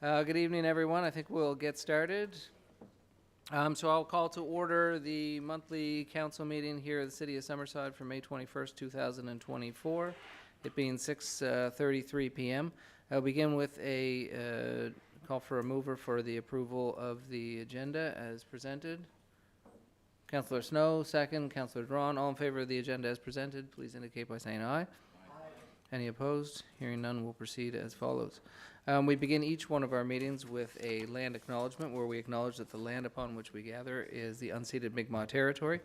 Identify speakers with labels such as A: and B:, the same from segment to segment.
A: Good evening, everyone. I think we'll get started. So I'll call to order the monthly council meeting here at the City of Summerside for May 21st, 2024, it being 6:33 p.m. I'll begin with a call for a mover for the approval of the agenda as presented. Councillor Snow, second. Councillor Drawn, all in favor of the agenda as presented, please indicate by saying aye. Any opposed? Hearing none, we'll proceed as follows. We begin each one of our meetings with a land acknowledgement where we acknowledge that the land upon which we gather is the unceded Mi'kmaq territory.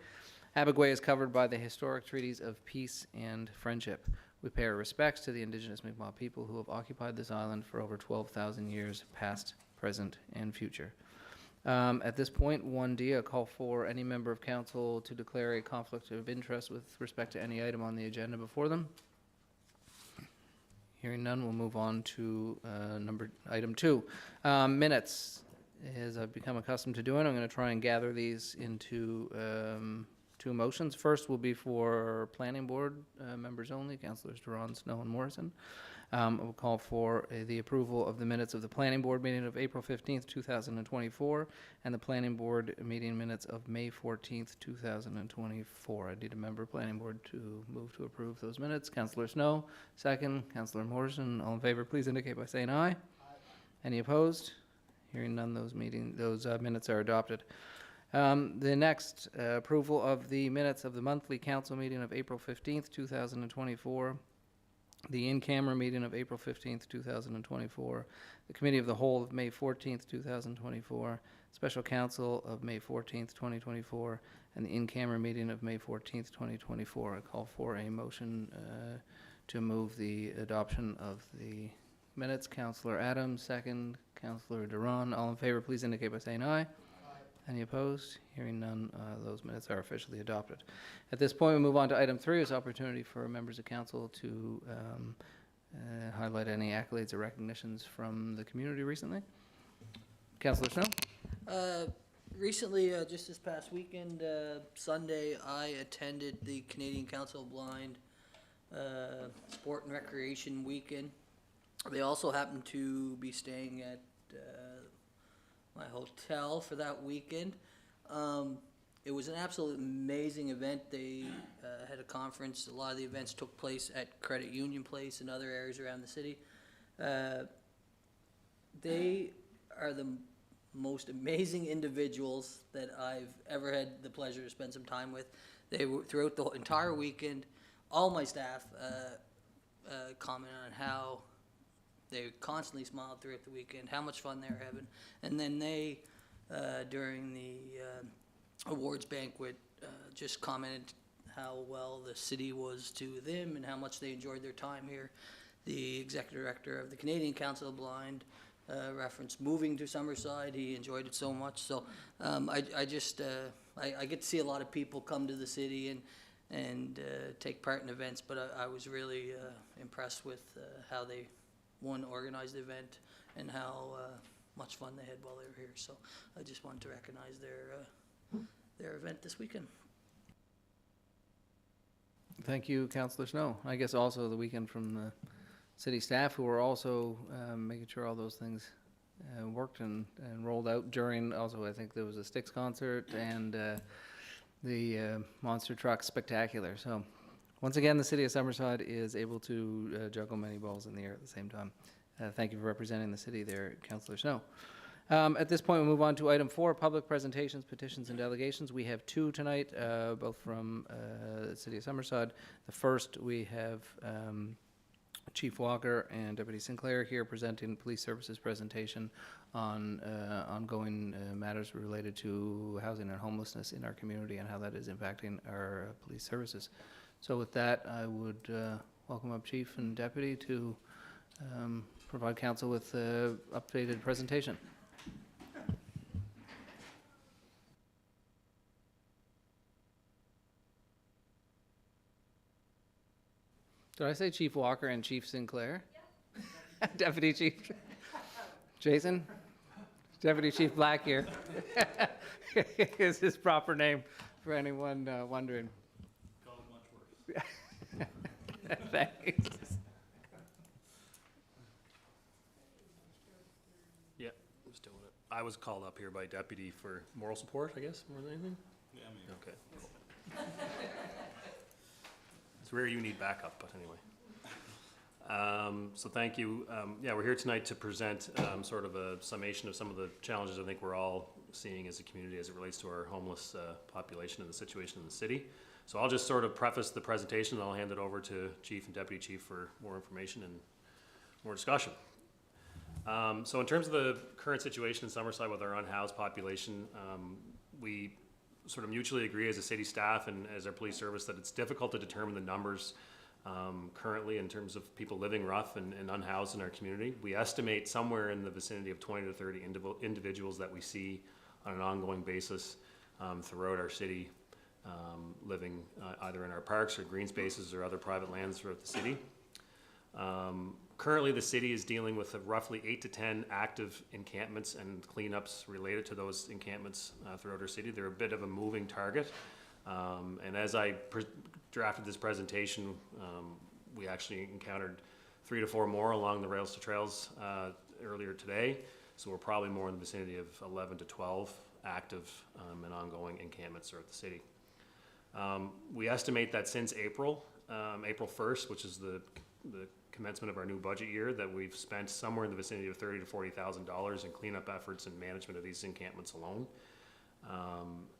A: Abagway is covered by the historic treaties of peace and friendship. We pay our respects to the indigenous Mi'kmaq people who have occupied this island for over 12,000 years, past, present, and future. At this point, 1D, a call for any member of council to declare a conflict of interest with respect to any item on the agenda before them. Hearing none, we'll move on to item 2. Minutes. As I've become accustomed to doing, I'm going to try and gather these into two motions. First will be for planning board members only, Councillors Duran, Snow, and Morrison. We'll call for the approval of the minutes of the planning board meeting of April 15th, 2024, and the planning board meeting minutes of May 14th, 2024. I need a member of planning board to move to approve those minutes. Councillor Snow, second. Councillor Morrison, all in favor, please indicate by saying aye. Aye. Any opposed? Hearing none, those minutes are adopted. The next, approval of the minutes of the monthly council meeting of April 15th, 2024, the in-camera meeting of April 15th, 2024, the committee of the whole of May 14th, 2024, special council of May 14th, 2024, and the in-camera meeting of May 14th, 2024. I call for a motion to move the adoption of the minutes. Councillor Adams, second. Councillor Duran, all in favor, please indicate by saying aye. Any opposed? Hearing none, those minutes are officially adopted. At this point, we move on to item 3, is opportunity for members of council to highlight any accolades or recognitions from the community recently. Councillor Snow?
B: Recently, just this past weekend, Sunday, I attended the Canadian Council of Blind Sport and Recreation Weekend. They also happened to be staying at my hotel for that weekend. It was an absolutely amazing event. They had a conference. A lot of the events took place at Credit Union Place and other areas around the city. They are the most amazing individuals that I've ever had the pleasure to spend some time with. They were, throughout the entire weekend, all my staff commented on how they constantly smiled throughout the weekend, how much fun they were having. And then they, during the awards banquet, just commented how well the city was to them and how much they enjoyed their time here. The executive director of the Canadian Council of Blind referenced moving to Summerside. He enjoyed it so much. So I get to see a lot of people come to the city and take part in events, but I was really impressed with how they organized the event and how much fun they had while they were here. So I just wanted to recognize their event this weekend.
A: Thank you, Councillor Snow. I guess also the weekend from the city staff who were also making sure all those things worked and rolled out during. Also, I think there was a Styx concert and the Monster Truck Spectacular. So once again, the City of Summerside is able to juggle many balls in the air at the same time. Thank you for representing the city there, Councillor Snow. At this point, we move on to item 4, public presentations, petitions, and delegations. We have 2 tonight, both from the City of Summerside. The first, we have Chief Walker and Deputy Sinclair here presenting police services presentation on ongoing matters related to housing and homelessness in our community and how that is impacting our police services. So with that, I would welcome up Chief and Deputy to provide council with an updated presentation. Did I say Chief Walker and Chief Sinclair? Yeah. Deputy Chief Jason? Deputy Chief Black here is his proper name for anyone wondering.
C: Called much worse.
A: Thanks.
D: just doing it. I was called up here by deputy for moral support, I guess, more than anything.
C: Yeah, maybe.
D: Okay, cool. It's rare you need backup, but anyway. So thank you. Yeah, we're here tonight to present sort of a summation of some of the challenges I think we're all seeing as a community as it relates to our homeless population and the situation in the city. So I'll just sort of preface the presentation, and I'll hand it over to Chief and Deputy Chief for more information and more discussion. So in terms of the current situation in Summerside with our unhoused population, we sort of mutually agree as a city staff and as our police service that it's difficult to determine the numbers currently in terms of people living rough and unhoused in our community. We estimate somewhere in the vicinity of 20 to 30 individuals that we see on an ongoing basis throughout our city, living either in our parks or green spaces or other private lands throughout the city. Currently, the city is dealing with roughly 8 to 10 active encampments and cleanups related to those encampments throughout our city. They're a bit of a moving target. And as I drafted this presentation, we actually encountered 3 to 4 more along the Rails to Trails earlier today. So we're probably more in the vicinity of 11 to 12 active and ongoing encampments throughout the city. We estimate that since April 1st, which is the commencement of our new budget year, that we've spent somewhere in the vicinity of $30,000 to $40,000 in cleanup efforts and management of these encampments alone.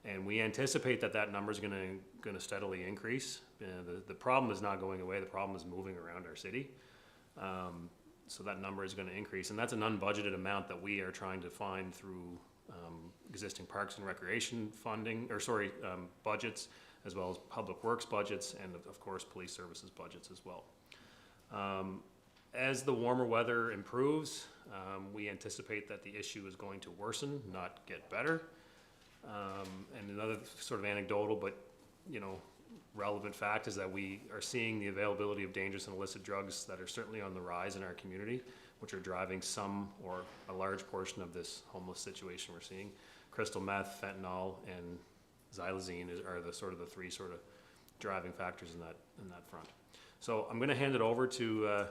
D: And we anticipate that that number is going to steadily increase. The problem is not going away. The problem is moving around our city. So that number is going to increase, and that's an unbudgeted amount that we are trying to find through existing parks and recreation funding, budgets, as well as public works budgets, and of course police services budgets as well. As the warmer weather improves, we anticipate that the issue is going to worsen, not get better. And another sort of anecdotal, but relevant fact is that we are seeing the availability of dangerous and illicit drugs that are certainly on the rise in our community, which are driving some or a large portion of this homeless situation we're seeing. Crystal meth, fentanyl, and xylazine are the three driving factors in that front. So I'm going to hand it over to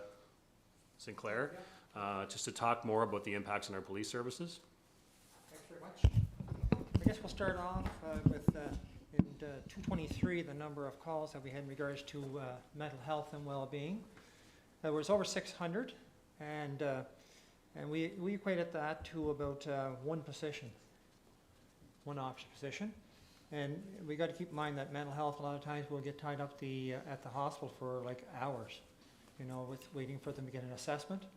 D: Sinclair just to talk more about the impacts on our police services.
E: Thanks very much. I guess we'll start off with in 223, the number of calls that we had in regards to mental health and well-being. There was over 600, and we equated that to about one officer position. And we got to keep in mind that mental health, a lot of times will get tied up at the hospital for like hours, with waiting for them to get an assessment.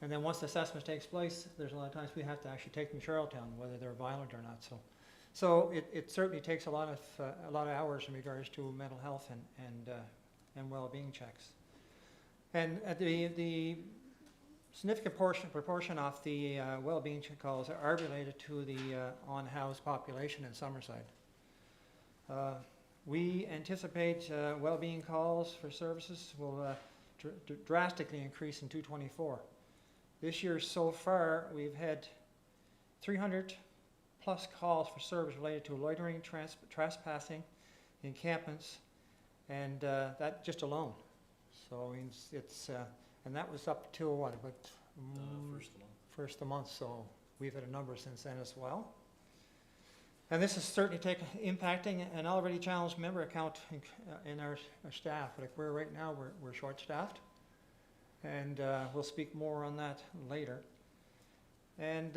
E: And then once the assessment takes place, there's a lot of times we have to actually take them to Charlottetown, whether they're violent or not. So it certainly takes a lot of hours in regards to mental health and well-being checks. And the significant proportion of the well-being check calls are related to the on-housed population in Summerside. We anticipate well-being calls for services will drastically increase in 224. This year so far, we've had 300 plus calls for service related to loitering, trespassing, encampments, and that just alone. So it's and that was up till what, about first of the month. So we've had a number since then as well. And this is certainly impacting an already challenged member account in our staff. Like right now, we're short-staffed, and we'll speak more on that later. And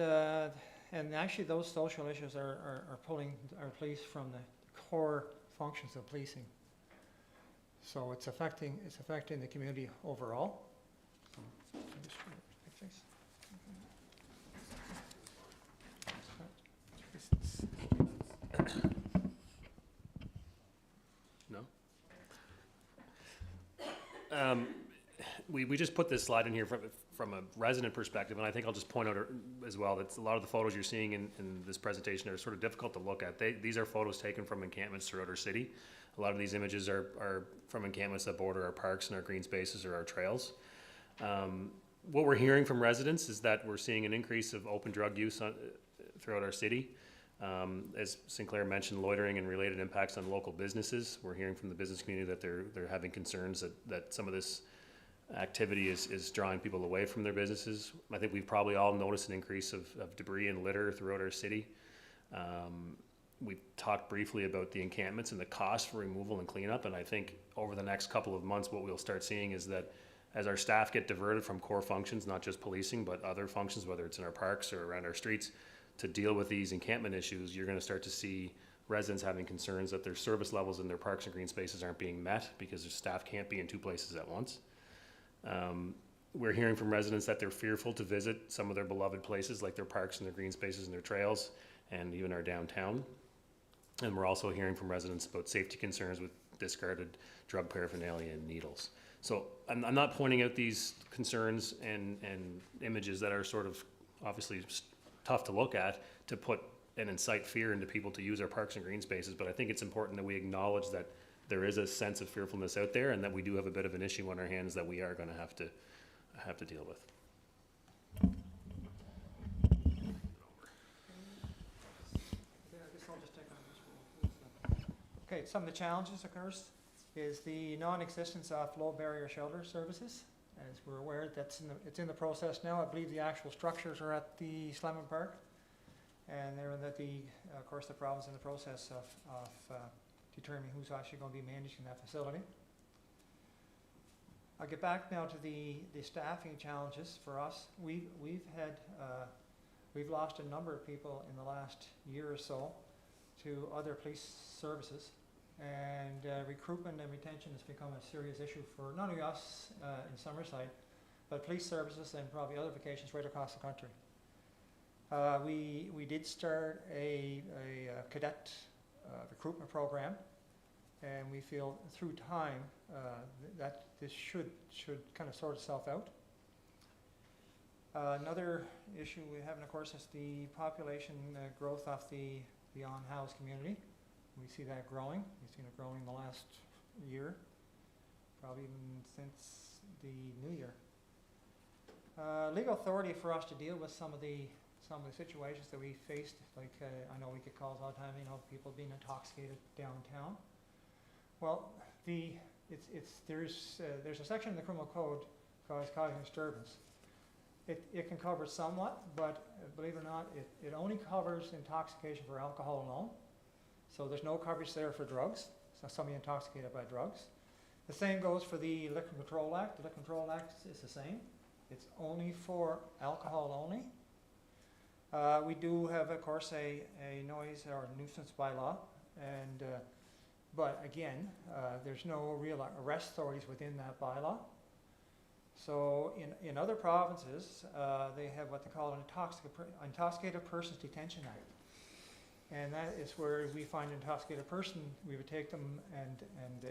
E: actually, those social issues are pulling our police from the core functions of policing. So it's affecting the community overall.
D: No? We just put this slide in here from a resident perspective, and I think I'll just point out as well that a lot of the photos you're seeing in this presentation are sort of difficult to look at. These are photos taken from encampments throughout our city. A lot of these images are from encampments that border our parks and our green spaces or our trails. What we're hearing from residents is that we're seeing an increase of open drug use throughout our city. As Sinclair mentioned, loitering and related impacts on local businesses. We're hearing from the business community that they're having concerns that some of this activity is drawing people away from their businesses. I think we've probably all noticed an increase of debris and litter throughout our city. We talked briefly about the encampments and the cost for removal and cleanup, and I think over the next couple of months, what we'll start seeing is that as our staff get diverted from core functions, not just policing, but other functions, whether it's in our parks or around our streets, to deal with these encampment issues, you're going to start to see residents having concerns that their service levels in their parks and green spaces aren't being met because their staff can't be in 2 places at once. We're hearing from residents that they're fearful to visit some of their beloved places like their parks and their green spaces and their trails and even our downtown. And we're also hearing from residents about safety concerns with discarded drug paraphernalia and needles. So I'm not pointing out these concerns and images that are sort of obviously tough to look at to put and incite fear into people to use our parks and green spaces, but I think it's important that we acknowledge that there is a sense of fearfulness out there and that we do have a bit of an issue on our hands that we are going to have to deal with.
E: Okay, some of the challenges, of course, is the non-existence of low barrier shelter services. As we're aware, it's in the process now. I believe the actual structures are at the Slammin Park, and they're in of course, the province in the process of determining who's actually going to be managing that facility. I'll get back now to the staffing challenges for us. We've lost a number of people in the last year or so to other police services, and recruitment and retention has become a serious issue for not only us in Summerside, but police services and probably other vocations right across the country. We did start a cadet recruitment program, and we feel through time that this should kind of sort itself out. Another issue we have, of course, is the population growth of the on-house community. We see that growing. We've seen it growing in the last year, probably even since the new year. Legal authority for us to deal with some of the situations that we faced, like I know we get calls all the time, people being intoxicated downtown. Well, there's a section in the criminal code called causing disturbance. It can cover somewhat, but believe it or not, it only covers intoxication for alcohol alone. So there's no coverage there for drugs, so somebody intoxicated by drugs. The same goes for the Liquor Control Act. The Liquor Control Act is the same. It's only for alcohol only. We do have, of course, a noise or nuisance bylaw, and but again, there's no real arrest authorities within that bylaw. So in other provinces, they have what they call an Intoxicated Persons Detention Act. And that is where we find an intoxicated person, we would take them and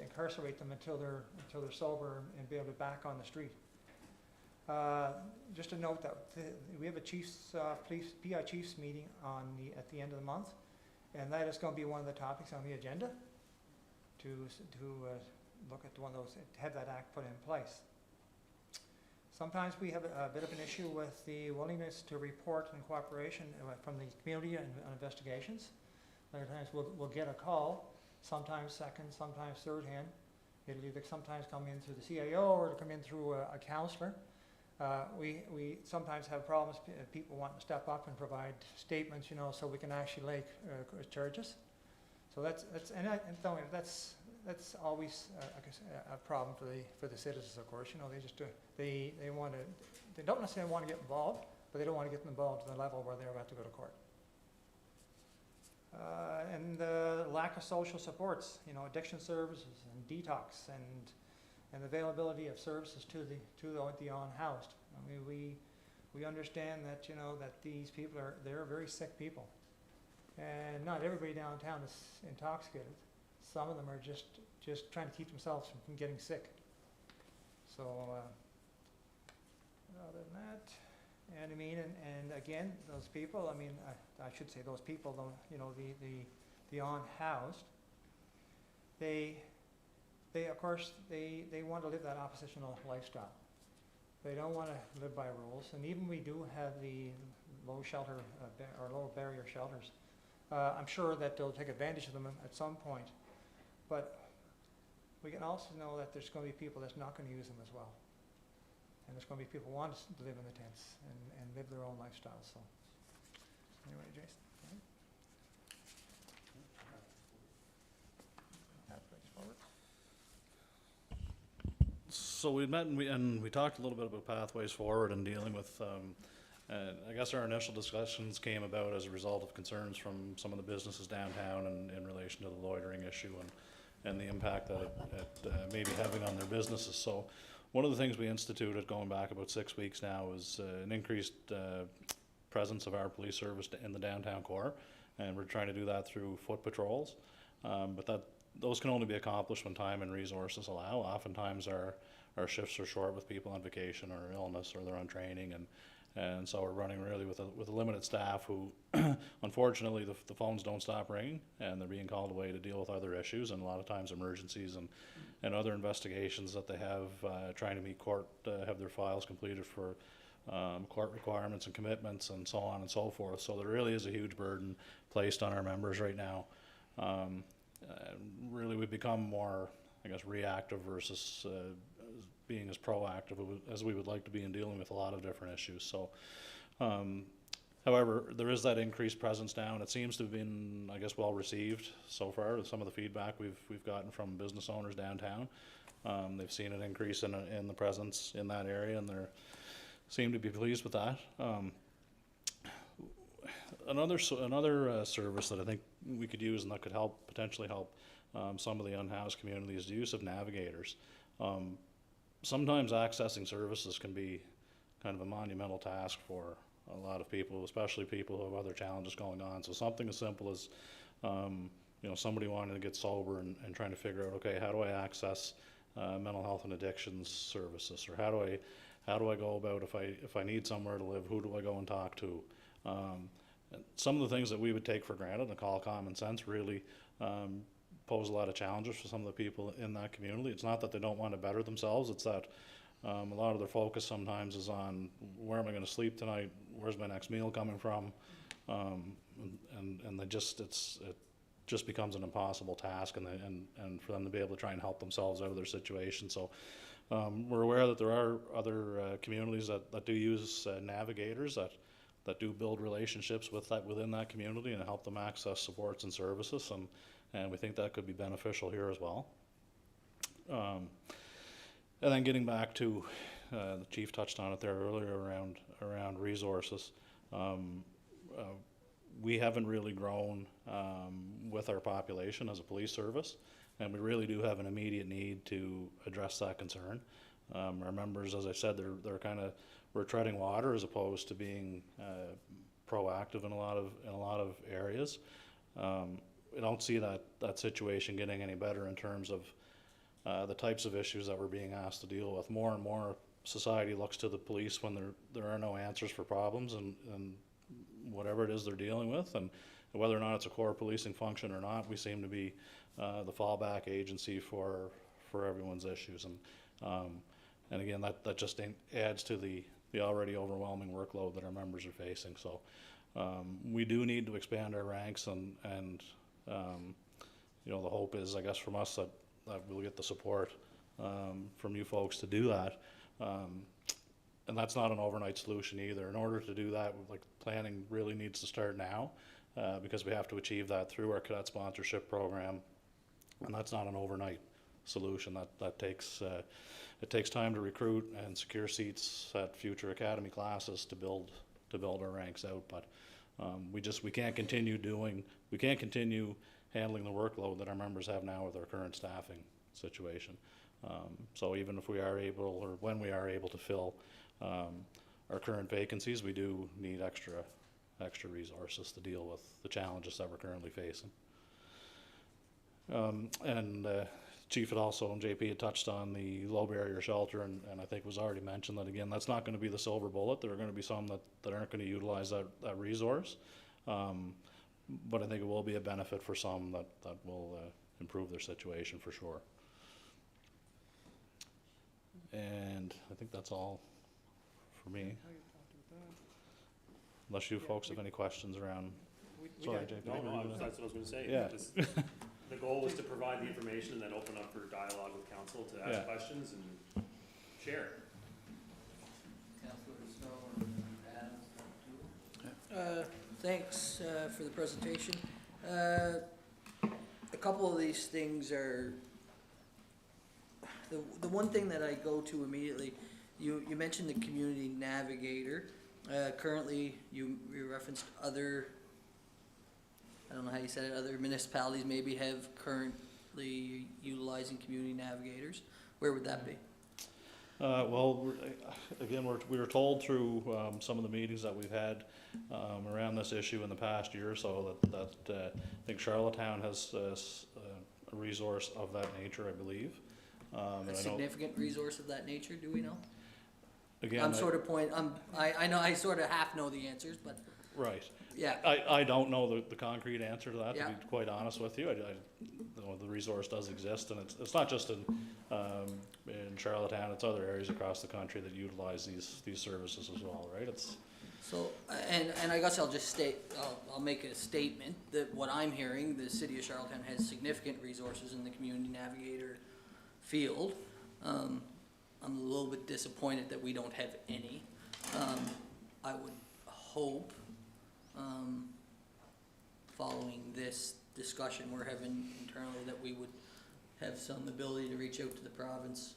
E: incarcerate them until they're sober and be able to be back on the street. Just to note that we have a PI Chiefs meeting at the end of the month, and that is going to be one of the topics on the agenda to look at one of those, have that act put in place. Sometimes we have a bit of an issue with the willingness to report and cooperation from the community on investigations. Other times we'll get a call, sometimes second, sometimes third hand. It'll either sometimes come in through the CAO or it'll come in through a counselor. We sometimes have problems, people want to step up and provide statements, so we can actually lay charges. So that's always a problem for the citizens, of course. They don't necessarily want to get involved, but they don't want to get involved to the level where they're about to go to court. And the lack of social supports, addiction services and detox and availability of services to the on-housed. I mean, we understand that that these people they're very sick people, and not everybody downtown is intoxicated. Some of them are just trying to keep themselves from getting sick. So other than that, and I mean, and again, those people. I mean, I should say those people. The on-housed. They of course they want to live that oppositional lifestyle. They don't want to live by rules, and even we do have the low barrier shelters. I'm sure that they'll take advantage of them at some point. But we can also know that there's going to be people that's not going to use them as well. And there's gonna be people who want to live in the tents and live their own lifestyle, so. Anyway, Jason. all right? Pathways forward.
C: So we met and we talked a little bit about pathways forward and dealing with, I guess our initial discussions came about as a result of concerns from some of the businesses downtown and in relation to the loitering issue and the impact that it may be having on their businesses. So one of the things we instituted going back about 6 weeks now is an increased presence of our police service in the downtown core, and we're trying to do that through foot patrols. But those can only be accomplished when time and resources allow. Oftentimes our shifts are short with people on vacation or illness, or they're on training, and so we're running really with a limited staff who, unfortunately, the phones don't stop ringing, and they're being called away to deal with other issues, and a lot of times emergencies and other investigations that they have, trying to meet court, have their files completed for court requirements and commitments and so on and so forth. So there really is a huge burden placed on our members right now. Really, we've become more, I guess, reactive versus being as proactive as we would like to be in dealing with a lot of different issues. So, however, there is that increased presence now, and it seems to have been, I guess, well received so far. Some of the feedback we've gotten from business owners downtown, they've seen an increase in the presence in that area, and they seem to be pleased with that. Another service that I think we could use and that could potentially help some of the unhoused communities is the use of navigators. Sometimes accessing services can be kind of a monumental task for a lot of people, especially people who have other challenges going on. So something as simple as somebody wanting to get sober and trying to figure out, okay, how do I access mental health and addictions services, or how do I go about if I need somewhere to live, who do I go and talk to? Some of the things that we would take for granted and call common sense really pose a lot of challenges for some of the people in that community. It's not that they don't want to better themselves, it's that a lot of their focus sometimes is on where am I going to sleep tonight, where's my next meal coming from, and it just becomes an impossible task, and for them to be able to try and help themselves out of their situation. So we're aware that there are other communities that do use navigators that do build relationships within that community and help them access supports and services, and we think that could be beneficial here as well. And then getting back to, the chief touched on it there earlier around resources. We haven't really grown with our population as a police service, and we really do have an immediate need to address that concern. Our members, as I said, we're treading water as opposed to being proactive in a lot of areas. We don't see that situation getting any better in terms of the types of issues that we're being asked to deal with. More and more society looks to the police when there are no answers for problems and whatever it is they're dealing with, and whether or not it's a core policing function or not, we seem to be the fallback agency for everyone's issues, and again that just adds to the already overwhelming workload that our members are facing. So we do need to expand our ranks, and the hope is, I guess, from us that we'll get the support from you folks to do that. And that's not an overnight solution either. In order to do that, planning really needs to start now, because we have to achieve that through our cadet sponsorship program, and that's not an overnight solution. That takes it takes time to recruit and secure seats at future academy classes to build our ranks out. But we can't continue handling the workload that our members have now with our current staffing situation. So even if we are able, or when we are able to fill our current vacancies, we do need extra resources to deal with the challenges that we're currently facing. Chief had also, and JP had touched on the low barrier shelter, and I think it was already mentioned that, again, that's not going to be the silver bullet. There are going to be some that aren't going to utilize that resource, but I think it will be a benefit for some that will improve their situation for sure. And I think that's all for me, unless you folks have any questions around. Sorry, JP.
D: No, that's what I was going to say.
C: Yeah.
D: The goal was to provide the information and then open up for dialogue with council to ask questions and share.
B: thanks for the presentation. A couple of these things are, the one thing that I go to immediately, you mentioned the community navigator. Currently, you referenced other, I don't know how you said it, other municipalities maybe have currently utilizing community navigators. Where would that be?
C: Well, again, we were told through some of the meetings that we've had around this issue in the past year or so that I think Charlottetown has a resource of that nature, I believe.
B: A significant resource of that nature, do we know?
C: Again,
B: I know, I sort of half know the answers, but
C: right.
B: yeah.
C: I don't know the concrete answer to that,
B: Yeah.
C: to be quite honest with you. You know, the resource does exist, and it's not just in Charlottetown, it's other areas across the country that utilize these services as well, right? It's
B: So, and I guess I'll just state, I'll make a statement that what I'm hearing, the city of Charlottetown has significant resources in the community navigator field. I'm a little bit disappointed that we don't have any. I would hope, following this discussion we're having internally, that we would have some ability to reach out to the province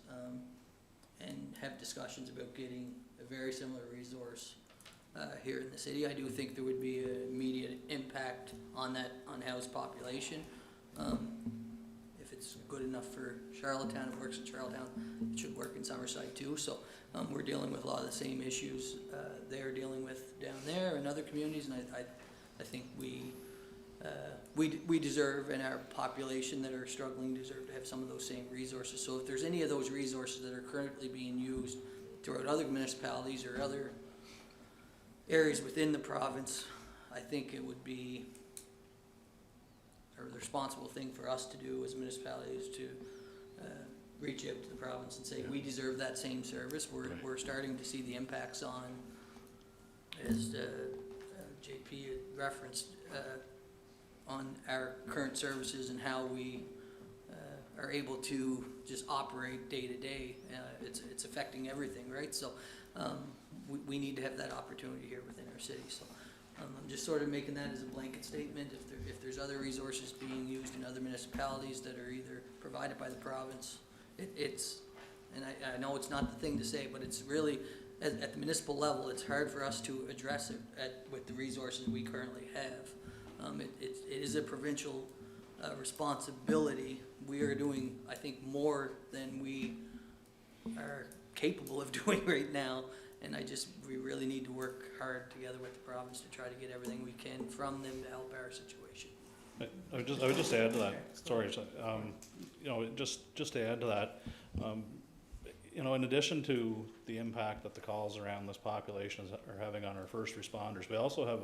B: and have discussions about getting a very similar resource here in the city. I do think there would be an immediate impact on that unhoused population. If it's good enough for Charlottetown, it works in Charlottetown, it should work in Summerside too. So we're dealing with a lot of the same issues they're dealing with down there and other communities, and I think we deserve, and our population that are struggling deserve to have some of those same resources. So if there's any of those resources that are currently being used throughout other municipalities or other areas within the province, I think it would be the responsible thing for us to do as municipalities to reach out to the province and say, we deserve that same service. We're starting to see the impacts on, as JP had referenced, on our current services and how we are able to just operate day to day. It's affecting everything, right? So we need to have that opportunity here within our city. So I'm just sort of making that as a blanket statement. If there's other resources being used in other municipalities that are either provided by the province, and I know it's not the thing to say, but it's really, at the municipal level, it's hard for us to address it with the resources we currently have. It is a provincial responsibility. We are doing, I think, more than we are capable of doing right now. And we really need to work hard together with the province to try to get everything we can from them to help our situation.
C: I would just add to that. Sorry, you know, just to add to that, you know, in addition to the impact that the calls around this population are having on our first responders, we also have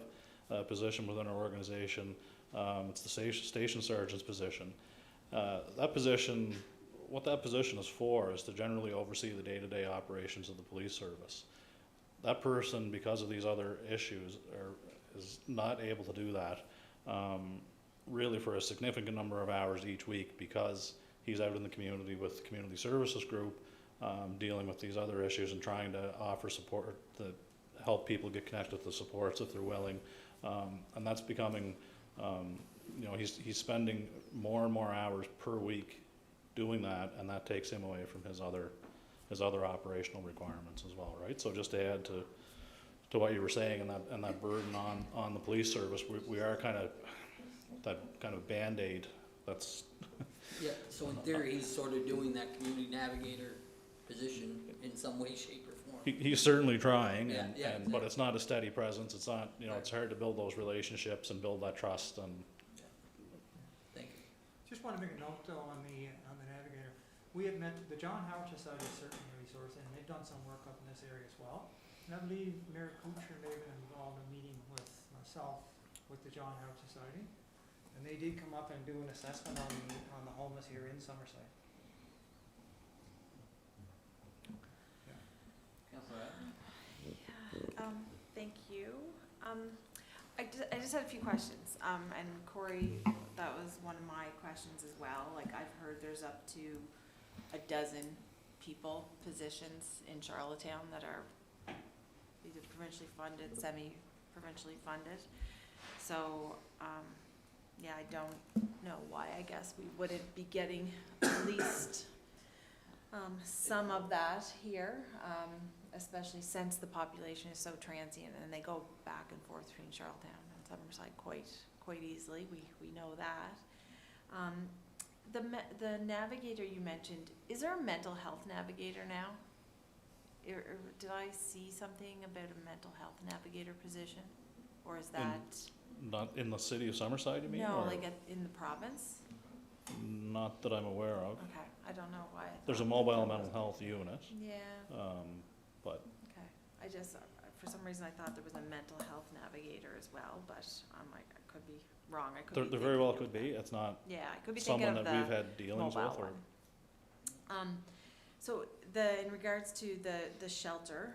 C: a position within our organization. It's the station sergeant's position. That position, what that position is for, is to generally oversee the day-to-day operations of the police service. That person, because of these other issues, is not able to do that really for a significant number of hours each week, because he's out in the community with the community services group, dealing with these other issues and trying to offer support to help people get connected to the supports if they're willing. And that's becoming, you know, he's spending more and more hours per week doing that, and that takes him away from his other operational requirements as well, right? So just to add to what you were saying, and that burden on the police service, we are kind of that kind of Band-Aid. That's
B: Yeah. So in theory, he's sort of doing that community navigator position in some way, shape, or form.
C: he's certainly trying,
B: Yeah,
C: but
B: exactly.
C: it's not a steady presence. It's not, you know, it's hard to build those relationships and build that trust. And
B: Thank you.
E: Just want to make a note though on the navigator. We had met, the John Howard Society is certainly a resource, and they've done some work up in this area as well. And I believe Mayor Kuchar may have been involved in a meeting with myself with the John Howard Society. And they did come up and do an assessment on the homeless here in Summerside.
F: Thank you. I just had a few questions, and Corey, that was one of my questions as well. Like, I've heard there's up to a dozen people, positions in Charlottetown that are either provincially funded, semi-provincially funded. So, yeah, I don't know why, I guess we wouldn't be getting at least, some of that here, especially since the population is so transient and they go back and forth between Charlottetown and Summerside quite easily, we know that. The navigator you mentioned, is there a mental health navigator now? Or did I see something about a mental health navigator position? Or is that?
C: Not in the city of Summerside, you mean?
F: No,
C: or
F: like in the province?
C: Not that I'm aware of.
F: Okay, I don't know why.
C: There's a mobile mental health unit,
F: Yeah,
C: but
F: okay. I just, for some reason, I thought there was a mental health navigator as well, but I'm like, I could be wrong. I could be
C: there very well
F: thinking
C: could
F: of
C: be.
F: that.
C: It's not
F: Yeah, I could be thinking
C: someone
F: of
C: that we've
F: the
C: had dealings with,
F: mobile
C: or
F: one. So in regards to the shelter,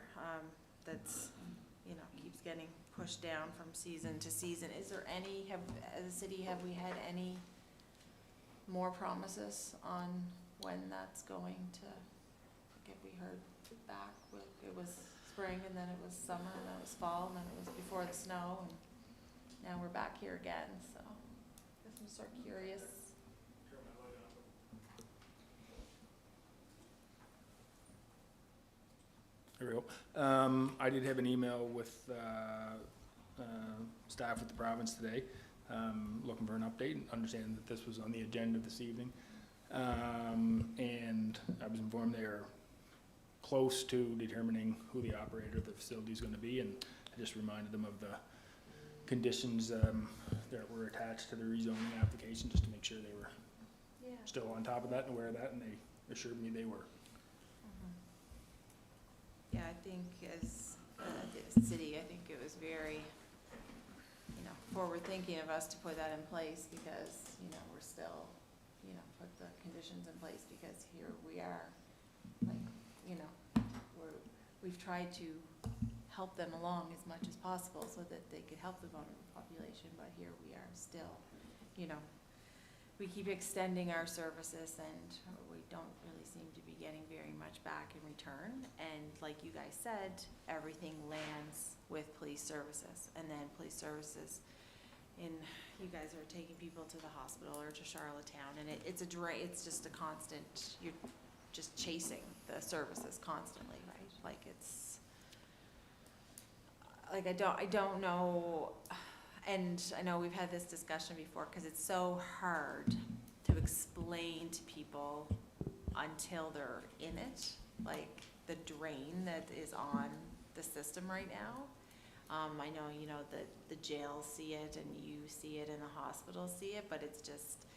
F: that's, keeps getting pushed down from season to season, is there any, as a city, have we had any more promises on when that's going to, have we heard back with, it was spring and then it was summer and then it was fall and then it was before the snow and now we're back here again, so I guess I'm sort of curious.
G: There we go. I did have an email with staff at the province today, looking for an update and understanding that this was on the agenda this evening. And I was informed they are close to determining who the operator of the facility is going to be, and I just reminded them of the conditions that were attached to the rezoning application, just to make sure they were
F: Yeah.
G: still on top of that and aware of that, and they assured me they were.
F: Yeah, I think as the city, I think it was very, forward-thinking of us to put that in place because, we're still, put the conditions in place because here we are, like, we've tried to help them along as much as possible so that they could help the vulnerable population, but here we are still, we keep extending our services and we don't really seem to be getting very much back in return. And like you guys said, everything lands with police services, and then police services you guys are taking people to the hospital or to Charlottetown, and it's just a constant, you're just chasing the services constantly, right? Like it's, like I don't know, and I know we've had this discussion before, because it's so hard to explain to people until they're in it, like the drain that is on the system right now. I know, the jails see it and you see it and the hospitals see it, but it's just,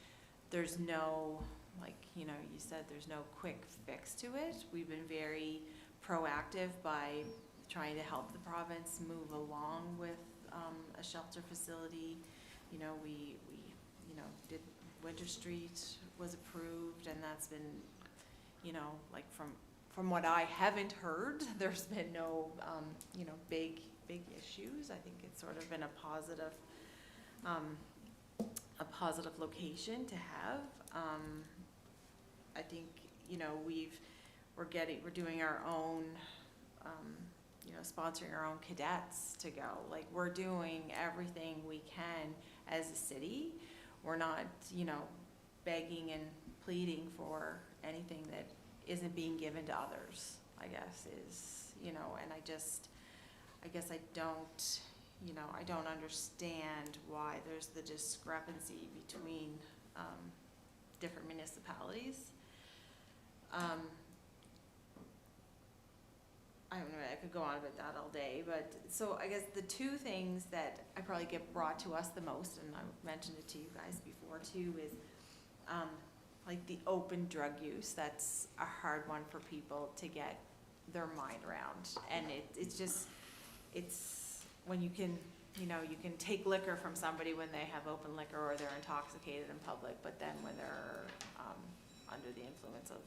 F: there's no, like, you said, there's no quick fix to it. We've been very proactive by trying to help the province move along with a shelter facility. We did Winter Street was approved, and that's been, like from what I haven't heard, there's been no, big issues. I think it's sort of been a positive location to have. I think, we're doing our own, sponsoring our own cadets to go. Like, we're doing everything we can as a city. We're not, begging and pleading for anything that isn't being given to others, I guess, is, and I guess I don't, I don't understand why there's the discrepancy between different municipalities. I don't know, I could go on about that all day, but so I guess the two things that I probably get brought to us the most, and I mentioned it to you guys before too, is like the open drug use. That's a hard one for people to get their mind around, and it's when you can, you can take liquor from somebody when they have open liquor or they're intoxicated in public, but then when they're under the influence of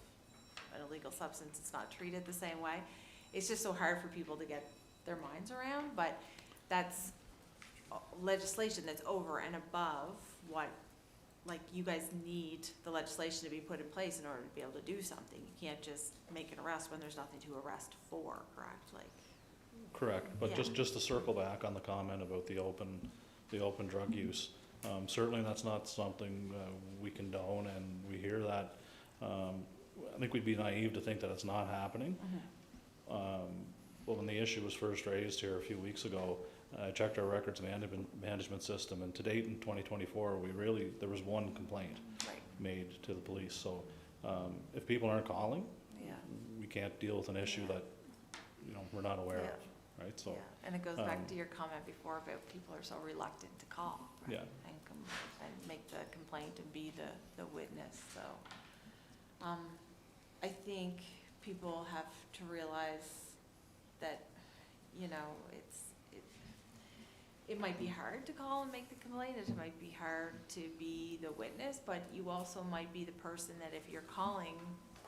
F: an illegal substance, it's not treated the same way. It's just so hard for people to get their minds around, but that's legislation that's over and above what, like, you guys need the legislation to be put in place in order to be able to do something. You can't just make an arrest when there's nothing to arrest for, correct? Like,
C: correct. But
F: Yeah.
C: just to circle back on the comment about the open the open drug use. Certainly that's not something we condone, and we hear that. I think we'd be naive to think that it's not happening. Well, when the issue was first raised here a few weeks ago, I checked our records management system, and to date in 2024, there was one complaint
F: Right.
C: made to the police. So if people aren't calling,
F: Yeah.
C: we can't deal with an issue that, we're not aware
F: Yeah.
C: of, right? So,
F: Yeah, and it goes back
C: um,
F: to your comment before about people are so reluctant to call, right?
C: Yeah.
F: And make the complaint and be the witness, so. I think people have to realize that, it might be hard to call and make the complaint, it might be hard to be the witness, but you also might be the person that if you're calling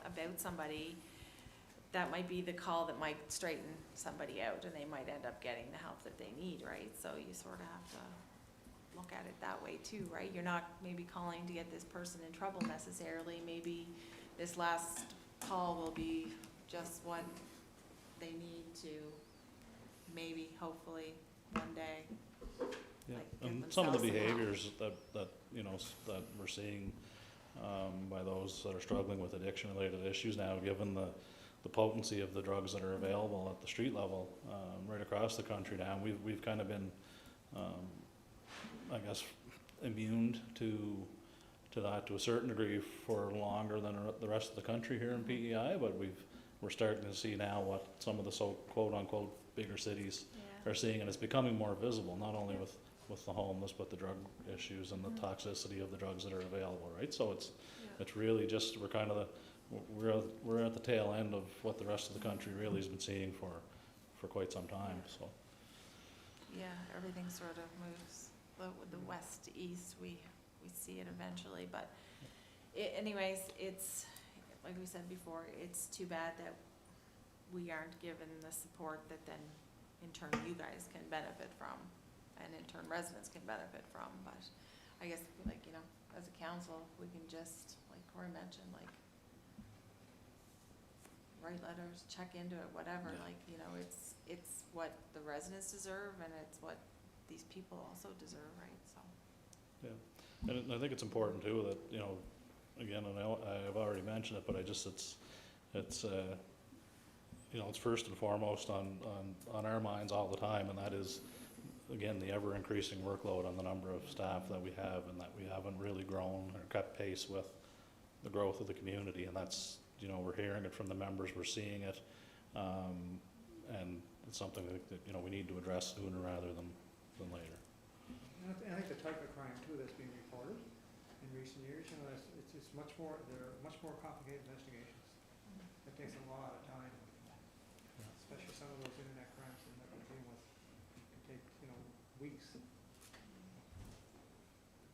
F: about somebody, that might be the call that might straighten somebody out, and they might end up getting the help that they need, right? So you sort of have to look at it that way too, right? You're not maybe calling to get this person in trouble necessarily, maybe this last call will be just what they need to maybe, hopefully, one day.
C: yeah.
F: Like, give
C: And some of the
F: themselves some help.
C: behaviors that we're seeing by those that are struggling with addiction-related issues now, given the potency of the drugs that are available at the street level right across the country now, we've kind of been, I guess, immune to that to a certain degree for longer than the rest of the country here in PEI, but we're starting to see now what some of the quote-unquote bigger cities
F: Yeah.
C: are seeing, and it's becoming more visible, not only with the homeless, but the drug issues and the toxicity of the drugs that are available, right? So it's really just, we're at the tail end of what the rest of the country really has been seeing for quite some time, so.
F: Yeah, everything sort of moves, with the west to east, we see it eventually, but anyways, it's, like we said before, it's too bad that we aren't given the support that then in turn you guys can benefit from, and in turn residents can benefit from, but I guess, as a council, we can just, like Corey mentioned, write letters, check into it, whatever, it's what the residents deserve, and it's what these people also deserve, right, so.
C: Yeah, and I think it's important too that, again, and I've already mentioned it, but it's first and foremost on our minds all the time, and that is, again, the ever-increasing workload on the number of staff that we have, and that we haven't really grown or kept pace with the growth of the community, and that's, we're hearing it from the members, we're seeing it, and it's something that, we need to address sooner rather than later.
E: And I think the type of crime too that's being reported in recent years, it's much more, they're much more complicated investigations. It takes a lot of time, especially some of those internet crimes that we're dealing with. It can take, weeks.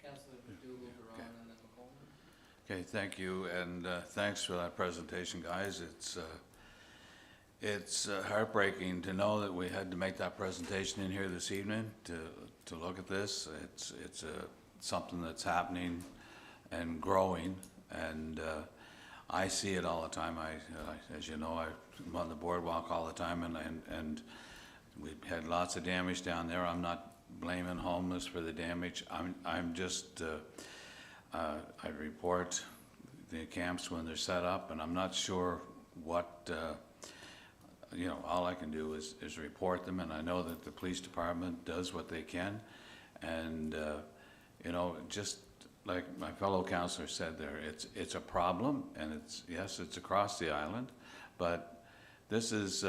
A: Councillor Doolittle, Ron, and then McCollum.
H: Okay, thank you, and thanks for that presentation, guys. It's heartbreaking to know that we had to make that presentation in here this evening to look at this. It's something that's happening and growing, and I see it all the time. As you know, I'm on the boardwalk all the time, and we've had lots of damage down there. I'm not blaming homeless for the damage. I'm just I report the camps when they're set up, and I'm not sure what. All I can do is report them, and I know that the police department does what they can, and just like my fellow councillor said there, it's a problem, and it's across the island, but this is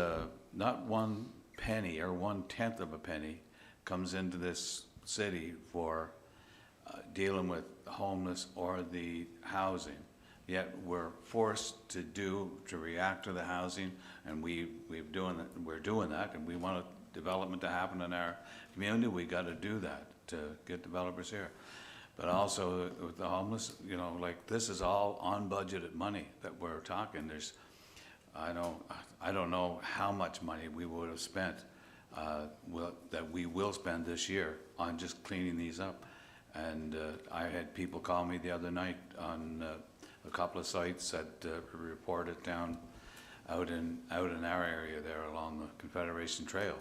H: not 1 penny or 1/10 of a penny comes into this city for dealing with the homeless or the housing. Yet we're forced to react to the housing, and we're doing that, and we want development to happen in our community. We got to do that to get developers here. But also with the homeless, this is all unbudgeted money that we're talking. I don't know how much money we would have spent that we will spend this year on just cleaning these up. And I had people call me the other night on a couple of sites that reported down out in our area there along the Confederation Trail,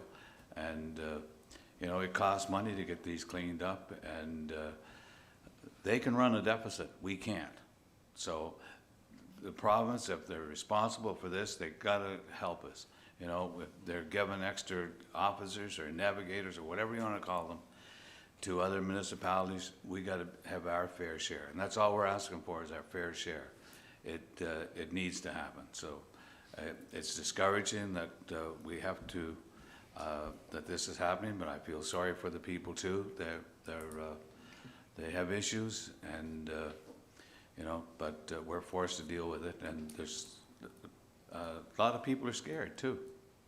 H: and You know, it costs money to get these cleaned up, and they can run a deficit, we can't. So the province, if they're responsible for this, they gotta help us. You know, if they're giving extra officers or navigators or whatever you wanna call them to other municipalities, we gotta have our fair share. And that's all we're asking for, is our fair share. It needs to happen. So it's discouraging that we have to, that this is happening, but I feel sorry for the people too. They have issues, and you know, but we're forced to deal with it, and there's a lot of people are scared too,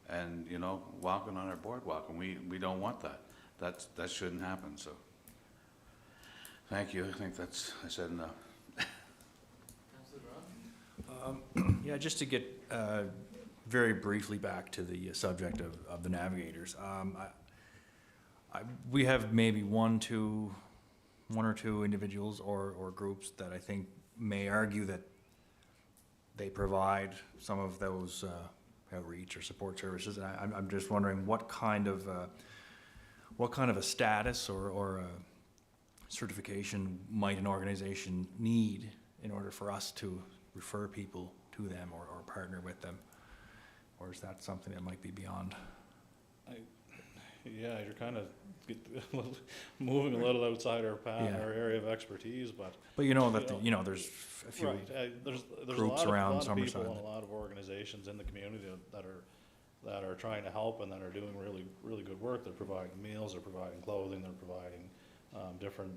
H: and you know, walking on our boardwalk, and we don't want that. That shouldn't happen. So thank you. I think I said enough.
G: Yeah, just to get very briefly back to the subject of the navigators. We have maybe one or two individuals or groups that I think may argue that they provide some of those outreach or support services. And I'm just wondering what kind of a status or a certification might an organization need in order for us to refer people to them or partner with them? Or is that something that might be beyond?
C: Yeah, you're kind of moving a little outside our path,
G: Yeah.
C: our area of expertise, but.
G: But you know that, there's a few
C: Right, there's a
G: groups
C: lot of,
G: around
C: lot of
G: Summerside
C: people and a lot of organizations in the community that are trying to help and that are doing really, really good work. They're providing meals, they're providing clothing, they're providing, different,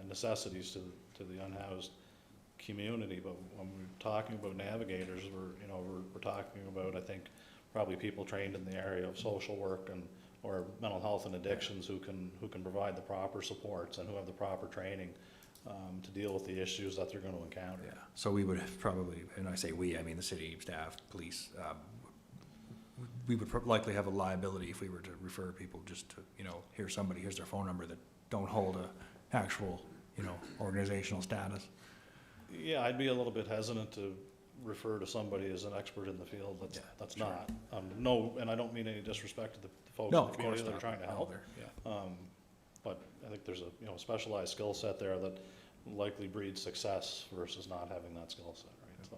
C: necessities to the unhoused community. But when we're talking about navigators, we're talking about, I think, probably people trained in the area of social work or mental health and addictions who can provide the proper supports and who have the proper training to deal with the issues that they're going to encounter.
G: Yeah, so we would probably, and I say we, I mean the city staff, police, we would likely have a liability if we were to refer people just to, here's their phone number that don't hold a actual, organizational status.
C: Yeah, I'd be a little bit hesitant to refer to somebody as an expert in the field that's
G: sure.
C: not. No, and I don't mean any disrespect to the folks
G: No,
C: in the
G: of
C: community
G: course
C: that are
G: not.
C: trying to help.
G: Yeah.
C: But I think there's a specialized skill set there that likely breeds success versus not having that skill set, right? So.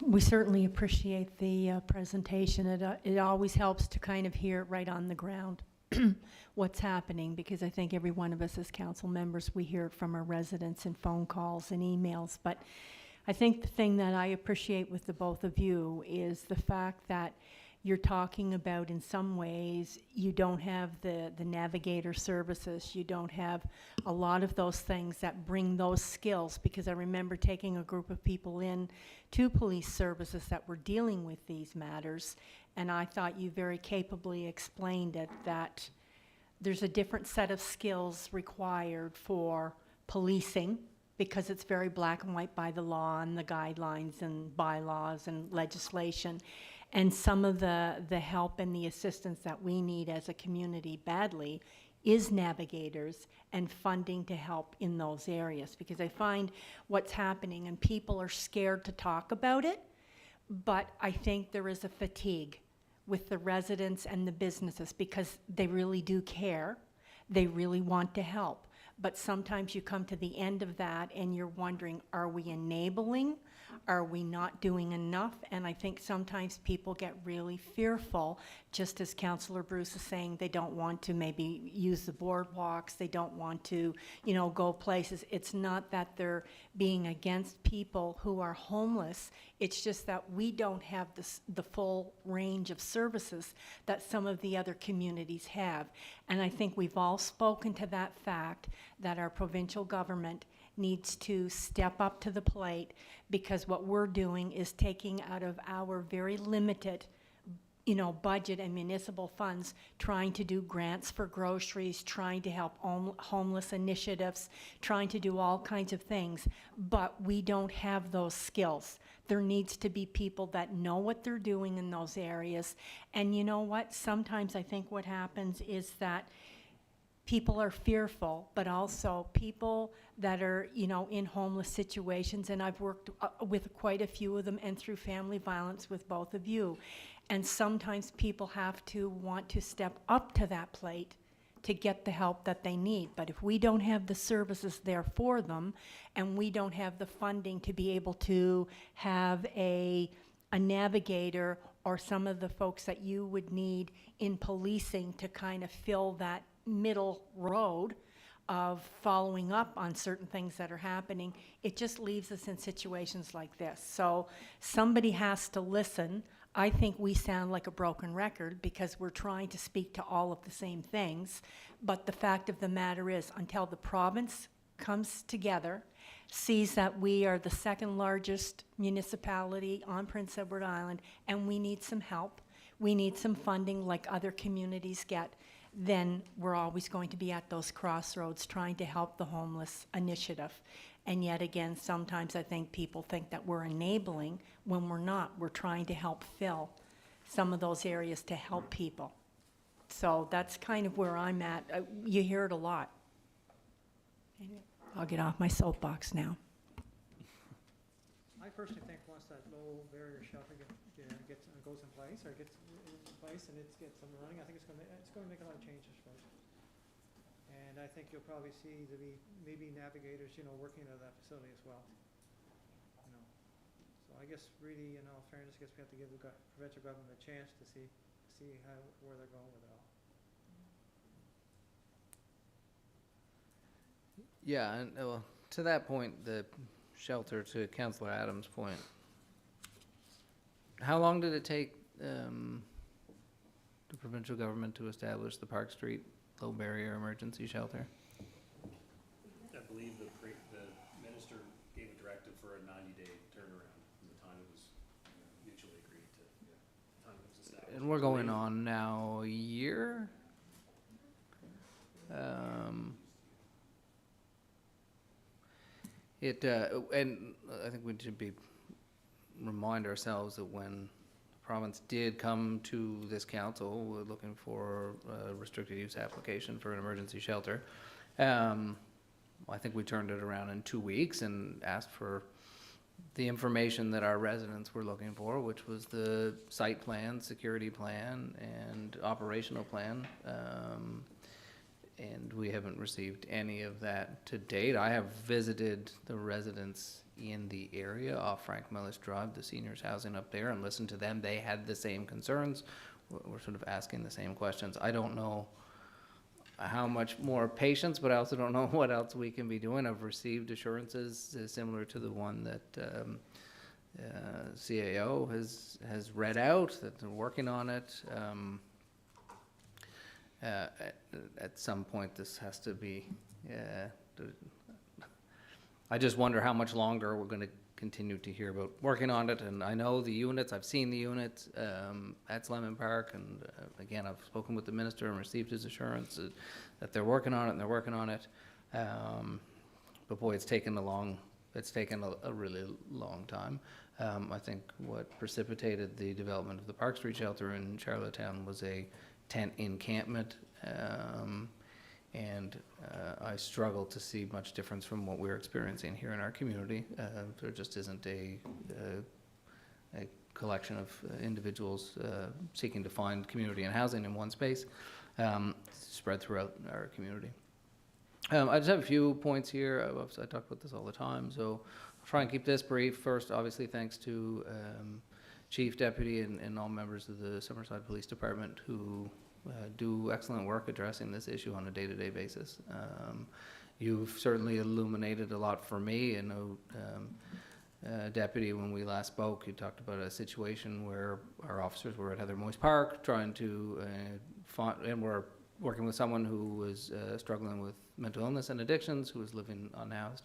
I: We certainly appreciate the presentation. It always helps to kind of hear it right on the ground what's happening, because I think every one of us as council members, we hear it from our residents in phone calls and emails. But I think the thing that I appreciate with the both of you is the fact that you're talking about, in some ways, you don't have the navigator services, you don't have a lot of those things that bring those skills, because I remember taking a group of people in to police services that were dealing with these matters, and I thought you very capably explained it, that there's a different set of skills required for policing, because it's very black and white by the law and the guidelines and bylaws and legislation. And some of the help and the assistance that we need as a community badly is navigators and funding to help in those areas. Because I find what's happening, and people are scared to talk about it, but I think there is a fatigue with the residents and the businesses, because they really do care. They really want to help. But sometimes you come to the end of that and you're wondering, are we enabling? Are we not doing enough? And I think sometimes people get really fearful, just as Councillor Bruce is saying, they don't want to maybe use the boardwalks, they don't want to, go places. It's not that they're being against people who are homeless, it's just that we don't have the full range of services that some of the other communities have. And I think we've all spoken to that fact that our provincial government needs to step up to the plate, because what we're doing is taking out of our very limited budget and municipal funds, trying to do grants for groceries, trying to help homeless initiatives, trying to do all kinds of things, but we don't have those skills. There needs to be people that know what they're doing in those areas. And you know what? Sometimes I think what happens is that people are fearful, but also people that are, you know, in homeless situations, and I've worked with quite a few of them, and through family violence with both of you. And sometimes people have to want to step up to that plate to get the help that they need. But if we don't have the services there for them, and we don't have the funding to be able to have a navigator or some of the folks that you would need in policing to kind of fill that middle road of following up on certain things that are happening, it just leaves us in situations like this. So somebody has to listen. I think we sound like a broken record because we're trying to speak to all of the same things. But the fact of the matter is, until the province comes together, sees that we are the second largest municipality on Prince Edward Island, and we need some help, we need some funding like other communities get, then we're always going to be at those crossroads trying to help the homeless initiative. And yet again, sometimes I think people think that we're enabling when we're not. We're trying to help fill some of those areas to help people. So that's kind of where I'm at. You hear it a lot. Anyway, I'll get off my soapbox now.
E: I personally think once that low barrier shelter goes in place, or gets in place and it gets up and running, I think it's going to make a lot of changes for us. And I think you'll probably see maybe navigators, you know, working out of that facility as well. You know, so I guess really, in all fairness, I guess we have to give the provincial government a chance to see where they're going with it all.
A: Yeah, and to that point, the shelter, to Councillor Adams' point, how long did it take the provincial government to establish the Park Street low barrier emergency shelter?
D: I believe the minister gave a directive for a 90-day turnaround from the time it was mutually agreed to, the time it was established.
A: And we're going on now a year? And I think we should remind ourselves that when the province did come to this council looking for a restricted use application for an emergency shelter, I think we turned it around in 2 weeks and asked for the information that our residents were looking for, which was the site plan, security plan, and operational plan. And we haven't received any of that to date. I have visited the residents in the area off Frank Millis Drive, the seniors housing up there, and listened to them. They had the same concerns. We're sort of asking the same questions. I don't know how much more patience, but I also don't know what else we can be doing. I've received assurances similar to the one that CAO has read out, that they're working on it. At some point, this has to be, I just wonder how much longer we're going to continue to hear about working on it. And I know the units, I've seen the units at Slemon Park, and again, I've spoken with the minister and received his assurance that they're working on it and they're working on it. But boy, it's taken a really long time. I think what precipitated the development of the Park Street shelter in Charlottetown was a tent encampment, and I struggle to see much difference from what we're experiencing here in our community. There just isn't a collection of individuals seeking to find community and housing in one space, spread throughout our community. I just have a few points here. I talk about this all the time, so I'll try and keep this brief. First, obviously, thanks to Chief, Deputy, and all members of the Summerside Police Department who do excellent work addressing this issue on a day-to-day basis. You've certainly illuminated a lot for me. I know, Deputy, when we last spoke, you talked about a situation where our officers were at Heather Moyes Park trying to and we're working with someone who was struggling with mental illness and addictions, who was living unhoused.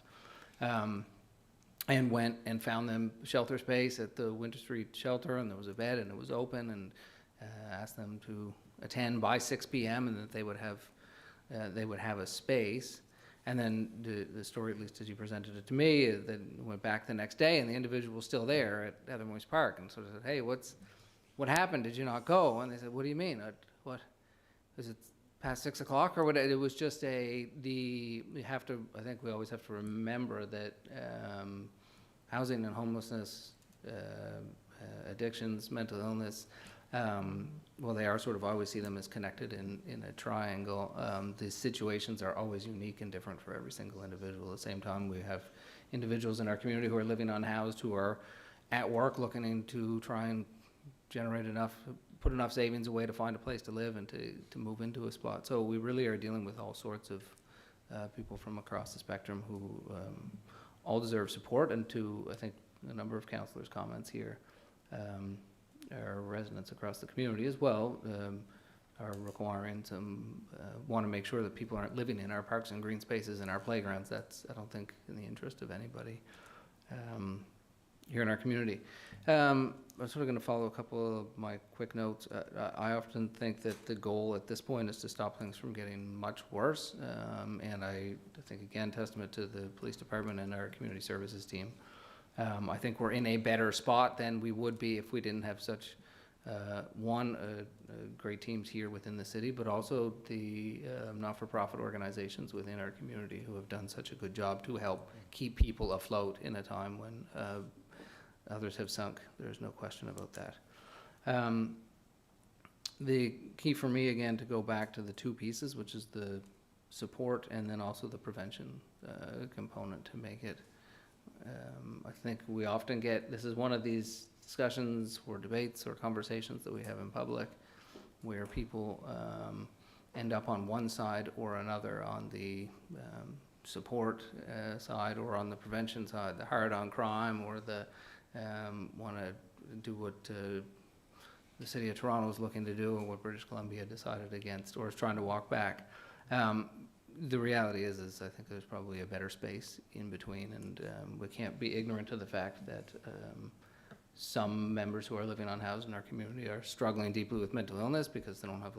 A: And went and found them shelter space at the Winter Street shelter, and there was a bed and it was open, and asked them to attend by 6 p.m. and that they would have a space. And then the story, at least as you presented it to me, then went back the next day and the individual was still there at Heather Moyes Park, and sort of said, "Hey, what happened? Did you not go?" And they said, "What do you mean? What? Is it past 6 o'clock or what, it was just I think we always have to remember that housing and homelessness, addictions, mental illness, well, they are sort of, I always see them as connected in a triangle. The situations are always unique and different for every single individual. At the same time, we have individuals in our community who are living unhoused, who are at work looking to try and generate put enough savings away to find a place to live and to move into a spot. So we really are dealing with all sorts of people from across the spectrum who all deserve support, and to, I think, a number of councillors' comments here, our residents across the community as well are requiring some, want to make sure that people aren't living in our parks and green spaces and our playgrounds. That's, I don't think, in the interest of anybody here in our community. I'm sort of going to follow a couple of my quick notes. I often think that the goal at this point is to stop things from getting much worse, and I think, again, testament to the police department and our community services team. I think we're in a better spot than we would be if we didn't have such, great teams here within the city, but also the not-for-profit organizations within our community who have done such a good job to help keep people afloat in a time when others have sunk. There's no question about that. The key for me, again, to go back to the two pieces, which is the support and then also the prevention component to make it. I think we often get, this is one of these discussions or debates or conversations that we have in public where people end up on one side or another, on the support side or on the prevention side, the hard on crime, or the want to do what the City of Toronto is looking to do and what British Columbia decided against or is trying to walk back. The reality is I think there's probably a better space in between, and we can't be ignorant of the fact that some members who are living unhoused in our community are struggling deeply with mental illness because they don't have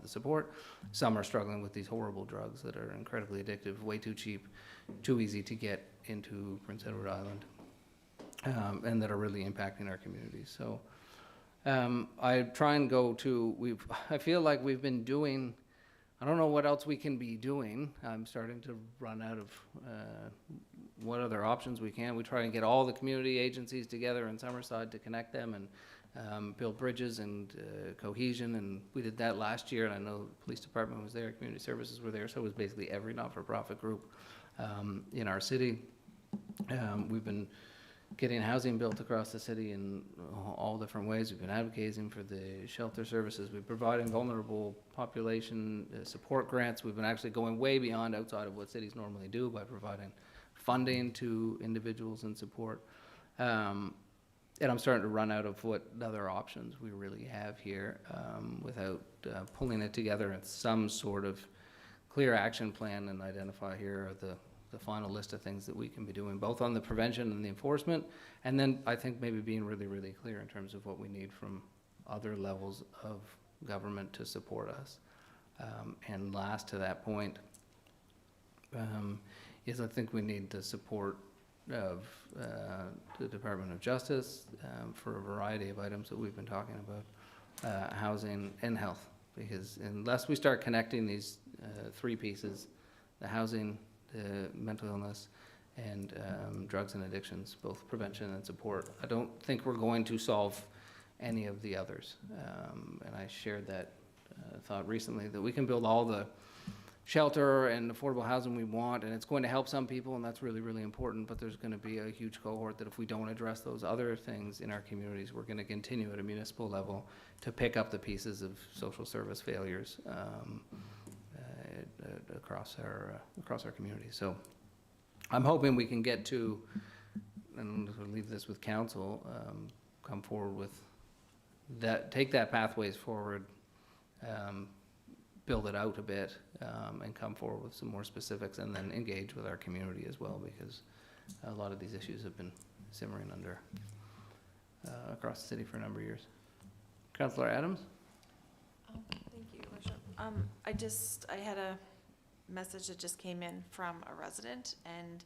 A: the support. Some are struggling with these horrible drugs that are incredibly addictive, way too cheap, too easy to get into Prince Edward Island, and that are really impacting our community. So I try and go to, I feel like we've been doing, I don't know what else we can be doing. I'm starting to run out of what other options we can. We try and get all the community agencies together in Summerside to connect them and build bridges and cohesion, and we did that last year, and I know the police department was there, community services were there, so it was basically every not-for-profit group in our city. We've been getting housing built across the city in all different ways. We've been advocating for the shelter services. We're providing vulnerable population support grants. We've been actually going way beyond outside of what cities normally do by providing funding to individuals and support. And I'm starting to run out of what other options we really have here without pulling it together in some sort of clear action plan and identify here the final list of things that we can be doing, both on the prevention and the enforcement, and then I think maybe being really, really clear in terms of what we need from other levels of government to support us. And last to that point is I think we need the support of the Department of Justice for a variety of items that we've been talking about, housing and health, because unless we start connecting these three pieces, the housing, the mental illness, and drugs and addictions, both prevention and support, I don't think we're going to solve any of the others. And I shared that thought recently, that we can build all the shelter and affordable housing we want, and it's going to help some people, and that's really, really important, but there's going to be a huge cohort that if we don't address those other things in our communities, we're going to continue at a municipal level to pick up the pieces of social service failures across our community. So I'm hoping we can get to, and we'll leave this with council, come forward with that, take that pathways forward, build it out a bit, and come forward with some more specifics, and then engage with our community as well, because a lot of these issues have been simmering under across the city for a number of years. Councillor Adams?
F: Thank you, Worship. I had a message that just came in from a resident, and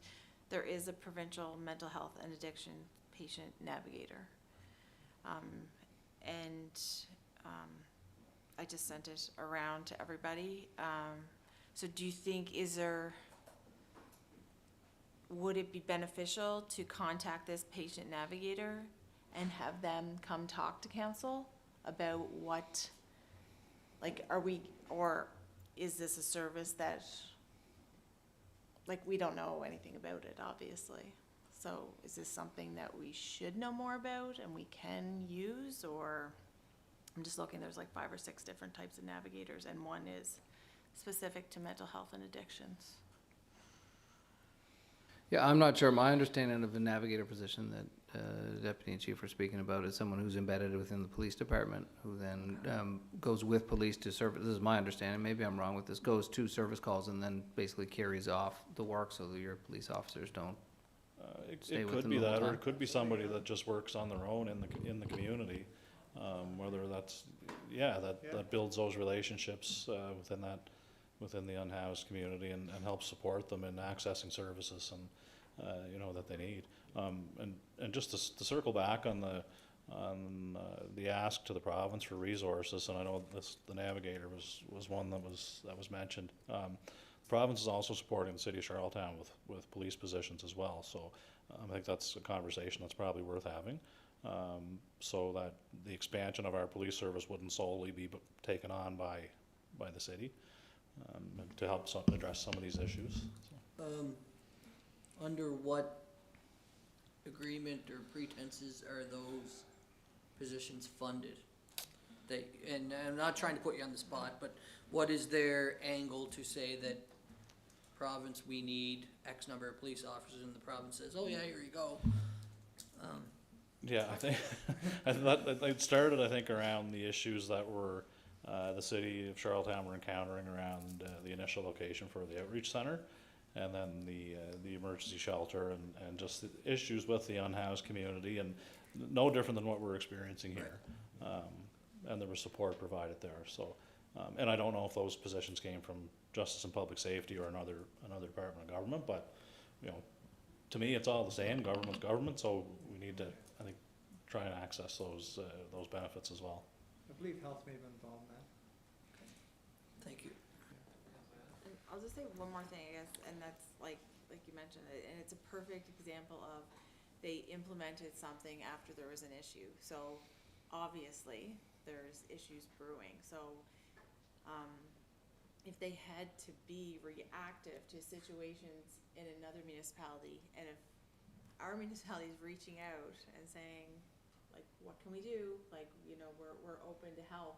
F: there is a provincial mental health and addiction patient navigator. I just sent it around to everybody. So do you think, would it be beneficial to contact this patient navigator and have them come talk to council about what, like, or is this a service that, like, we don't know anything about it, obviously. So is this something that we should know more about and we can use, or, I'm just looking, there's like 5 or 6 different types of navigators, and one is specific to mental health and addictions.
A: Yeah, I'm not sure. My understanding of the navigator position that Deputy and Chief were speaking about is someone who's embedded within the police department, who then goes with police to service, this is my understanding, maybe I'm wrong with this, goes to service calls and then basically carries off the work so that your police officers don't stay
C: It
A: with
C: could
A: them
C: be
A: the whole
C: that, or
A: time.
C: it could be somebody that just works on their own in the community. Whether that's, that builds those relationships within the unhoused community and helps support them in accessing services and, that they need. And just to circle back on the ask to the province for resources, and I know the navigator was one that was mentioned. The province is also supporting the city of Charlottetown with police positions as well, so I think that's a conversation that's probably worth having, so that the expansion of our police service wouldn't solely be taken on by the city, to help address some of these issues. So.
B: Under what agreement or pretenses are those positions funded? And I'm not trying to put you on the spot, but what is their angle to say that province, we need X number of police officers, and the province says, oh yeah, here you go?
C: Yeah, I think it started, I think, around the issues that were the city of Charlottetown were encountering around the initial location for the outreach center, and then the emergency shelter, and just the issues with the unhoused community, and no different than what we're experiencing here. And there was support provided there. So, and I don't know if those positions came from Justice and Public Safety or another department of government, but to me, it's all the same. Government's government, so we need to, I think, try and access those benefits as well.
E: I believe health may have been involved in that.
B: Thank you.
F: And I'll just say one more thing, I guess, and that's like you mentioned, and it's a perfect example of they implemented something after there was an issue. So obviously there's issues brewing. So if they had to be reactive to situations in another municipality, and if our municipality is reaching out and saying, like, what can we do? Like, we're open to help.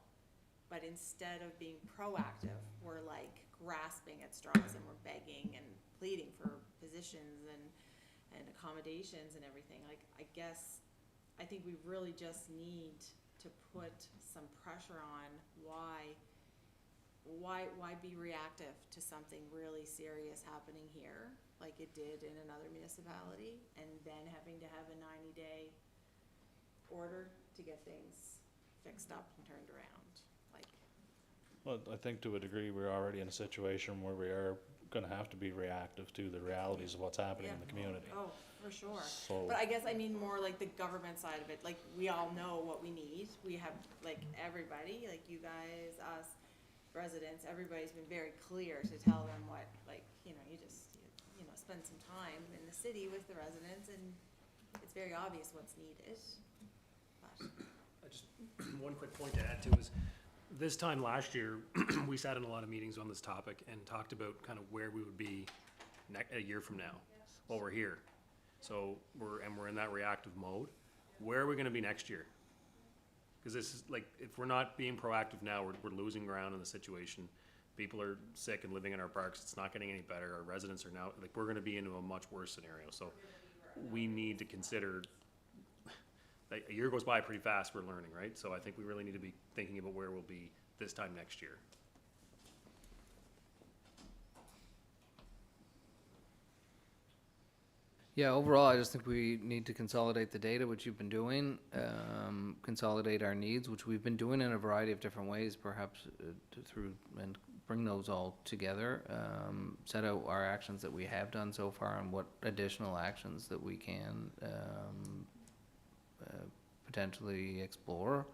F: But instead of being proactive, we're like grasping at straws, and we're begging and pleading for positions and accommodations and everything. Like, I think we really just need to put some pressure on why be reactive to something really serious happening here, like it did in another municipality, and then having to have a 90-day order to get things fixed up and turned around.
C: Well, I think to a degree we're already in a situation where we are going to have to be reactive to the realities of what's happening in the community.
F: Oh, for sure.
C: So,
F: But I guess I mean more like the government side of it. Like, we all know what we need. We have, like, everybody, like you guys, us, residents, everybody's been very clear to tell them what, like, you just spend some time in the city with the residents, and it's very obvious what's needed. But
D: Just one quick point to add to is, this time last year, we sat in a lot of meetings on this topic and talked about kind of where we would be a year from now. Well, we're here. So we're in that reactive mode. Where are we gonna be next year? Because this is like, if we're not being proactive now, we're losing ground in the situation. People are sick and living in our parks. It's not getting any better. Our residents are now, like, we're gonna be into a much worse scenario. So we need to consider, like, a year goes by pretty fast, we're learning, right? So I think we really need to be thinking about where we'll be this time next year.
A: Yeah, overall, I just think we need to consolidate the data, which you've been doing, consolidate our needs, which we've been doing in a variety of different ways, perhaps through, and bring those all together, set out our actions that we have done so far and what additional actions that we can potentially explore,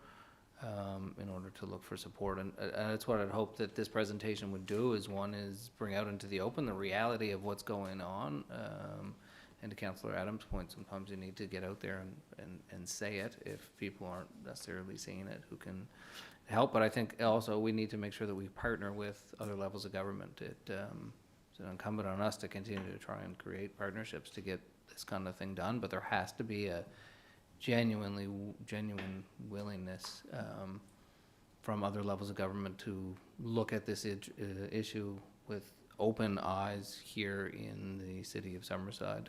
A: in order to look for support. And that's what I'd hope that this presentation would do, is one is bring out into the open the reality of what's going on. And to Councillor Adams' point, sometimes you need to get out there and say it if people aren't necessarily seeing it who can help. But I think also we need to make sure that we partner with other levels of government. It's incumbent on us to continue to try and create partnerships to get this kind of thing done, but there has to be a genuine willingness from other levels of government to look at this issue with open eyes here in the city of Summerside,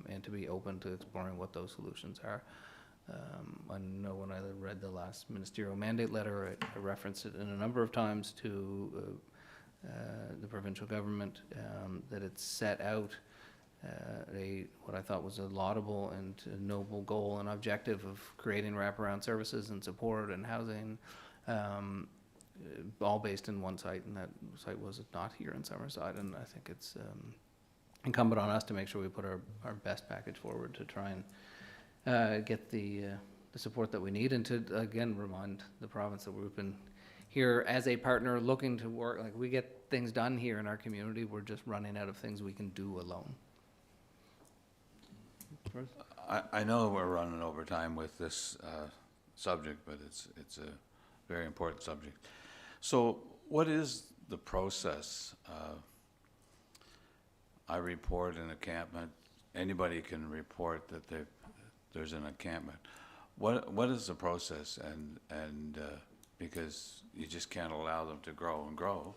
A: and to be open to exploring what those solutions are. I know when I read the last ministerial mandate letter, I referenced it in a number of times to the provincial government, that it set out what I thought was a laudable and a noble goal and objective of creating wraparound services and support and housing, all based in one site, and that site was not here in Summerside. And I think it's incumbent on us to make sure we put our best package forward to try and get the support that we need, and to again remind the province that we've been here as a partner looking to work. Like, we get things done here in our community, we're just running out of things we can do alone.
H: I know we're running over time with this subject, but it's a very important subject. So what is the process? I report an encampment. Anybody can report that there's an encampment. What is the process? And because you just can't allow them to grow and grow.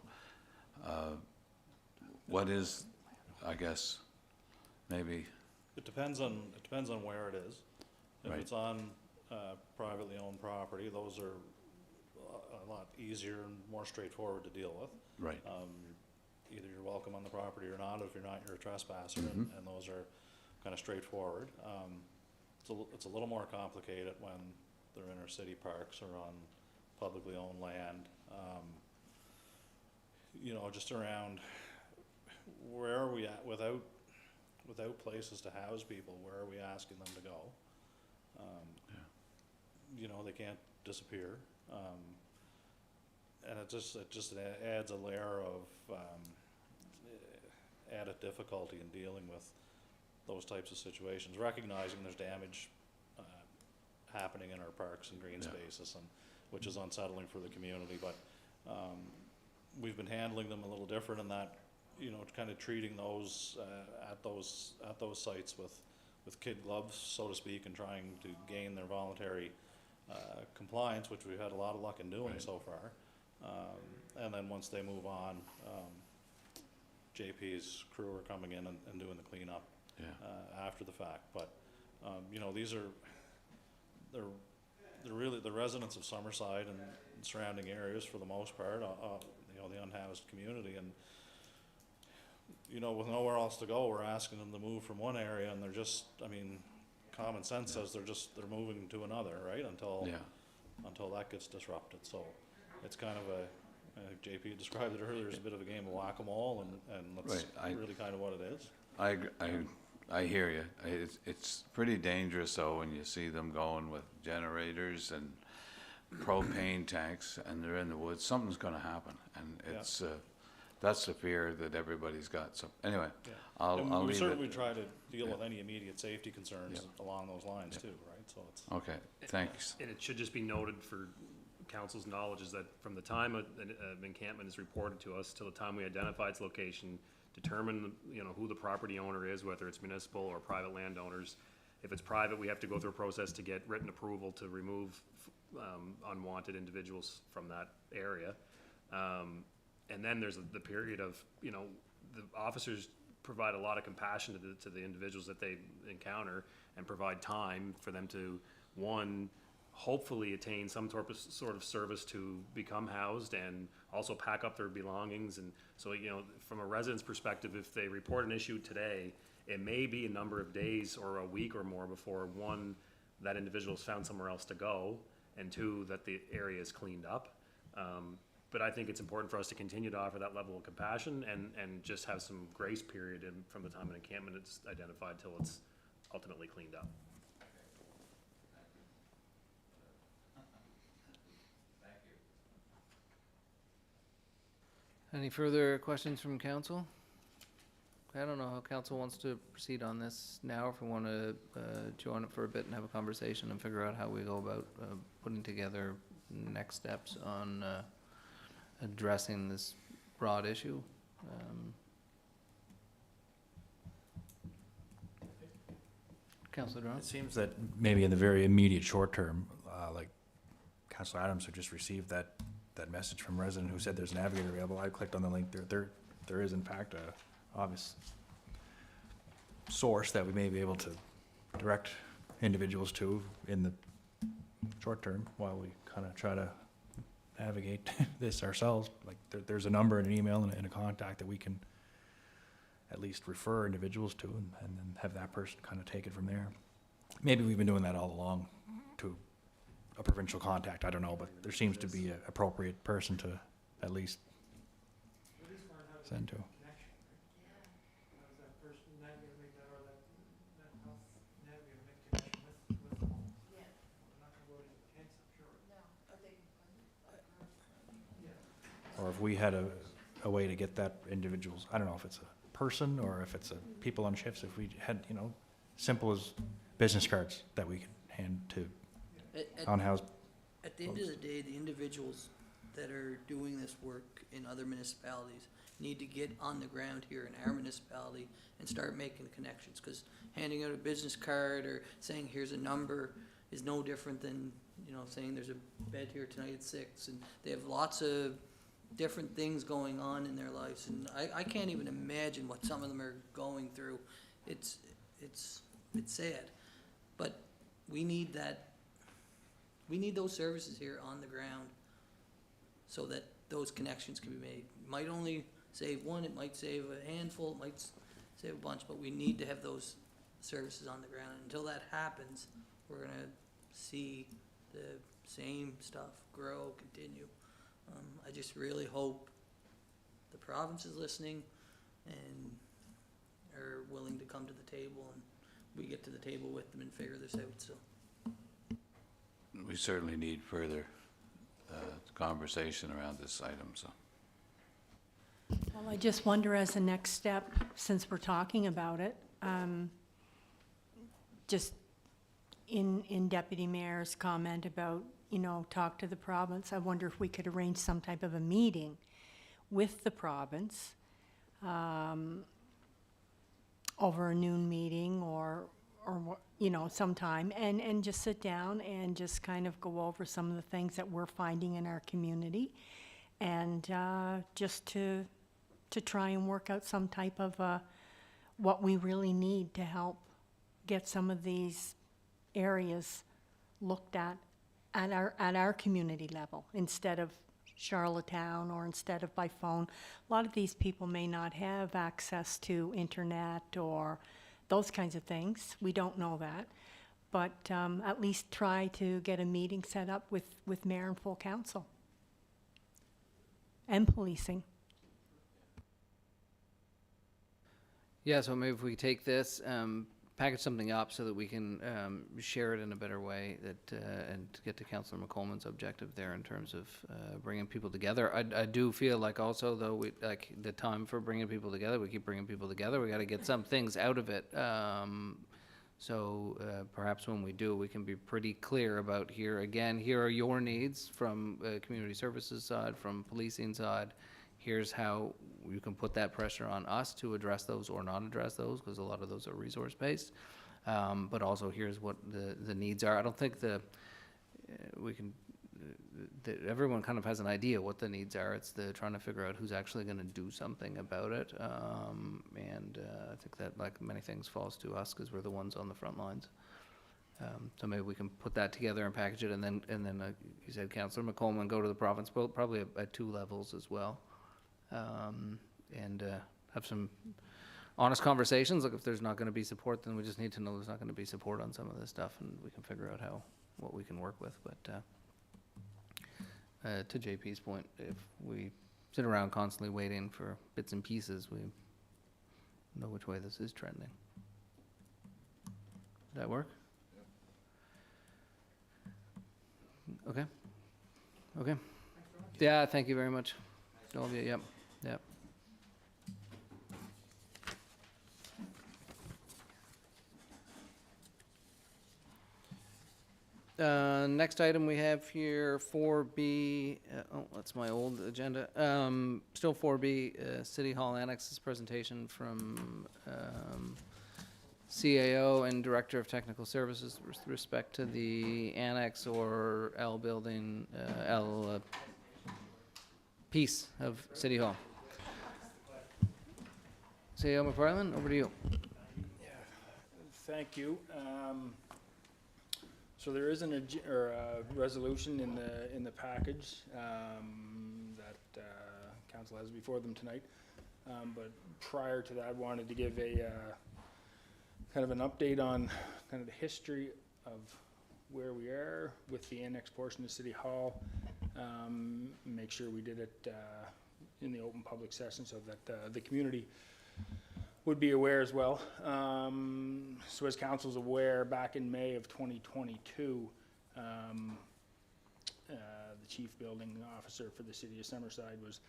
H: What is, I guess, maybe?
C: It depends on where it is. If
H: Right.
C: it's on privately owned property, those are a lot easier and more straightforward to deal with.
H: Right.
C: Either you're welcome on the property or not. If you're not, you're a trespasser,
H: Mhm.
C: and those are kind of straightforward. It's a little more complicated when they're inner city parks or on publicly owned land. You know, just around, where are we at without places to house people? Where are we asking them to go? You know, they can't disappear. And it just adds a layer of added difficulty in dealing with those types of situations, recognizing there's damage happening in our parks and green
H: Yeah.
C: spaces, and which is unsettling for the community. But we've been handling them a little different in that, you know, kind of treating those at those sites with kid gloves, so to speak, and trying to gain their voluntary compliance, which we've had a lot of luck in doing
H: Right.
C: so far. And then once they move on, JP's crew are coming in and doing the cleanup
H: Yeah.
C: after the fact. But you know, they're really the residents of Summerside and surrounding areas for the most part. You know, the unhoused community, and you know, with nowhere else to go, we're asking them to move from one area, and they're just, I mean, common sense says they're moving to another, right? Until that gets disrupted. So it's kind of JP described it earlier as a bit of a game of whack-a-mole, and that's really kind of what it is.
H: I hear you. It's pretty dangerous though when you see them going with generators and propane tanks, and they're in the woods. Something's going to happen, and it's that's the fear that everybody's got. So anyway,
C: Yeah.
H: I'll
C: And
H: leave
C: we
H: it.
C: certainly try to deal
H: Yeah.
C: with any immediate safety concerns
H: Yeah.
C: along those lines
H: Yeah.
C: too, right? So it's.
H: Okay, thanks.
D: And it should just be noted for council's knowledge is that from the time an encampment is reported to us till the time we identify its location, determine, you know, who the property owner is, whether it's municipal or private landowners. If it's private, we have to go through a process to get written approval to remove unwanted individuals from that area. And then there's the period of, you know, the officers provide a lot of compassion to the individuals that they encounter, and provide time for them to, one, hopefully attain some sort of service to become housed, and also pack up their belongings. And so, you know, from a resident's perspective, if they report an issue today, it may be a number of days or a week or more before, one, that individual's found somewhere else to go, and two, that the area is cleaned up. But I think it's important for us to continue to offer that level of compassion, and just have some grace period from the time an encampment is identified till it's ultimately cleaned up.
A: Any further questions from council? I don't know how council wants to proceed on this now, if we want to chew on it for a bit and have a conversation and figure out how we go about putting together next steps on addressing this broad issue. Councilor Durant?
J: It seems that maybe in the very immediate short term, like Councilor Adams, who just received that message from a resident who said there's a navigator available, I clicked on the link, there is in fact a obvious source that we may be able to direct individuals to in the short term while we kind of try to navigate this ourselves. Like there's a number and an email and a contact that we can at least refer individuals to and then have that person kind of take it from there. Maybe we've been doing that all along to a provincial contact, I don't know, but there seems to be an appropriate person to at least send to. Or if we had a way to get that individuals, I don't know if it's a person or if it's a people on shifts, if we had, simple as business cards that we could hand to unhoused.
B: At the end of the day, the individuals that are doing this work in other municipalities need to get on the ground here in our municipality and start making connections, because handing out a business card or saying here's a number is no different than, saying there's a bed here tonight at 6, and they have lots of different things going on in their lives, and I can't even imagine what some of them are going through. It's sad, but we need those services here on the ground so that those connections can be made. It might only save one, it might save a handful, it might save a bunch, but we need to have those services on the ground. Until that happens, we're gonna see the same stuff grow, continue. I just really hope the province is listening and are willing to come to the table, and we get to the table with them and figure this out, so.
H: We certainly need further conversation around this item, so.
I: Well, I just wonder, as a next step, since we're talking about it, just in Deputy Mayor's comment about, talk to the province, I wonder if we could arrange some type of a meeting with the province over a noon meeting or sometime, and just sit down and just kind of go over some of the things that we're finding in our community, and just to try and work out some type of what we really need to help get some of these areas looked at our community level, instead of Charlottetown or instead of by phone. A lot of these people may not have access to internet or those kinds of things. We don't know that. But at least try to get a meeting set up with mayor and full council. And policing.
A: Yeah, so maybe if we take this, package something up so that we can share it in a better way, and to get to Councillor McColman's objective there in terms of bringing people together. I do feel like also, though, like the time for bringing people together, we keep bringing people together, we got to get some things out of it. So perhaps when we do, we can be pretty clear about here are your needs from community services side, from policing side. Here's how you can put that pressure on us to address those or not address those, because a lot of those are resource-based. But also here's what the needs are. I don't think everyone kind of has an idea what the needs are. It's trying to figure out who's actually going to do something about it. And I think that, like many things, falls to us because we're the ones on the front lines. So maybe we can put that together and package it, and then you said, Councillor McColman, go to the province, probably at 2 levels as well. And have some honest conversations. Like, if there's not going to be support, then we just need to know there's not going to be support on some of this stuff, and we can figure out what we can work with. But to JP's point, if we sit around constantly waiting for bits and pieces, we know which way this is trending. Does that work? Okay. Yeah, thank you very much. All of you, yep. Next item we have here, 4B, that's my old agenda. Still 4B, City Hall Annexes presentation from CAO and Director of Technical Services with respect to the annex or L building, piece of City Hall. CAO McFarland, over to you.
G: Thank you. So there is a resolution in the package that council has before them tonight. But prior to that, I wanted to give a kind of an update on kind of the history of where we are with the annex portion of City Hall. Make sure we did it in the open public session so that the community would be aware as well. So as council's aware, back in May of 2022, the chief building officer for the city of Summerside was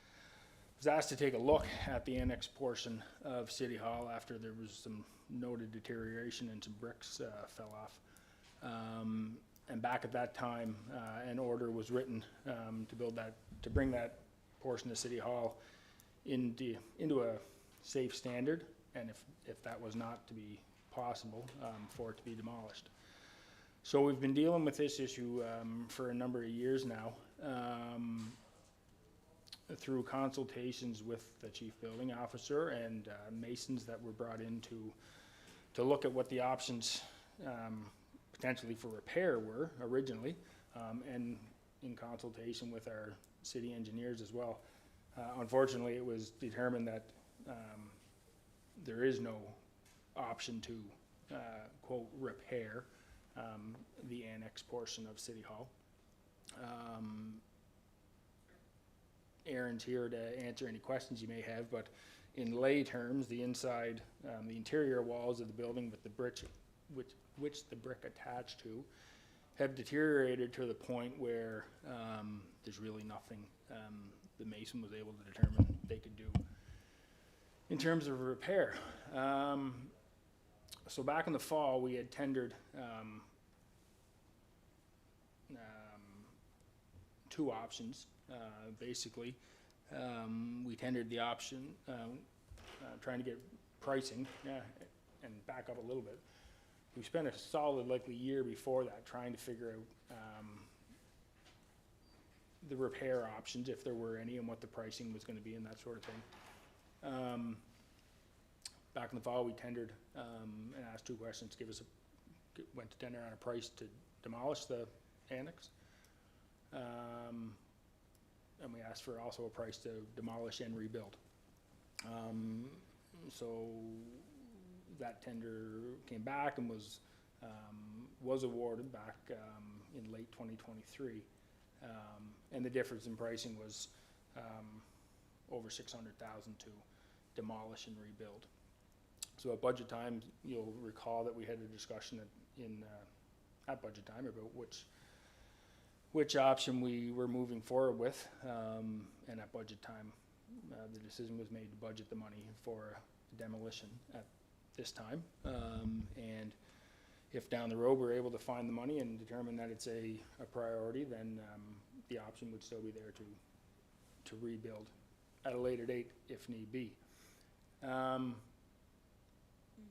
G: asked to take a look at the annex portion of City Hall after there was some noted deterioration and some bricks fell off. And back at that time, an order was written to bring that portion of City Hall into a safe standard, and if that was not to be possible, for it to be demolished. So we've been dealing with this issue for a number of years now, through consultations with the chief building officer and masons that were brought in to look at what the options potentially for repair were originally, and in consultation with our city engineers as well. Unfortunately, it was determined that there is no option to quote repair the annex portion of City Hall. Aaron's here to answer any questions you may have, but in lay terms, the inside, the interior walls of the building with the brick, which the brick attached to, have deteriorated to the point where there's really nothing the mason was able to determine they could do in terms of repair. So back in the fall, we had tendered two options. Basically, we tendered the option, trying to get pricing, and back up a little bit. We spent a solid likely year before that trying to figure out the repair options, if there were any, and what the pricing was going to be and that sort of thing. Back in the fall, we tendered and asked two questions. Went to tender on a price to demolish the annex, and we asked for also a price to demolish and rebuild. So that tender came back and was awarded back in late 2023, and the difference in pricing was over $600,000 to demolish and rebuild. So at budget time, you'll recall that we had a discussion at budget time about which option we were moving forward with, and at budget time, the decision was made to budget the money for demolition at this time. And if down the road we're able to find the money and determine that it's a priority, then the option would still be there to rebuild at a later date if need be.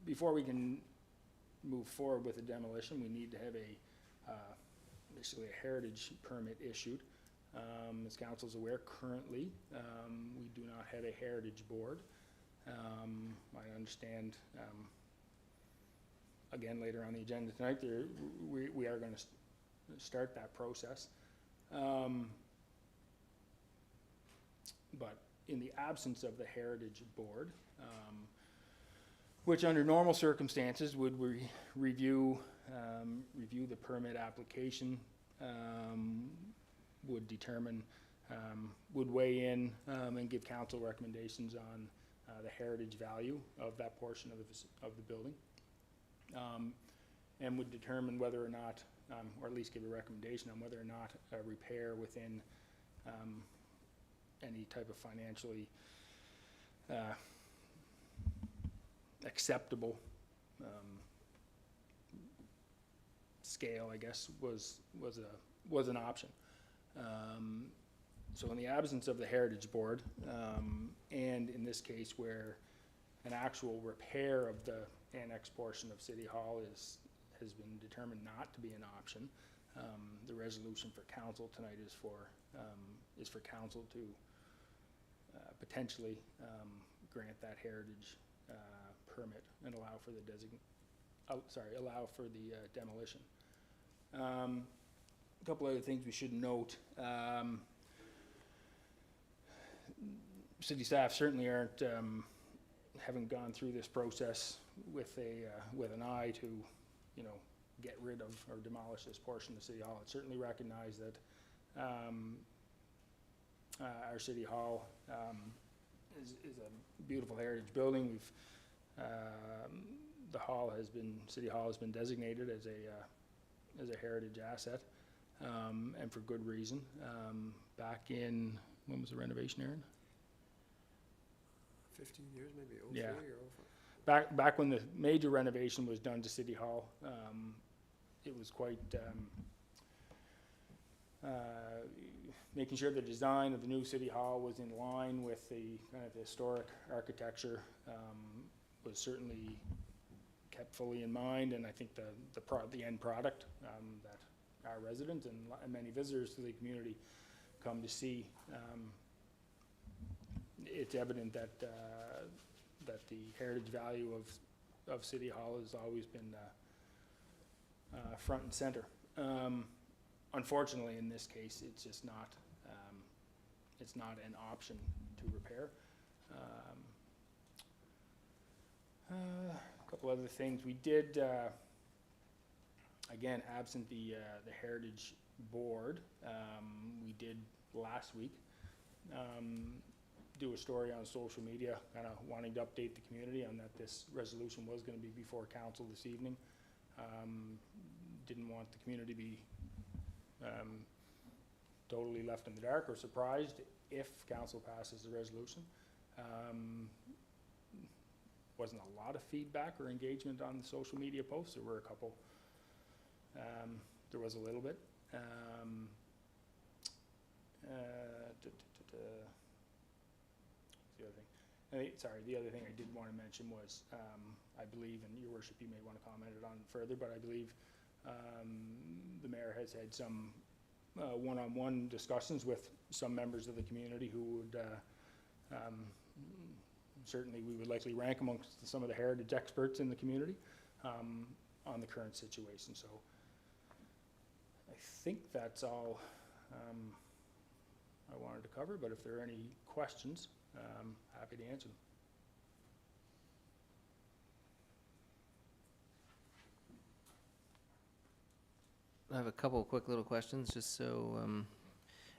G: Before we can move forward with the demolition, we need to have basically a heritage permit issued. As council's aware, currently we do not have a heritage board. I understand, again, later on the agenda tonight, we are going to start that process. But in the absence of the heritage board, which under normal circumstances would review the permit application, would determine, would weigh in and give council recommendations on the heritage value of that portion of the building, and would determine whether or not, or at least give a recommendation on whether or not a repair within any type of financially scale, I guess, was an option. So in the absence of the Heritage Board, and in this case where an actual repair of the annex portion of City Hall has been determined not to be an option, the resolution for council tonight is for council to potentially grant that heritage permit and allow for the demolition. A couple other things we should note. City staff certainly haven't gone through this process with an eye to, get rid of or demolish this portion of City Hall. It certainly recognized that our City Hall is a beautiful heritage building. We've City Hall has been designated as a heritage asset, and for good reason. Back in, when was the renovation, Aaron?
K: 15 years, maybe, 03
G: Yeah.
K: or 04.
G: Back when the major renovation was done to City Hall, it was quite, making sure the design of the new City Hall was in line with the kind of historic architecture, was certainly kept fully in mind, and I think the end product, that our residents and many visitors to the community come to see, it's evident that the heritage value of City Hall has always been front and center. Unfortunately, in this case, it's just not an option to repair. A couple other things we did, again, absent the Heritage Board, we did last week do a story on social media, kind of wanting to update the community on that this resolution was going to be before council this evening. Didn't want the community to be totally left in the dark or surprised if council passes the resolution. Wasn't a lot of feedback or engagement on the social media posts. There were a couple. There was a little bit. The other thing I did want to mention was, I believe, and your worship, you may want to comment it on further, but I believe the mayor has had some one-on-one discussions with some members of the community who would, certainly we would likely rank amongst some of the heritage experts in the community on the current situation. So I think that's all I wanted to cover, but if there are any questions, happy to answer them.
A: I have a couple of quick little questions, just so,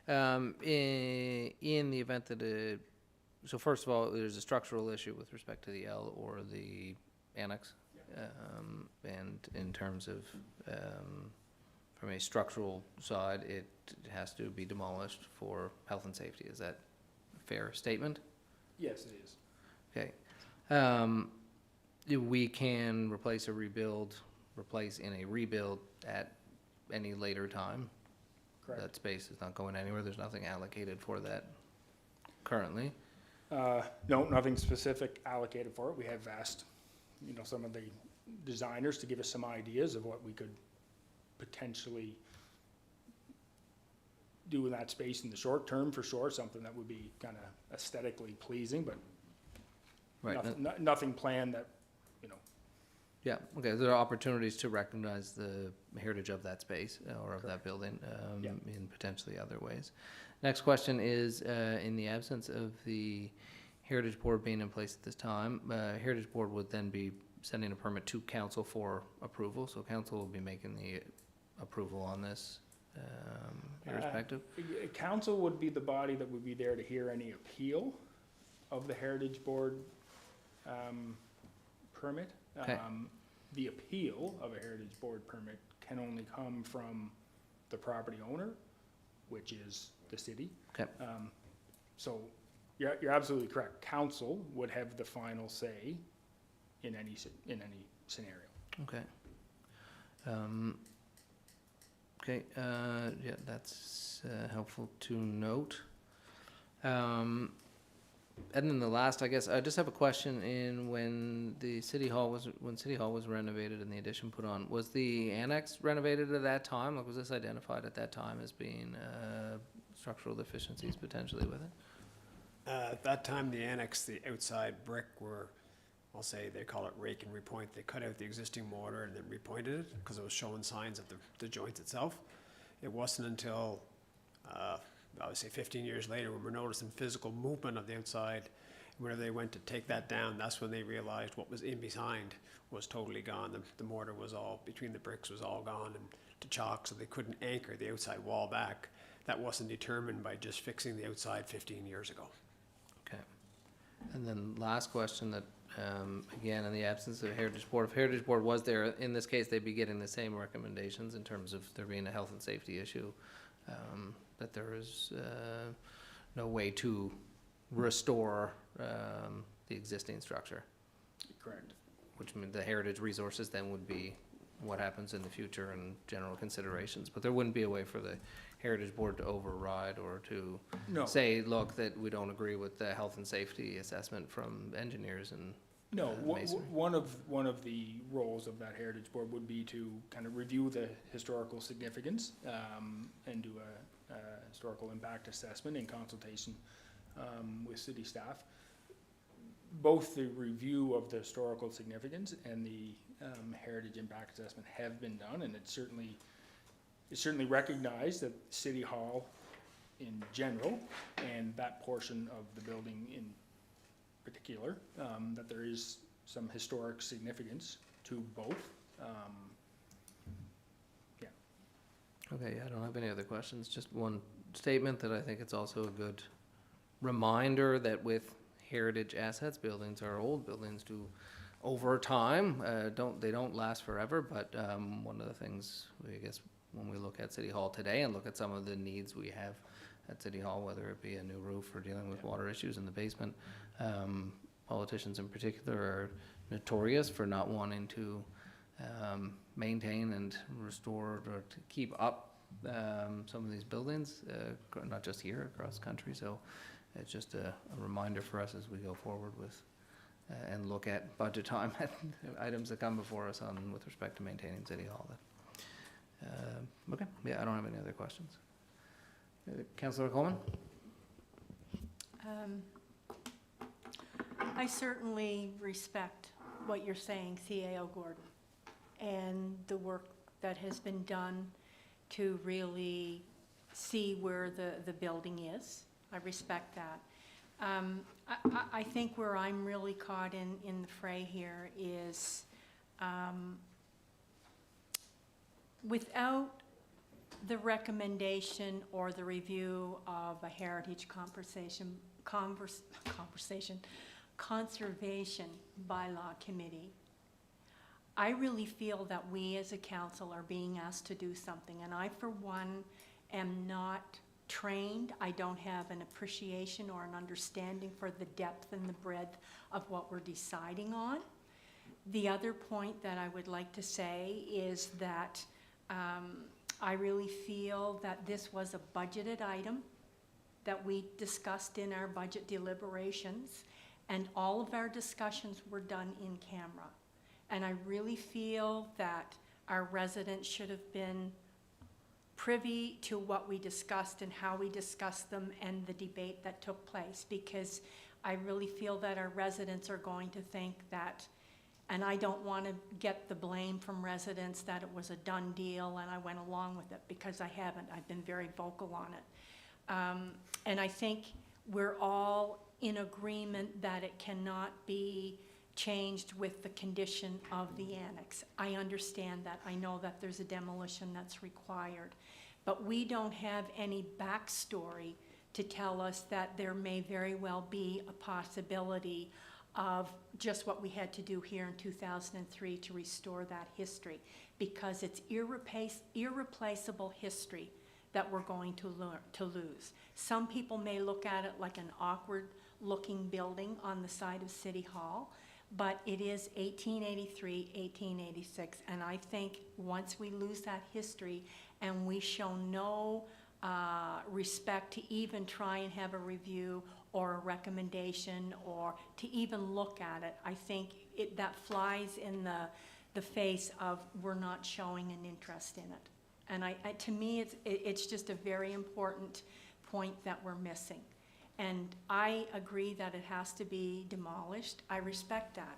A: in the event that so first of all, there's a structural issue with respect to the L or the annex. And in terms of, from a structural side, it has to be demolished for health and safety. Is that a fair statement?
G: Yes, it is.
A: Okay. We can replace in a rebuild at any later time.
G: Correct.
A: That space is not going anywhere. There's nothing allocated for that currently.
G: No, nothing specific allocated for it. We have asked, some of the designers to give us some ideas of what we could potentially do in that space in the short term, for sure, something that would be kind of aesthetically pleasing, but
A: Right.
G: nothing planned that,
A: Yeah, okay, there are opportunities to recognize the heritage of that space or of that building
G: Yeah.
A: in potentially other ways. Next question is, in the absence of the Heritage Board being in place at this time, Heritage Board would then be sending a permit to council for approval, so council will be making the approval on this irrespective?
G: Council would be the body that would be there to hear any appeal of the Heritage Board permit.
A: Okay.
G: The appeal of a Heritage Board permit can only come from the property owner, which is the city.
A: Okay.
G: So you're absolutely correct. Council would have the final say in any scenario.
A: Okay. Okay, yeah, that's helpful to note. And then the last, I guess, I just have a question when City Hall was renovated and the addition put on, was the annex renovated at that time? Like, was this identified at that time as being structural deficiencies potentially with it?
K: At that time, the annex, the outside brick were, I'll say, they call it rake and repoint. They cut out the existing mortar and then repointed it because it was showing signs of the joint itself. It wasn't until, I would say 15 years later, when we're noticing physical movement of the outside, whenever they went to take that down, that's when they realized what was in behind was totally gone. The mortar was all, between the bricks was all gone and to chalk, so they couldn't anchor the outside wall back. That wasn't determined by just fixing the outside 15 years ago.
A: Okay. And then last question that, again, in the absence of Heritage Board, if Heritage Board was there, in this case, they'd be getting the same recommendations in terms of there being a health and safety issue, that there is no way to restore the existing structure.
G: Correct.
A: Which means the heritage resources then would be what happens in the future and general considerations. But there wouldn't be a way for the Heritage Board to override or to
G: No.
A: say, look, that we don't agree with the health and safety assessment from engineers and
G: No,
A: masonry.
G: one of the roles of that Heritage Board would be to kind of review the historical significance and do a historical impact assessment in consultation with city staff. Both the review of the historical significance and the heritage impact assessment have been done, and it's certainly recognized that City Hall in general and that portion of the building in particular, that there is some historic significance to both.
A: Okay, yeah, I don't have any other questions. Just one statement that I think it's also a good reminder that with heritage assets, buildings are old, buildings do over time, they don't last forever, but one of the things, I guess, when we look at City Hall today and look at some of the needs we have at City Hall, whether it be a new roof or dealing with water issues in the basement, politicians in particular are notorious for not wanting to maintain and restore or to keep up some of these buildings, not just here, across the country. So it's just a reminder for us as we go forward with and look at budget time items that come before us with respect to maintaining City Hall. Okay, yeah, I don't have any other questions. Councillor Coleman?
I: I certainly respect what you're saying, CAO Gordon, and the work that has been done to really see where the building is. I respect that. I think where I'm really caught in the fray here is without the recommendation or the review of a heritage conservation bylaw committee, I really feel that we as a council are being asked to do something, and I, for one, am not trained. I don't have an appreciation or an understanding for the depth and the breadth of what we're deciding on. The other point that I would like to say is that I really feel that this was a budgeted item that we discussed in our budget deliberations, and all of our discussions were done in camera. And I really feel that our residents should have been privy to what we discussed and how we discussed them and the debate that took place, because I really feel that our residents are going to think that, and I don't want to get the blame from residents that it was a done deal and I went along with it, because I haven't. I've been very vocal on it. And I think we're all in agreement that it cannot be changed with the condition of the annex. I understand that. I know that there's a demolition that's required. But we don't have any backstory to tell us that there may very well be a possibility of just what we had to do here in 2003 to restore that history, because it's irreplaceable history that we're going to lose. Some people may look at it like an awkward looking building on the side of City Hall, but it is 1883, 1886, and I think once we lose that history and we show no respect to even try and have a review or a recommendation or to even look at it, I think that flies in the face of we're not showing an interest in it. And to me, it's just a very important point that we're missing. And I agree that it has to be demolished. I respect that.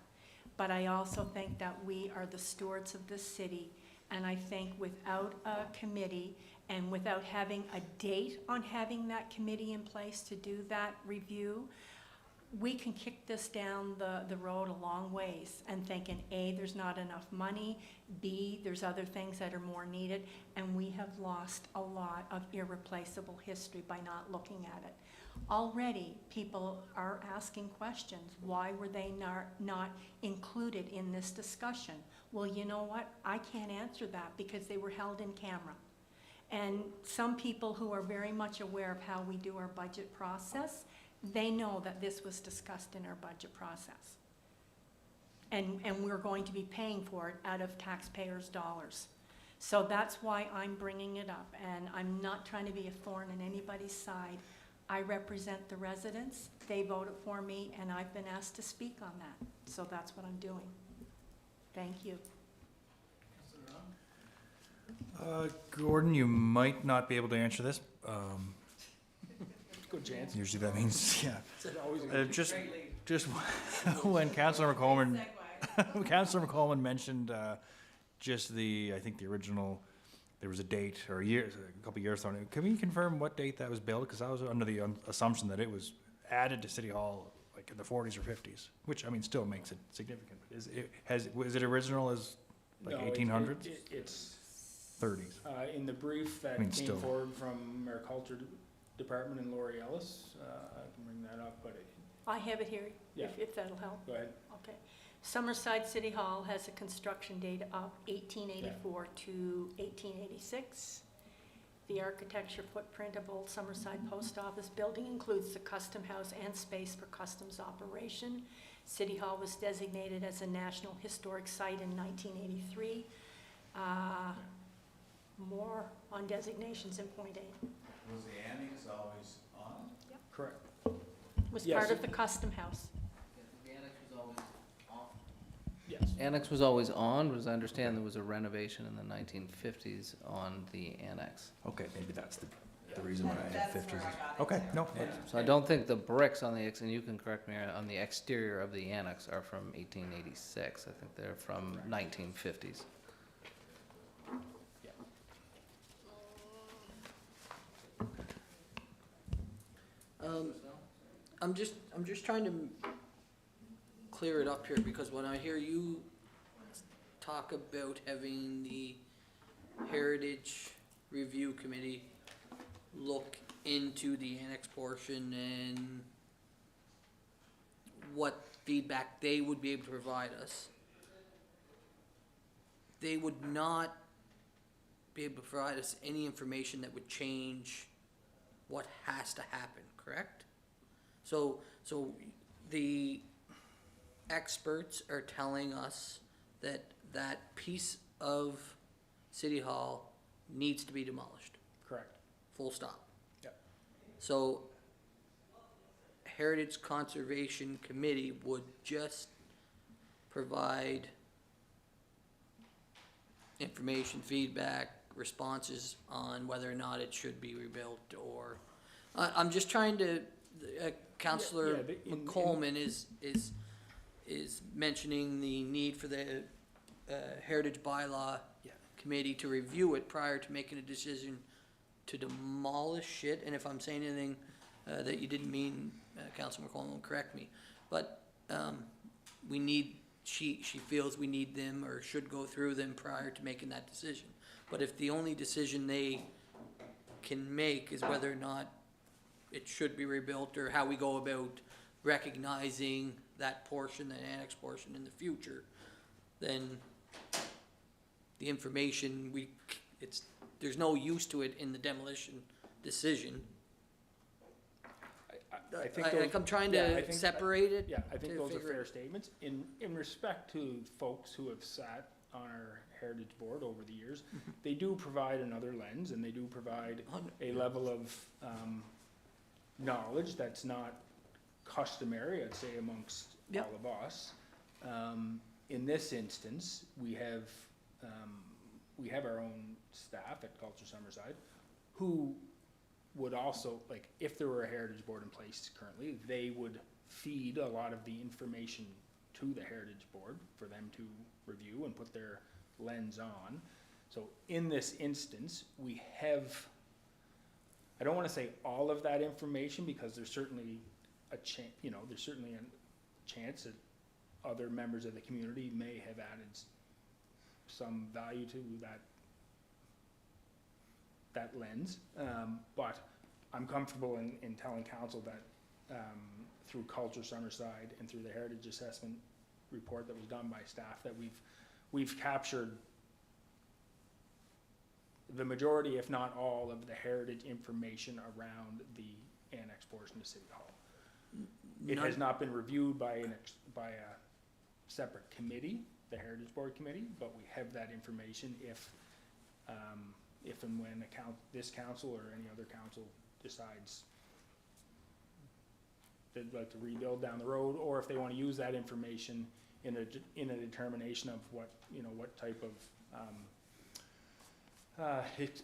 I: But I also think that we are the stewards of this city. And I think without a committee and without having a date on having that committee in place to do that review, we can kick this down the road a long ways and thinking, A, there's not enough money, B, there's other things that are more needed, and we have lost a lot of irreplaceable history by not looking at it. Already, people are asking questions. Why were they not included in this discussion? Well, you know what? I can't answer that because they were held in camera. And some people who are very much aware of how we do our budget process, they know that this was discussed in our budget process. And we're going to be paying for it out of taxpayers' dollars. So that's why I'm bringing it up, and I'm not trying to be a thorn in anybody's side. I represent the residents, they voted for me, and I've been asked to speak on that. So that's what I'm doing. Thank you.
J: Gordon, you might not be able to answer this.
G: Good chance.
J: Usually that means, yeah.
K: Said always
J: Just when Councilor McColeman mentioned just I think the original, there was a date or a couple years on it. Can we confirm what date that was built? Because I was under the assumption that it was added to City Hall like in the 40s or 50s, which I mean still makes it significant. Was it original as like 1800s?
G: It's
J: 30s.
G: in the brief that
J: I mean,
G: came
J: still.
G: forward from our culture department and Lori Ellis, I can bring that up, but
I: I have it here,
G: Yeah.
I: if that'll help.
G: go ahead.
I: Okay. Summerside City Hall has a construction date of 1884 to 1886. The architecture footprint of Old Summerside Post Office building includes the custom house and space for customs operation. City Hall was designated as a National Historic Site in 1983. More on designations in point A.
H: Was the annex always on?
G: Correct.
I: Was
G: Yes.
I: part of the custom house.
A: The annex was always on.
G: Yes.
A: Annex was always on, but as I understand, there was a renovation in the 1950s on the annex.
J: Okay, maybe that's the reason why I had
F: That's
J: 50s.
F: where I got it
J: Okay,
F: too.
J: no.
A: So I don't think the bricks on the, and you can correct me, on the exterior of the annex are from 1886. I think they're from 1950s.
B: I'm just trying to clear it up here, because when I hear you talk about having the Heritage Review Committee look into the annex portion and what feedback they would be able to provide us, they would not be able to provide us any information that would change what has to happen, correct? So the experts are telling us that that piece of City Hall needs to be demolished,
G: Correct.
B: full stop.
G: Yep.
B: So Heritage Conservation Committee would just provide information, feedback, responses on whether or not it should be rebuilt, or, I'm just trying to, Councillor McColeman is mentioning the need for the Heritage Bylaw Committee to review it prior to making a decision to demolish it, and if I'm saying anything that you didn't mean, Councillor McColeman, correct me, but we need, she feels we need them or should go through them prior to making that decision. But if the only decision they can make is whether or not it should be rebuilt, or how we go about recognizing that portion, that annex portion in the future, then the information, there's no use to it in the demolition decision.
G: I think those,
B: I'm trying
G: yeah, I
B: to
G: think-
B: separate it.
G: yeah, I think
B: to
G: those are
B: figure
G: fair statements. In respect to folks who have sat on our Heritage Board over the years. They do provide another lens, and they do provide a level of knowledge that's not customary, I'd say, amongst
B: Yep.
G: all of us. In this instance, we have our own staff at Culture Summerside who would also, like, if there were a Heritage Board in place currently, they would feed a lot of the information to the Heritage Board for them to review and put their lens on. So in this instance, we have, I don't wanna say all of that information, because there's certainly there's certainly a chance that other members of the community may have added some value to that lens. But I'm comfortable in telling council that through Culture Summerside and through the Heritage Assessment report that was done by staff, that we've captured the majority, if not all, of the heritage information around the annex portion of City Hall. It has not been reviewed by a separate committee, the Heritage Board Committee, but we have that information if and when this council or any other council decides they'd like to rebuild down the road, or if they want to use that information in a determination of what type of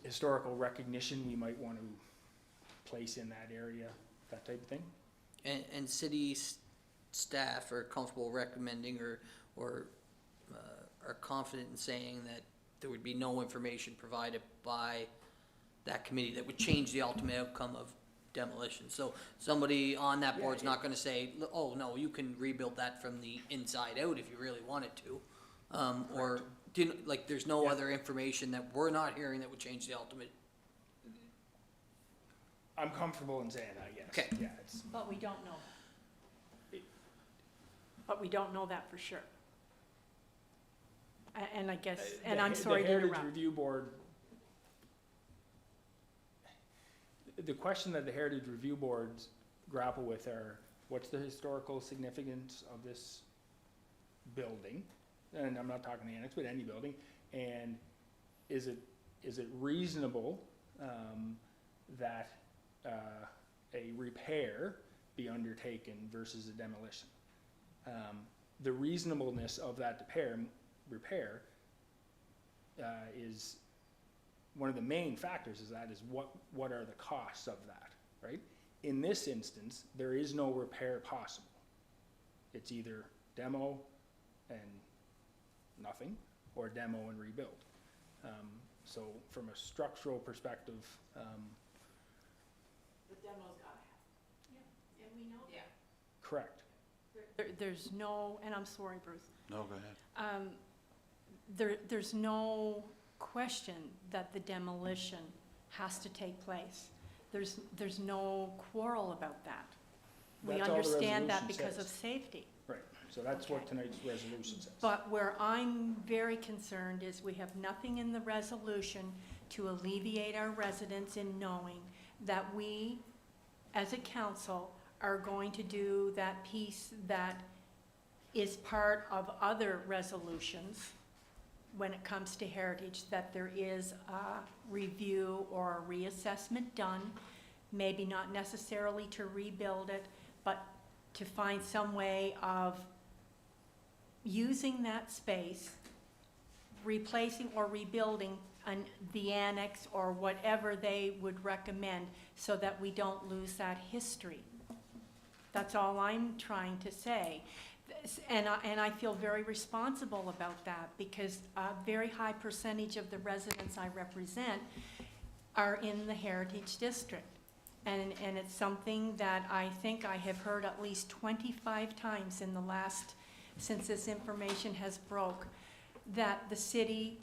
G: historical recognition we might want to place in that area, that type of thing.
B: And city staff are comfortable recommending or are confident in saying that there would be no information provided by that committee that would change the ultimate outcome of demolition. So somebody on that board's not gonna say, oh, no, you can rebuild that from the inside out if you really wanted to. Or, there's no other information that we're not hearing that would change the ultimate.
G: I'm comfortable in saying that, yes.
B: Okay.
G: Yeah, it's,
I: But we don't know. But we don't know that for sure. And I guess, and I'm sorry to
G: The Heritage
I: interrupt.
G: Review Board, the question that the Heritage Review Boards grapple with are, what's the historical significance of this building? And I'm not talking the annex, but any building. And is it reasonable that a repair be undertaken versus a demolition? The reasonableness of that repair is one of the main factors. Is what are the costs of that, right? In this instance, there is no repair possible. It's either demo and nothing, or demo and rebuild. So from a structural perspective,
F: The demo's gotta happen. Yeah, and we know that.
G: correct.
I: There's no, and I'm sorry, Bruce.
H: No, go ahead.
I: There's no question that the demolition has to take place. There's no quarrel about that. We
G: That's all the
I: understand that
G: resolution
I: because of
G: says.
I: safety.
G: Right, so that's what
I: Okay.
G: tonight's resolution says.
I: But where I'm very concerned is we have nothing in the resolution to alleviate our residents in knowing that we, as a council, are going to do that piece that is part of other resolutions when it comes to heritage, that there is a review or a reassessment done, maybe not necessarily to rebuild it, but to find some way of using that space, replacing or rebuilding the annex or whatever they would recommend, so that we don't lose that history. That's all I'm trying to say. And I feel very responsible about that, because a very high percentage of the residents I represent are in the Heritage District. And it's something that I think I have heard at least 25 times in the last, since this information has broke, that the city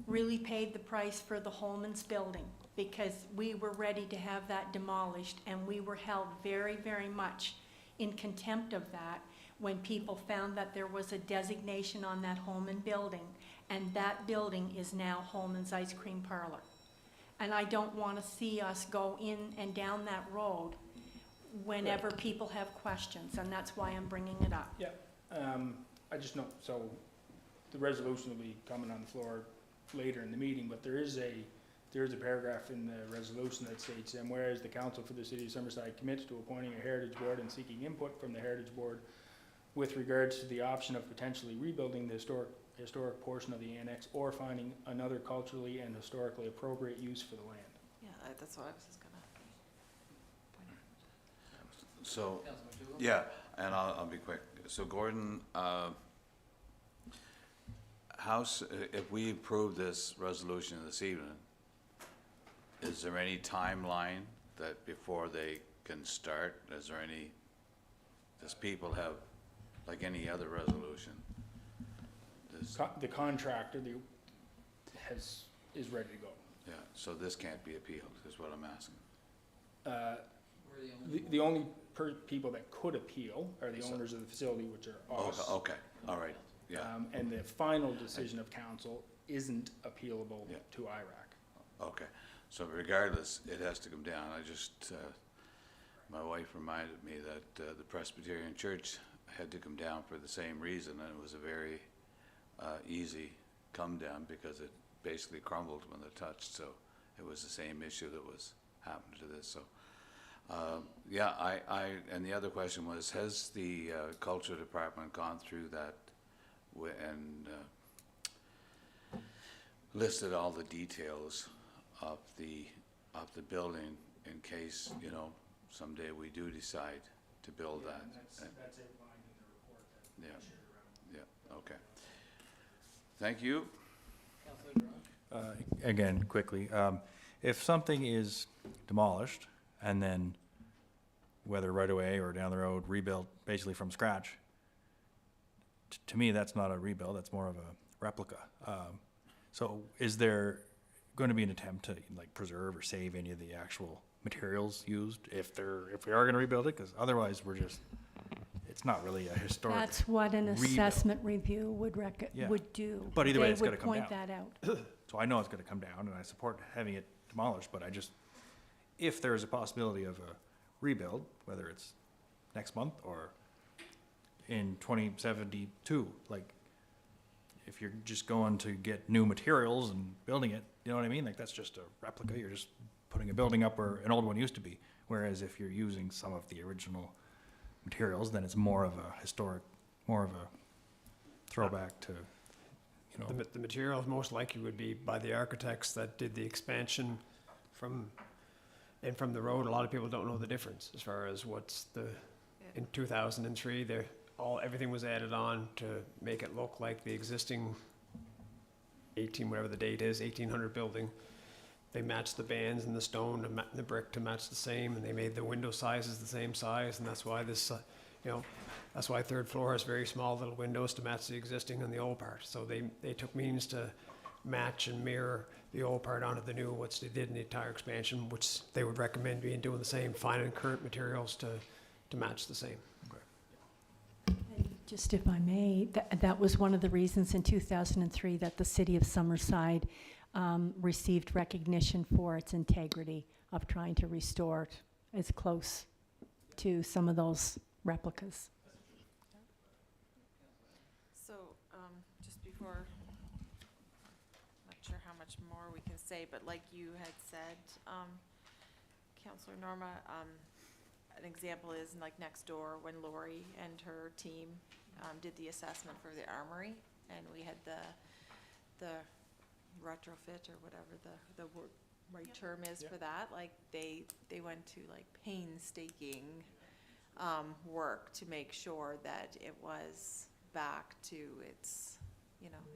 I: really paid the price for the Holman's building, because we were ready to have that demolished, and we were held very, very much in contempt of that when people found that there was a designation on that Holman building, and that building is now Holman's Ice Cream Parlor. And I don't want to see us go in and down that road whenever people have questions, and that's why I'm bringing it up.
G: Yeah, I just know, so the resolution will be coming on the floor later in the meeting, but there is a paragraph in the resolution that states, and whereas the council for the city of Summerside commits to appointing a heritage board and seeking input from the heritage board with regards to the option of potentially rebuilding the historic portion of the annex or finding another culturally and historically appropriate use for the land.
F: Yeah, that's what I was just gonna.
H: So, yeah, and I'll be quick. So Gordon, if we approve this resolution this evening, is there any timeline that before they can start? Is there any, does people have, like any other resolution?
G: The contractor is ready to go.
H: Yeah, so this can't be appealed, is what I'm asking.
G: The only people that could appeal are the owners of the facility, which are us.
H: Okay, all right, yeah,
G: And the final decision of council isn't appealable
H: Yeah.
G: to IRAC.
H: okay. So regardless, it has to come down. I just, my wife reminded me that the Presbyterian Church had to come down for the same reason, and it was a very easy come down because it basically crumbled when it touched, so it was the same issue that was happening to this, so. Yeah, and the other question was, has the culture department gone through that and listed all the details of the building in case, you know, someday we do decide to build that?
G: That's outlined in the report that
H: Yeah.
G: I shared around.
H: Yeah, okay. Thank you.
J: Again, quickly, if something is demolished and then, whether right away or down the road, rebuilt basically from scratch, to me, that's not a rebuild, that's more of a replica. So is there going to be an attempt to like preserve or save any of the actual materials used if we are going to rebuild it? Because otherwise it's not really a historic.
I: That's what an
J: rebuild.
I: assessment review would
J: Yeah.
I: would do.
J: But either way, it's gotta
I: They would
J: come
I: point
J: down.
I: that out.
J: So I know it's gonna come down, and I support having it demolished, but if there is a possibility of a rebuild, whether it's next month or in 2072, like, if you're just going to get new materials and building it, you know what I mean? Like, that's just a replica, you're just putting a building up where an old one used to be. Whereas if you're using some of the original materials, then it's more of a historic, more of a throwback to, you know.
K: The materials most likely would be by the architects that did the expansion from the road. A lot of people don't know the difference as far as in 2003, everything was added on to make it look like the existing whatever the date is, 1800 building. They matched the bands and the stone and the brick to match the same, and they made the window sizes the same size, and that's why that's why third floor has very small little windows to match the existing and the old part. So they took means to match and mirror the old part onto the new, which they did in the entire expansion, which they would recommend doing the same, finding current materials to match the same.
I: Just if I may, that was one of the reasons in 2003 that the city of Summerside received recognition for its integrity of trying to restore it as close to some of those replicas.
F: So, just before, not sure how much more we can say, but like you had said, Councillor Norma, an example is like next door when Lori and her team did the assessment for the armory, and we had the retrofit or whatever the right term is for that. Like they went to like painstaking work to make sure that it was back to its,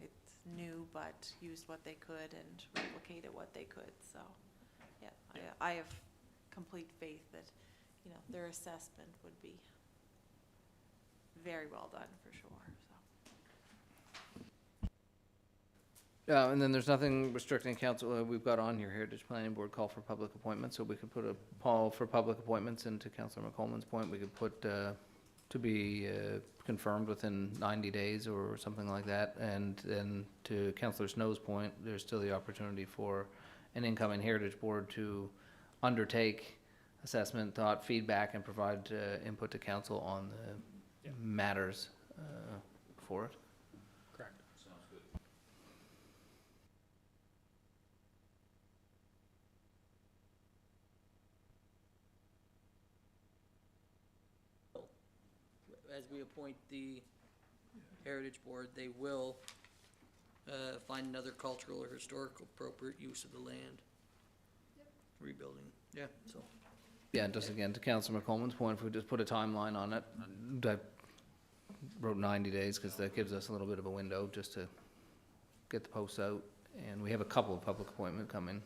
F: it's new, but used what they could and replicated what they could. So, yeah, I have complete faith that, their assessment would be very well done for sure, so.
A: And then there's nothing restricting council, we've got on here, Heritage Planning Board call for public appointments, so we could put a call for public appointments, and to Councillor McColman's point, we could put, to be confirmed within 90 days or something like that, and then to Councillor Snow's point, there's still the opportunity for an incoming Heritage Board to undertake assessment, thought, feedback, and provide input to council on the matters for it.
G: Correct.
H: Sounds
B: as we appoint the Heritage Board, they will find another cultural or historical appropriate use of the land. Rebuilding, yeah, so.
A: Yeah, just again, to Councillor McColman's point, if we just put a timeline on it, I wrote 90 days, because that gives us a little bit of a window just to get the posts out, and we have a couple of public appointments coming.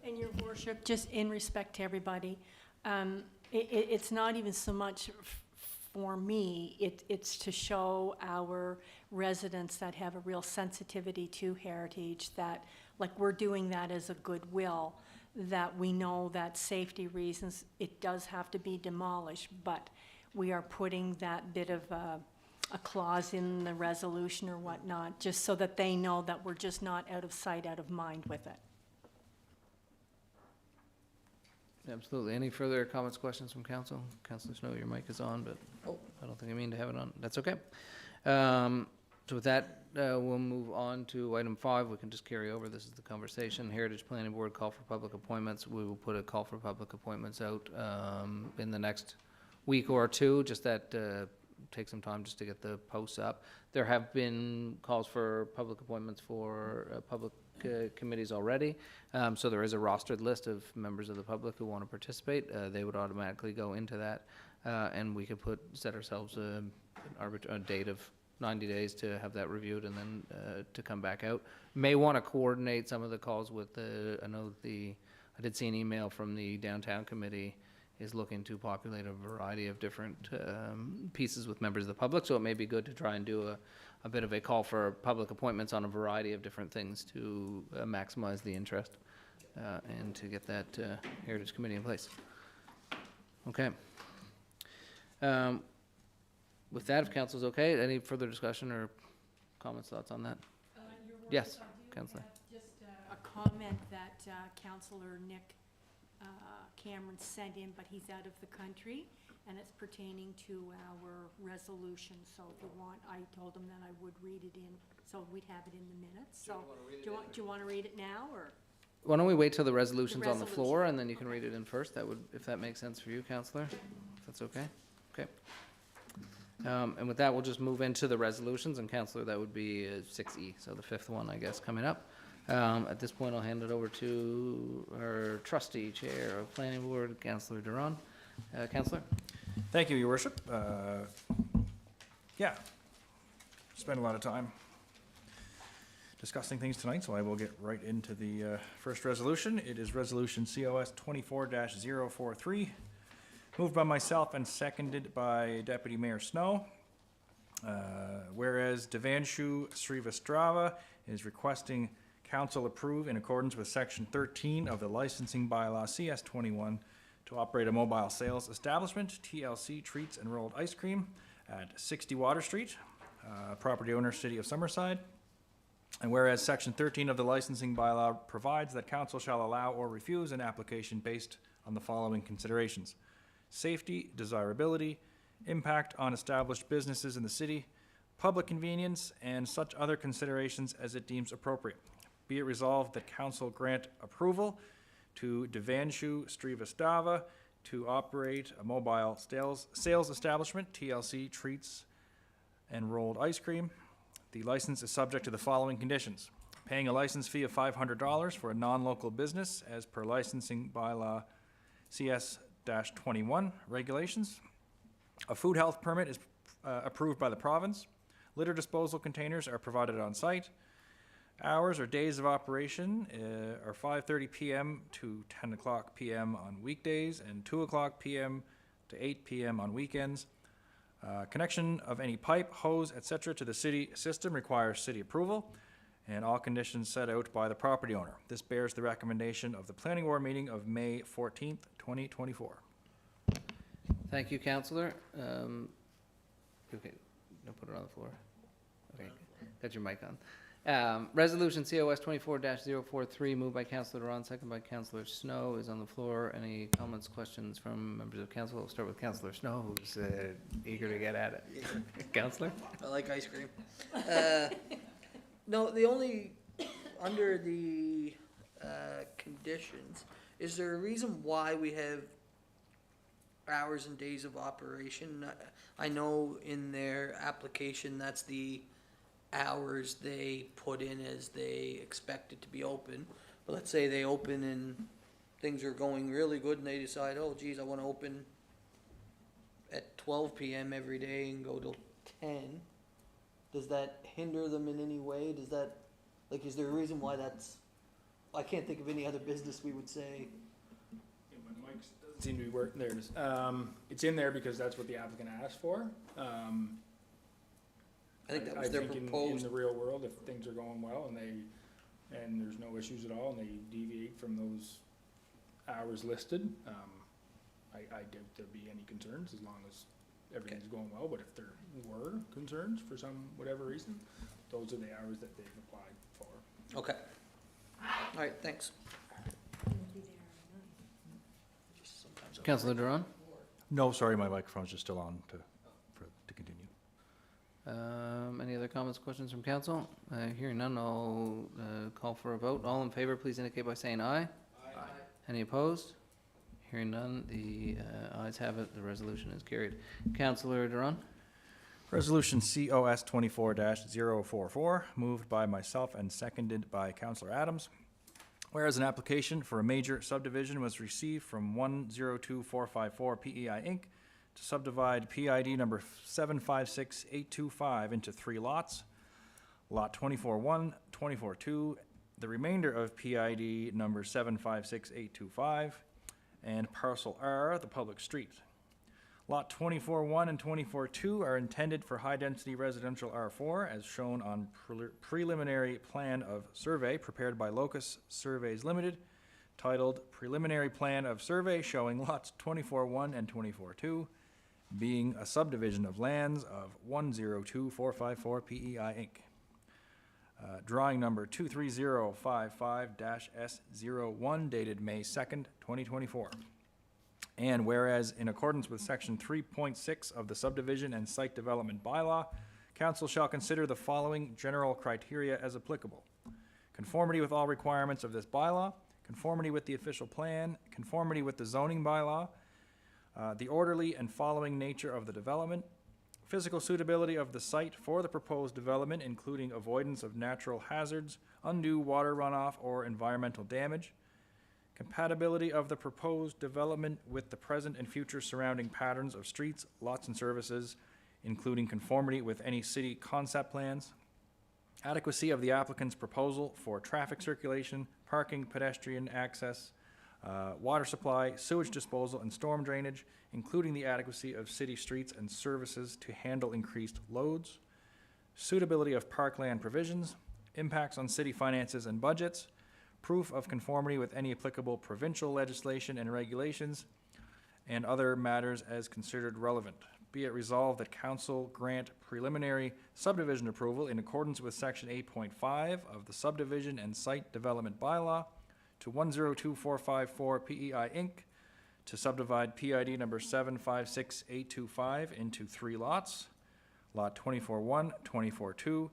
I: And your worship, just in respect to everybody, it's not even so much for me, it's to show our residents that have a real sensitivity to heritage, that, like, we're doing that as a goodwill, that we know that safety reasons, it does have to be demolished, but we are putting that bit of a clause in the resolution or whatnot, just so that they know that we're just not out of sight, out of mind with it.
A: Absolutely. Any further comments, questions from council? Councillor Snow, your mic is on, but I don't think I mean to have it on. That's okay. So with that, we'll move on to item 5. We can just carry over. This is the conversation. Heritage Planning Board call for public appointments. We will put a call for public appointments out in the next week or two. Just that take some time just to get the posts up. There have been calls for public appointments for public committees already. So there is a rostered list of members of the public who want to participate. They would automatically go into that, and we could set ourselves a date of 90 days to have that reviewed and then to come back out. May want to coordinate some of the calls with I did see an email from the downtown committee is looking to populate a variety of different pieces with members of the public, so it may be good to try and do a bit of a call for public appointments on a variety of different things to maximize the interest and to get that Heritage Committee in place. Okay. With that, if council's okay, any further discussion or comments, thoughts on that?
I: Your Worship,
A: Yes,
I: I do
A: Councillor.
I: have just a comment that Councillor Nick Cameron sent in, but he's out of the country, and it's pertaining to our resolution. So if you want, I told him that I would read it in, so we'd have it in the minutes. So do you want to read it now, or?
A: Why don't we wait till the resolution's on the floor,
I: resolution.
A: and then you can read it in first? That would, if that makes sense for you, Councillor? If that's okay? Okay. And with that, we'll just move into the resolutions, and Councillor, that would be 6E, so the 5th one, I guess, coming up. At this point, I'll hand it over to our trustee chair of Planning Board, Councillor Duran. Councillor?
J: Thank you, Your Worship. Yeah, spent a lot of time discussing things tonight, so I will get right into the first resolution. It is Resolution COS 24-043, moved by myself and seconded by Deputy Mayor Snow. Whereas Devanshu Srivastrava is requesting council approve in accordance with Section 13 of the licensing bylaw CS 21 to operate a mobile sales establishment, TLC Treats and Rolled Ice Cream, at 60 Water Street, property owner, City of Summerside. And whereas Section 13 of the licensing bylaw provides that council shall allow or refuse an application based on the following considerations: safety, desirability, impact on established businesses in the city, public convenience, and such other considerations as it deems appropriate. Be it resolved that council grant approval to Devanshu Srivastava to operate a mobile sales establishment, TLC Treats and Rolled Ice Cream. The license is subject to the following conditions: paying a license fee of $500 for a non-local business as per licensing bylaw CS-21 regulations. A food health permit is approved by the province. Litter disposal containers are provided on site. Hours or days of operation are 5:30 p.m. to 10 o'clock p.m. on weekdays and 2 o'clock p.m. to 8 p.m. on weekends. Connection of any pipe, hose, etc. to the city system requires city approval, and all conditions set out by the property owner. This bears the recommendation of the Planning Board meeting of May 14th, 2024.
A: Thank you, Councillor. Okay, don't put it on the floor. Okay, got your mic on. Resolution COS 24-043, moved by Councillor Duran, second by Councillor Snow, is on the floor. Any comments, questions from members of council? We'll start with Councillor Snow, who's eager to get at it. Councillor?
B: I like ice cream. No, the only, under the conditions, is there a reason why we have hours and days of operation? I know in their application, that's the hours they put in as they expect it to be open. But let's say they open and things are going really good and they decide, oh geez, I wanna open at 12 PM every day and go till 10. Does that hinder them in any way? Does that, like, is there a reason why that's, I can't think of any other business we would say.
G: Yeah, my mic doesn't seem to be working. There it is. It's in there because that's what the applicant asked for.
B: I think that was their
G: think in
B: proposed.
G: the real world, if things are going well and there's no issues at all and they deviate from those hours listed, I doubt there'd be any concerns as long as everything's going well. But if there were concerns for some, whatever reason, those are the hours that they've applied for.
B: Okay. All right, thanks.
A: Councillor Duran?
J: No, sorry, my microphone's just still on to continue.
A: Any other comments, questions from council? Hearing none, I'll call for a vote. All in favor, please indicate by saying aye. Aye. Any opposed? Hearing none, the ayes have it, the resolution is carried. Councillor Duran?
J: Resolution COS 24-044, moved by myself and seconded by Councillor Adams. Whereas an application for a major subdivision was received from 102454 PEI Inc. to subdivide PID number 756825 into 3 lots. Lot 24-1, 24-2, the remainder of PID number 756825, and parcel R, the public street. Lot 24-1 and 24-2 are intended for high-density residential R4, as shown on preliminary plan of survey prepared by Locus Surveys Limited, titled Preliminary Plan of Survey showing lots 24-1 and 24-2, being a subdivision of lands of 102454 PEI Inc. Drawing number 23055-S01 dated May 2nd, 2024. And whereas in accordance with section 3.6 of the subdivision and site development bylaw, council shall consider the following general criteria as applicable: conformity with all requirements of this bylaw, conformity with the official plan, conformity with the zoning bylaw, the orderly and following nature of the development, physical suitability of the site for the proposed development, including avoidance of natural hazards, undue water runoff, or environmental damage, compatibility of the proposed development with the present and future surrounding patterns of streets, lots, and services, including conformity with any city concept plans, adequacy of the applicant's proposal for traffic circulation, parking, pedestrian access, water supply, sewage disposal, and storm drainage, including the adequacy of city streets and services to handle increased loads, suitability of parkland provisions, impacts on city finances and budgets, proof of conformity with any applicable provincial legislation and regulations, and other matters as considered relevant. Be it resolved that council grant preliminary subdivision approval in accordance with section 8.5 of the subdivision and site development bylaw to 102454 PEI Inc. to subdivide PID number 756825 into 3 lots, lot 24-1, 24-2,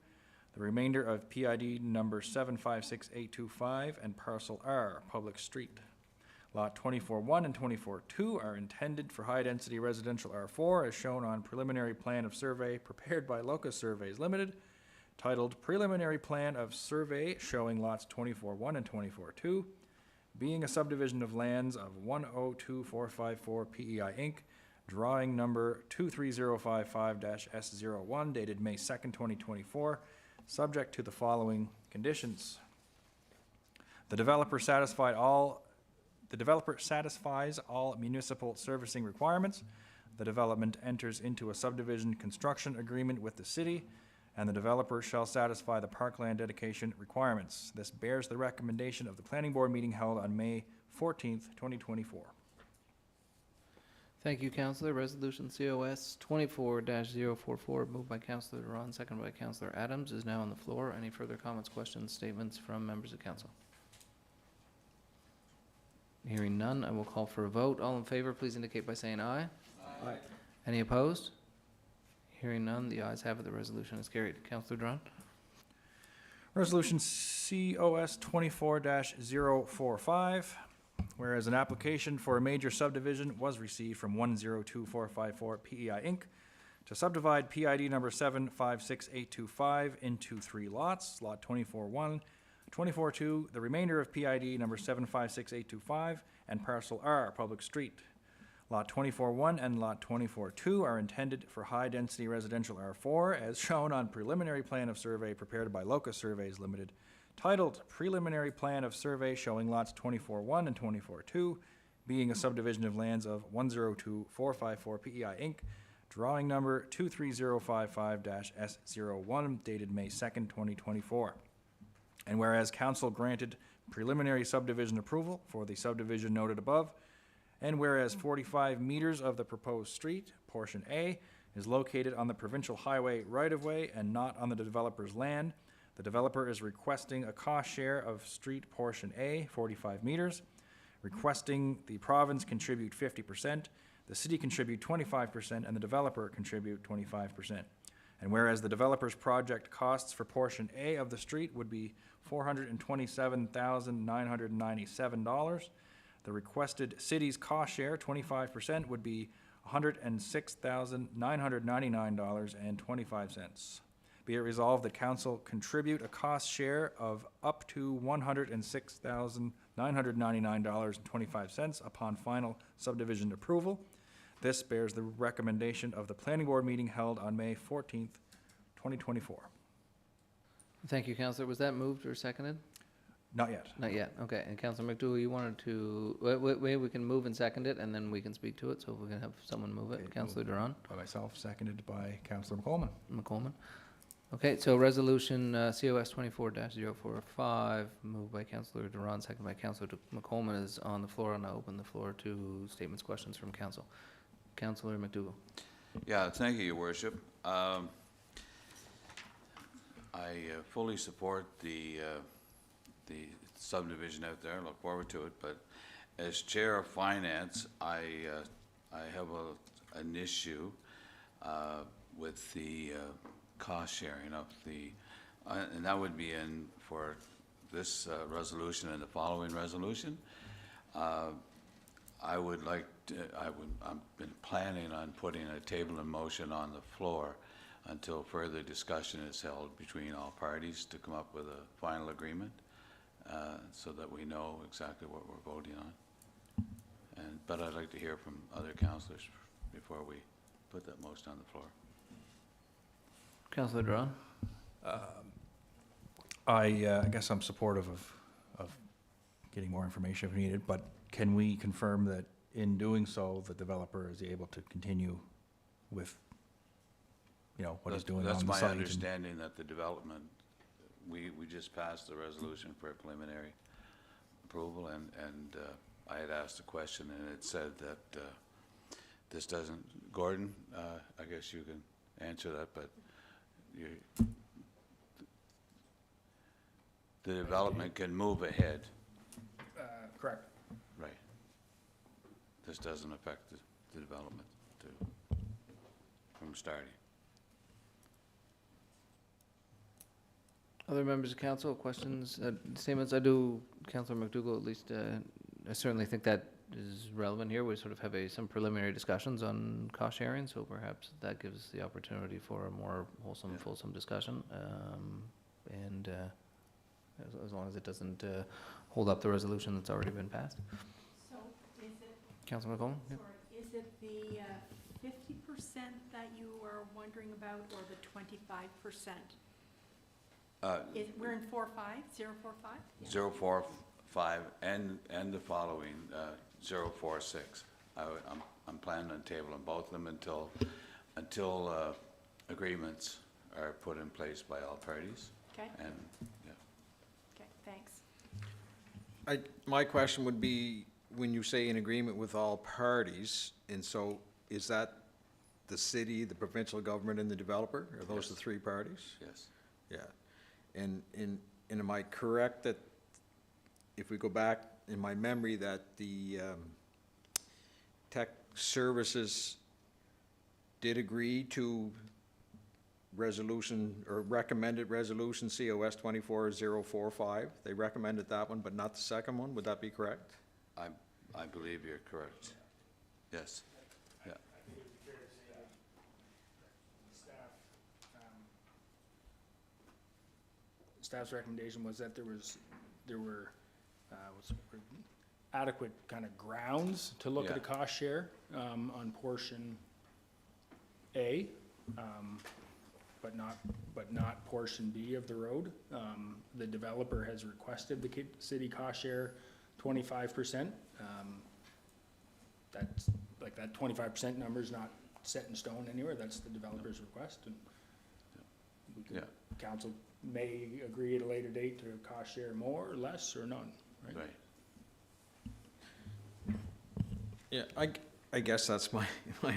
J: the remainder of PID number 756825, and parcel R, public street. Lot 24-1 and 24-2 are intended for high-density residential R4, as shown on preliminary plan of survey prepared by Locus Surveys Limited, titled Preliminary Plan of Survey showing lots 24-1 and 24-2, being a subdivision of lands of 102454 PEI Inc., drawing number 23055-S01 dated May 2nd, 2024, subject to the following conditions. The developer satisfies all municipal servicing requirements. The development enters into a subdivision construction agreement with the city, and the developer shall satisfy the parkland dedication requirements. This bears the recommendation of the planning board meeting held on May 14th, 2024.
A: Thank you, Councillor. Resolution COS 24-044, moved by Councillor Duran, seconded by Councillor Adams, is now on the floor. Any further comments, questions, statements from members of council? Hearing none, I will call for a vote. All in favor, please indicate by saying aye.
J: Aye.
A: Any opposed? Hearing none, the ayes have it, the resolution is carried. Councillor Duran?
J: Resolution COS 24-045, Whereas an application for a major subdivision was received from 102454 PEI Inc. to subdivide PID number 756825 into 3 lots, Lot 24-1, 24-2, the remainder of PID number 756825, and Parcel R, Public Street. Lot 24-1 and Lot 24-2 are intended for high-density residential R4, as shown on preliminary plan of survey prepared by Locus Surveys Limited, titled Preliminary Plan of Survey showing lots 24-1 and 24-2, being a subdivision of lands of 102454 PEI Inc., drawing number 23055-S01, dated May 2nd, 2024. And whereas council granted preliminary subdivision approval for the subdivision noted above, and whereas 45 meters of the proposed street, portion A, is located on the provincial highway right-of-way and not on the developer's land, the developer is requesting a cost share of street portion A, 45 meters, requesting the province contribute 50%, the city contribute 25%, and the developer contribute 25%. And whereas the developer's project costs for portion A of the street would be $427,997, the requested city's cost share, 25%, would be $106,999.25. Be it resolved that council contribute a cost share of up to $106,999.25 upon final subdivision approval. This bears the recommendation of the planning board meeting held on May 14th, 2024.
A: Thank you, Councillor. Was that moved or seconded?
J: Not yet.
A: Not yet, okay. And Councillor McDougall, you wanted to, maybe we can move and second it, and then we can speak to it, so if we can have someone move it.
J: Okay,
A: Councillor Duran?
J: By myself, seconded by Councillor McColman.
A: McColman. Okay, so resolution COS 24-045, moved by Councillor Duran, seconded by Councillor McColman, is on the floor, and I open the floor to statements, questions from council. Councillor McDougall.
H: Yeah, thank you, Your Worship. I fully support the subdivision out there, look forward to it, but as Chair of Finance, I have an issue with the cost sharing of the, and that would be in for this resolution and the following resolution. I would like to, I've been planning on putting a table in motion on the floor until further discussion is held between all parties to come up with a final agreement, so that we know exactly what we're voting on. But I'd like to hear from other councillors before we put that motion on the floor.
A: Councillor Duran.
J: I guess I'm supportive of getting more information if needed, but can we confirm that in doing so, the developer is able to continue with, what he's doing on the site?
H: That's my understanding, that the development, we just passed the resolution for preliminary approval, and I had asked a question, and it said that this doesn't, Gordon, I guess you can answer that, but the development can move ahead.
G: Correct.
H: Right. This doesn't affect the development from starting.
A: Other members of council, questions, statements? I do, Councillor McDougall, at least, I certainly think that is relevant here. We sort of have some preliminary discussions on cost sharing, so perhaps that gives the opportunity for a more wholesome, fulsome discussion. And as long as it doesn't hold up the resolution that's already been passed.
I: So is it,
A: Councilor McCollum? Yeah.
I: sorry, is it the 50% that you are wondering about, or the 25%? We're in 045?
H: 045 and the following 046. I'm planning on tabling both of them until agreements are put in place by all parties.
I: Okay.
H: And
I: Okay, thanks.
L: My question would be, when you say in agreement with all parties, and so is that the city, the provincial government, and the developer? Are those the three parties?
H: yes.
L: Yeah. And am I correct that if we go back in my memory that the tech services did agree to resolution, or recommended resolution COS 24045? They recommended that one, but not the second one? Would that be correct?
H: I believe you're correct. Yes. Yeah.
G: I think it would be fair to say that staff, staff's recommendation was that there were adequate kind of grounds to look at a
H: Yeah.
G: cost share, on portion A, but not portion B of the road. The developer has requested the city cost share 25%. That's, like, that 25% number is not set in stone anywhere, that's the developer's request, and we can,
H: Yeah.
G: council may agree at a later date to cost share more or less or none, right?
H: Right.
L: Yeah, I guess that's my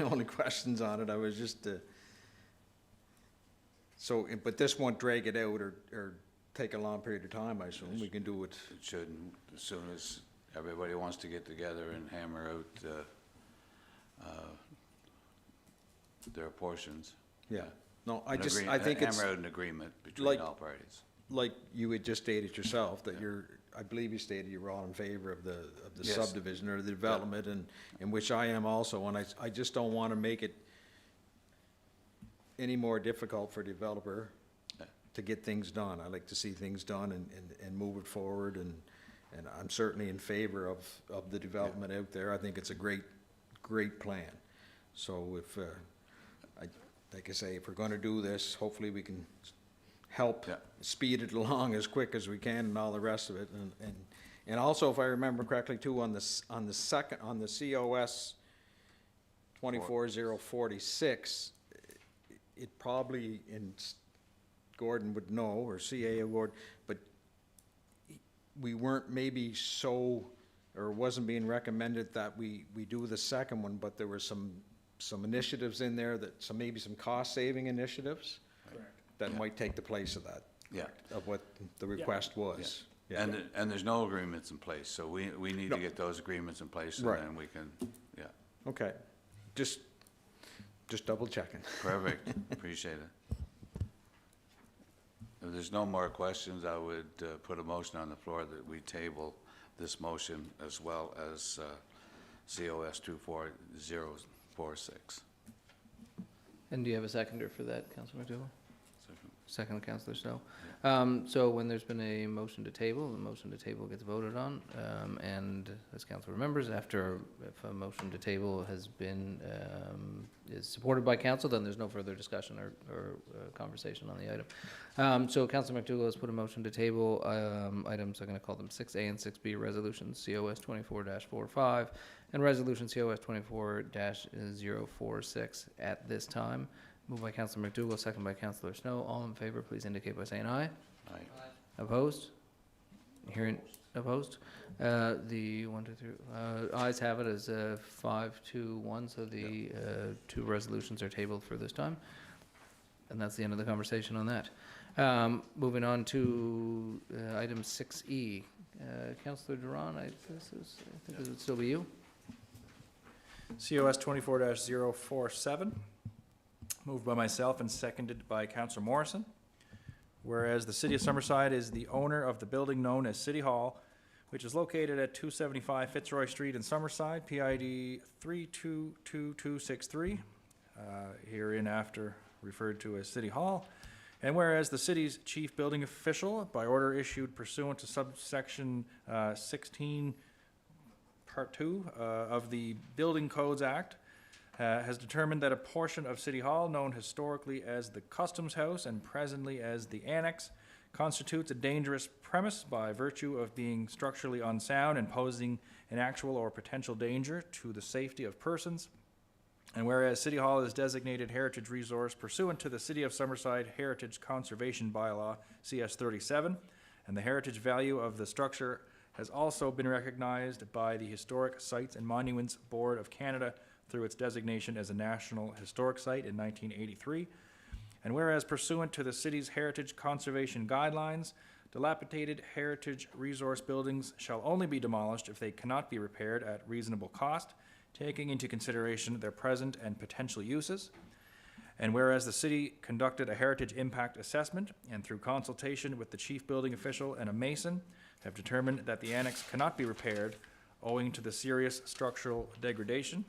L: only questions on it. I was just, but this won't drag it out or take a long period of time, I assume. We can do it.
H: It shouldn't, as soon as everybody wants to get together and hammer out their portions.
L: Yeah. No, I
H: An
L: just,
H: agree-
L: I think it's,
H: Hammer out an agreement between
L: like-
H: all parties.
L: like you had just stated yourself, that
H: Yeah.
L: you're, I believe you stated you were all in favor of the
H: Yes.
L: subdivision or the development, and in which I am also, and I just don't want to make it any more difficult for a developer
H: Yeah.
L: to get things done. I like to see things done and move it forward, and I'm certainly in favor of the development out there. I think it's a great plan. So if, like I say, if we're gonna do this, hopefully we can help
H: Yeah.
L: speed it along as quick as we can and all the rest of it. And also, if I remember correctly too, on the COS 24046, it probably, and Gordon would know, or CA Award, but we weren't maybe so, or wasn't being recommended that we do the second one, but there were some initiatives in there maybe some cost-saving initiatives
G: Correct.
L: that
H: Yeah.
L: might take the place of that,
H: Yeah.
L: of what the request was. Yeah.
H: And there's no agreements in place, so we need
L: No.
H: to get those agreements in place, and
L: Right.
H: then we can, yeah,
L: Okay, just double checking.
H: perfect, appreciate it. If there's no more questions, I would put a motion on the floor that we table this motion as well as COS 24046.
A: And do you have a seconder for that, Councilor McDougall?
H: Second.
A: Second, Councilor Snow. So when there's been a motion to table, the motion to table gets voted on. And as council remembers, if a motion to table has been, is supported by council, then there's no further discussion or conversation on the item. So Councilor McDougall has put a motion to table, items, I'm gonna call them 6A and 6B resolutions, COS 24-45, and resolution COS 24-046 at this time. Moved by Councilor McDougall, second by Councilor Snow. All in favor, please indicate by saying aye.
H: Aye.
A: Opposed? Hearing, opposed? The one, two, three, ayes have it as 5-1, so the two resolutions are tabled for this time. And that's the end of the conversation on that. Moving on to item 6E. Councilor Duran, I think this would still be you.
J: COS 24-047, moved by myself and seconded by Councillor Morrison. Whereas the City of Summerside is the owner of the building known as City Hall, which is located at 275 Fitzroy Street in Summerside, PID 322263, hereinafter referred to as City Hall. And whereas the city's chief building official, by order issued pursuant to subsection 16, Part 2 of the Building Codes Act, has determined that a portion of City Hall, known historically as the Customs House and presently as the Annex, constitutes a dangerous premise by virtue of being structurally unsound and posing an actual or potential danger to the safety of persons. And whereas City Hall is designated heritage resource pursuant to the City of Summerside Heritage Conservation Bylaw, CS 37, and the heritage value of the structure has also been recognized by the Historic Sites and Monuments Board of Canada through its designation as a National Historic Site in 1983. And whereas pursuant to the city's heritage conservation guidelines, dilapidated heritage resource buildings shall only be demolished if they cannot be repaired at reasonable cost, taking into consideration their present and potential uses. And whereas the city conducted a heritage impact assessment and through consultation with the chief building official and a mason have determined that the annex cannot be repaired owing to the serious structural degradation.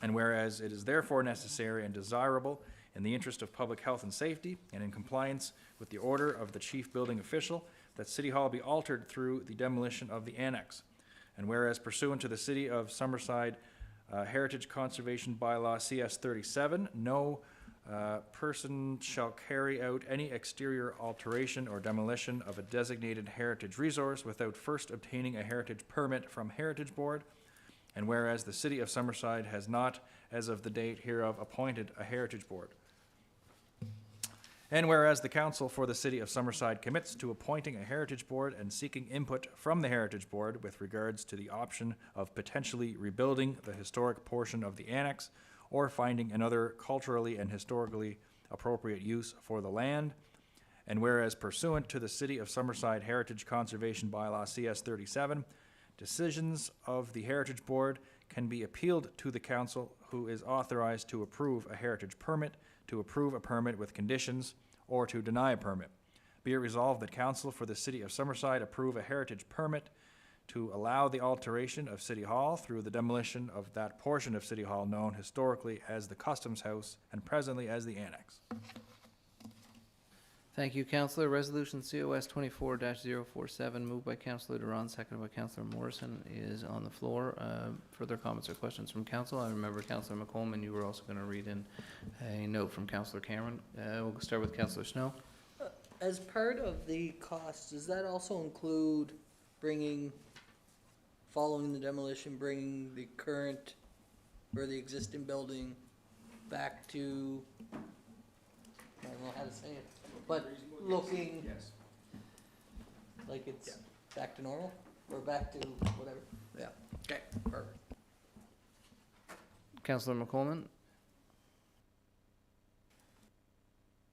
J: And whereas it is therefore necessary and desirable in the interest of public health and safety and in compliance with the order of the chief building official that City Hall be altered through the demolition of the annex. And whereas pursuant to the City of Summerside Heritage Conservation Bylaw CS 37, no person shall carry out any exterior alteration or demolition of a designated heritage resource without first obtaining a heritage permit from Heritage Board. And whereas the City of Summerside has not, as of the date hereof, appointed a Heritage Board. And whereas the Council for the City of Summerside commits to appointing a Heritage Board and seeking input from the Heritage Board with regards to the option of potentially rebuilding the historic portion of the annex or finding another culturally and historically appropriate use for the land. And whereas pursuant to the City of Summerside Heritage Conservation Bylaw CS 37, decisions of the Heritage Board can be appealed to the Council, who is authorized to approve a heritage permit, to approve a permit with conditions, or to deny a permit. Be it resolved that Council for the City of Summerside approve a heritage permit to allow the alteration of City Hall through the demolition of that portion of City Hall known historically as the Customs House and presently as the Annex.
A: Thank you, Councillor. Resolution COS 24-047, moved by Councillor Duran, seconded by Councillor Morrison, is on the floor. Further comments or questions from Council? I remember Councillor McColman, you were also going to read in a note from Councillor Cameron. We'll start with Councillor Snow.
B: As part of the costs, does that also include following the demolition, bringing the current or the existing building back to, I don't know how to say it, but looking like it's back to normal or back to whatever? Yeah. Okay, perfect.
A: Councillor McColman.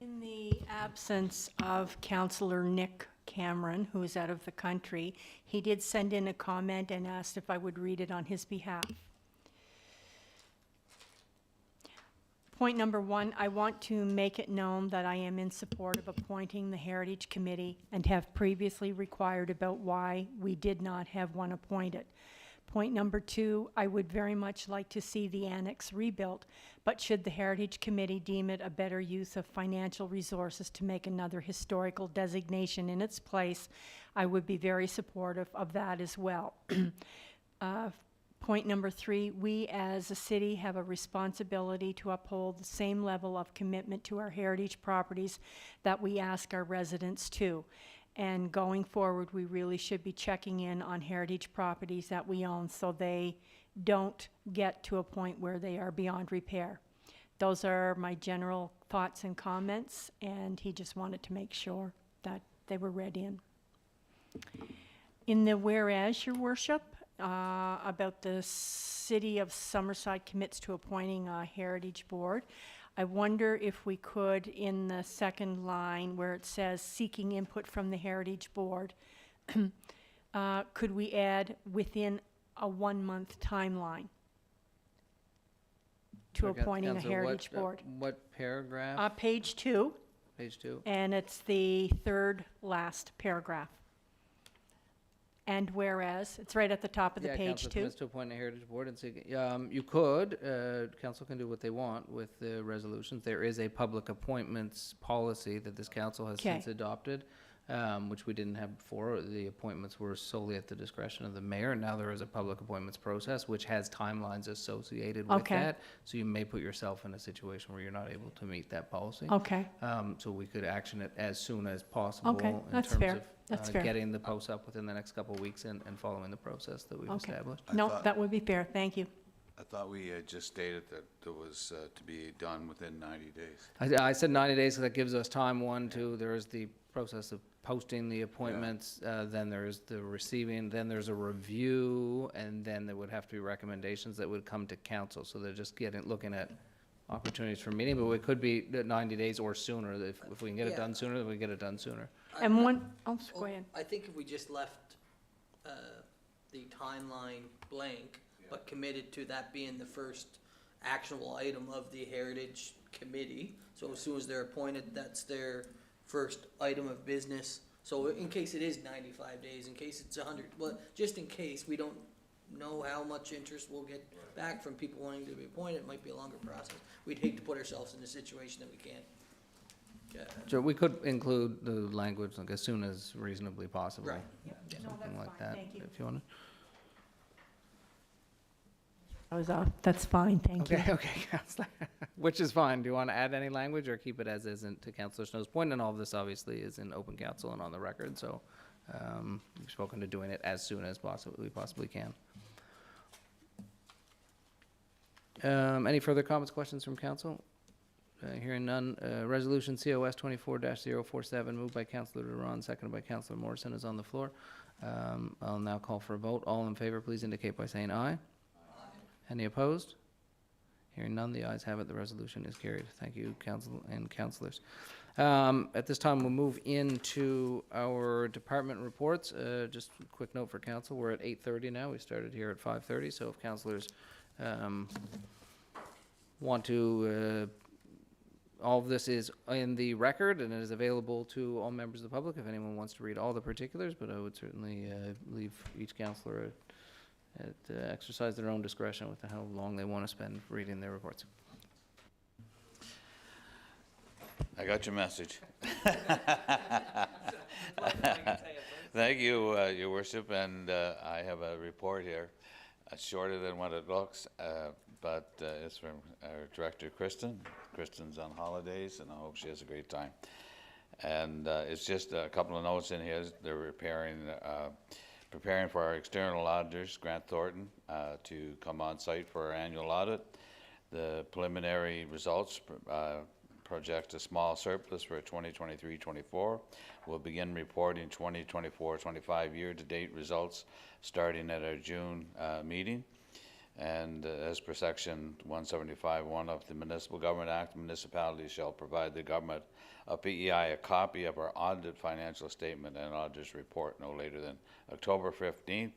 I: In the absence of Councillor Nick Cameron, who is out of the country, he did send in a comment and asked if I would read it on his behalf. Point number one, I want to make it known that I am in support of appointing the Heritage Committee and have previously required about why we did not have one appointed. Point number two, I would very much like to see the annex rebuilt, but should the Heritage Committee deem it a better use of financial resources to make another historical designation in its place, I would be very supportive of that as well. Point number three, we as a city have a responsibility to uphold the same level of commitment to our heritage properties that we ask our residents to. And going forward, we really should be checking in on heritage properties that we own so they don't get to a point where they are beyond repair. Those are my general thoughts and comments, and he just wanted to make sure that they were read in. In the whereas, Your Worship, about the City of Summerside commits to appointing a Heritage Board, I wonder if we could, in the second line where it says seeking input from the Heritage Board, could we add within a 1-month timeline to
A: Sorry,
I: appointing a
A: Councillor,
I: Heritage Board?
A: What paragraph?
I: Page 2,
A: Page 2.
I: and it's the third last paragraph. And whereas, it's right at the top of the
A: Yeah,
I: page
A: council
I: 2.
A: commits to appoint a heritage board and seek, you could, council can do what they want with the resolutions. There is a public appointments policy that this council has since
I: Okay.
A: adopted, which we didn't have before. The appointments were solely at the discretion of the mayor. Now there is a public appointments process, which has timelines associated with
I: Okay.
A: that. So you may put yourself in a situation where you're not able to meet that policy.
I: Okay,
A: So we could action it as soon as possible.
I: Okay,
A: in
I: that's
A: terms
I: fair.
A: of,
I: That's fair.
A: Getting the posts up within the next couple of weeks and following the process that we've
I: Okay.
A: established.
H: I
I: no,
H: thought-
I: that would be fair, thank you.
H: I thought we had just stated that it was to be done within 90 days.
A: I said 90 days, so that gives us time, there is the process of posting the appointments, then there's the receiving, then there's a review, and then there would have to be recommendations that would come to council, so they're just looking at opportunities for meeting, but it could be 90 days or sooner. If we can get it
B: Yeah.
A: done sooner, then we get it done sooner.
I: And go ahead.
B: I think if we just left the timeline blank, but committed to that being the first actionable item of the Heritage Committee, so as soon as they're appointed, that's their first item of business. So in case it is 95 days, in case it's 100, well, just in case we don't know how much interest we'll get back from people wanting to be appointed. It might be a longer process. We'd hate to put ourselves in a situation that we can't.
A: So we could include the language like as soon as reasonably possible.
B: Right.
I: No,
A: Something
I: that's
A: like
I: fine.
A: that,
I: Thank you.
A: if you want
I: That's fine, thank you.
A: Okay, Counselor. Which is fine. Do you want to add any language or keep it as is to Counselor Snow's point? And all of this obviously is in open council and on the record, so we've spoken to doing it as soon as we possibly can. Any further comments, questions from council? Hearing none, resolution COS 24-047, moved by Councillor Duran, seconded by Councillor Morrison, is on the floor. I'll now call for a vote. All in favor, please indicate by saying aye. Any opposed? Hearing none, the ayes have it. The resolution is carried. Thank you, council and councillors. At this time, we'll move into our department reports. Just a quick note for council, we're at 8:30 now. We started here at 5:30, so if councillors want to, all of this is in the record and it is available to all members of the public if anyone wants to read all the particulars, but I would certainly leave each councillor to exercise their own discretion with how long they want to spend reading their reports.
H: I got your message. Thank you, Your Worship, and I have a report here. Shorter than what it looks, but it's from our director, Kristen. Kristen's on holidays, and I hope she has a great time. And it's just a couple of notes in here. They're preparing for our external auditors, Grant Thornton, to come on site for our annual audit. The preliminary results project a small surplus for 2023-24. We'll begin reporting 2024-25 year-to-date results starting at our June meeting. And as per section 175(1) of the Municipal Government Act, municipalities shall provide the government of PEI a copy of our audited financial statement and auditor's report no later than October 15th.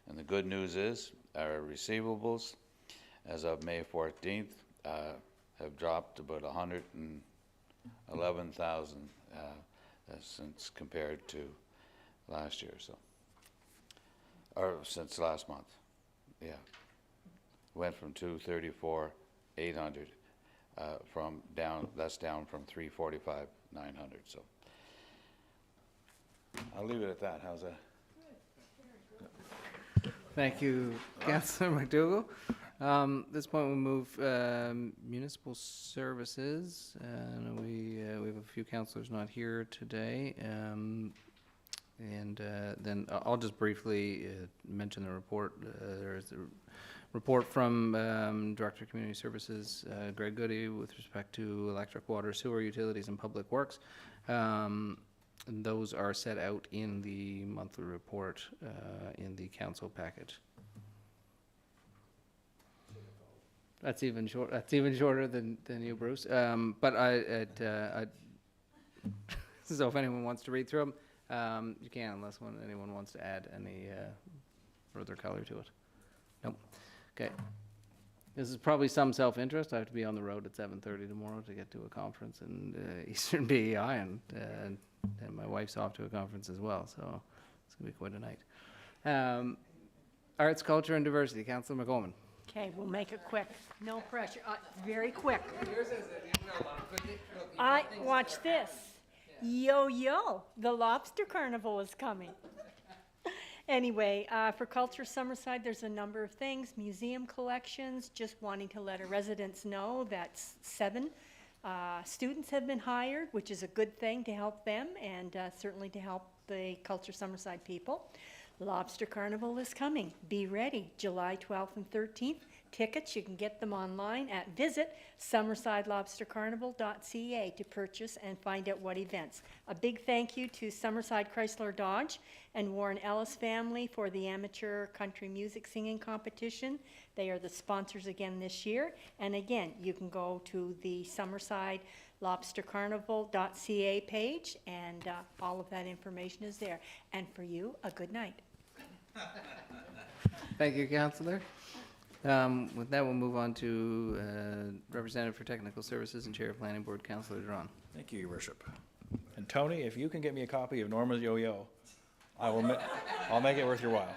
H: And the good news is our receivables as of May 14th have dropped about 111,000 since compared to last year, so, or since last month, yeah. Went from 234,800 from down. That's down from 345,900. So I'll leave it at that. How's that?
A: Thank you, Councillor McDougall. At this point, we'll move municipal services, and we have a few councillors not here today. Then I'll just briefly mention the report. There is a report from Director of Community Services, Greg Goody, with respect to electric, water, sewer, utilities, and public works. And those are set out in the monthly report in the council package. That's even short. That's even shorter than you, Bruce. But so if anyone wants to read through them, you can, unless anyone wants to add any further color to it. Nope. Okay. This is probably some self-interest. I have to be on the road at 7:30 tomorrow to get to a conference in Eastern BEI, and my wife's off to a conference as well, so it's going to be quite a night. Arts, culture, and diversity. Councillor McGowan.
I: Okay, we'll make it quick. No pressure. Very quick. Watch this. Yo, the lobster carnival is coming. Anyway, for Culture Summerside, there's a number of things. Museum collections, just wanting to let our residents know that 7 students have been hired, which is a good thing to help them and certainly to help the Culture Summerside people. Lobster Carnival is coming. Be ready, July 12th and 13th. Tickets, you can get them online at visit summersidelobstercarnival.ca to purchase and find out what events. A big thank you to Summerside Chrysler Dodge and Warren Ellis family for the amateur country music singing competition. They are the sponsors again this year. And again, you can go to the summersidelobstercarnival.ca page and all of that information is there. And for you, a good night.
A: Thank you, Councillor. With that, we'll move on to Representative for Technical Services and Chair of Planning Board, Councillor Duran.
J: Thank you, Your Worship. And Tony, if you can get me a copy of Norma's Yo-Yo, I'll make it worth your while.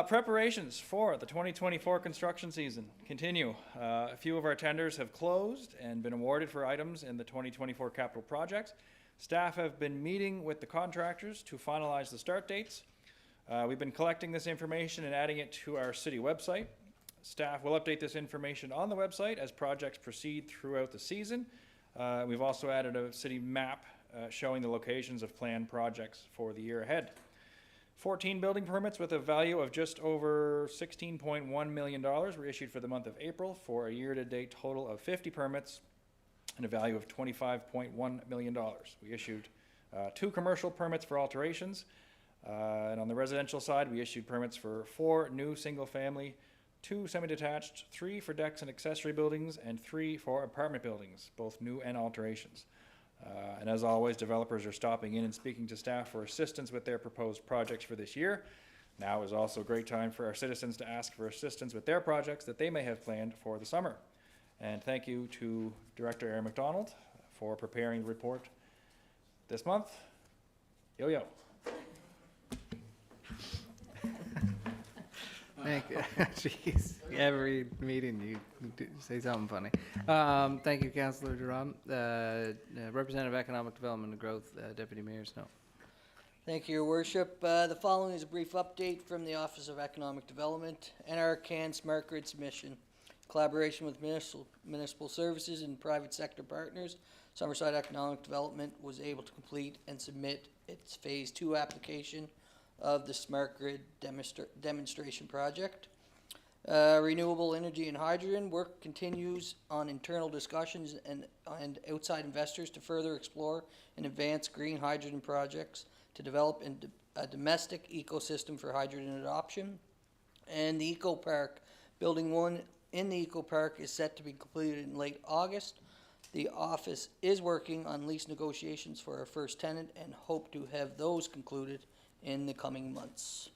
J: Preparations for the 2024 construction season continue. A few of our tenders have closed and been awarded for items in the 2024 capital projects. Staff have been meeting with the contractors to finalize the start dates. We've been collecting this information and adding it to our city website. Staff will update this information on the website as projects proceed throughout the season. We've also added a city map showing the locations of planned projects for the year ahead. 14 building permits with a value of just over $16.1 million were issued for the month of April for a year-to-date total of 50 permits and a value of $25.1 million. We issued 2 commercial permits for alterations, and on the residential side, we issued permits for 4 new single-family, 2 semi-detached, 3 for decks and accessory buildings, and 3 for apartment buildings, both new and alterations. And as always, developers are stopping in and speaking to staff for assistance with their proposed projects for this year. Now is also a great time for our citizens to ask for assistance with their projects that they may have planned for the summer. And thank you to Director Aaron McDonald for preparing the report this month. Yo-yo.
A: Thank you. Jeez, every meeting you say something funny. Thank you, Councillor Durham. Representative Economic Development and Growth, Deputy Mayor Snow.
B: Thank you, Your Worship. The following is a brief update from the Office of Economic Development and our CAN Smart Grid submission. Collaboration with municipal services and private sector partners, Summerside Economic Development was able to complete and submit its Phase 2 application of the Smart Grid demonstration project. Renewable energy and hydrogen work continues on internal discussions and outside investors to further explore and advance green hydrogen projects to develop a domestic ecosystem for hydrogen adoption. And the Eco Park, Building 1 in the Eco Park is set to be completed in late August. The office is working on lease negotiations for our first tenant and hope to have those concluded in the coming months.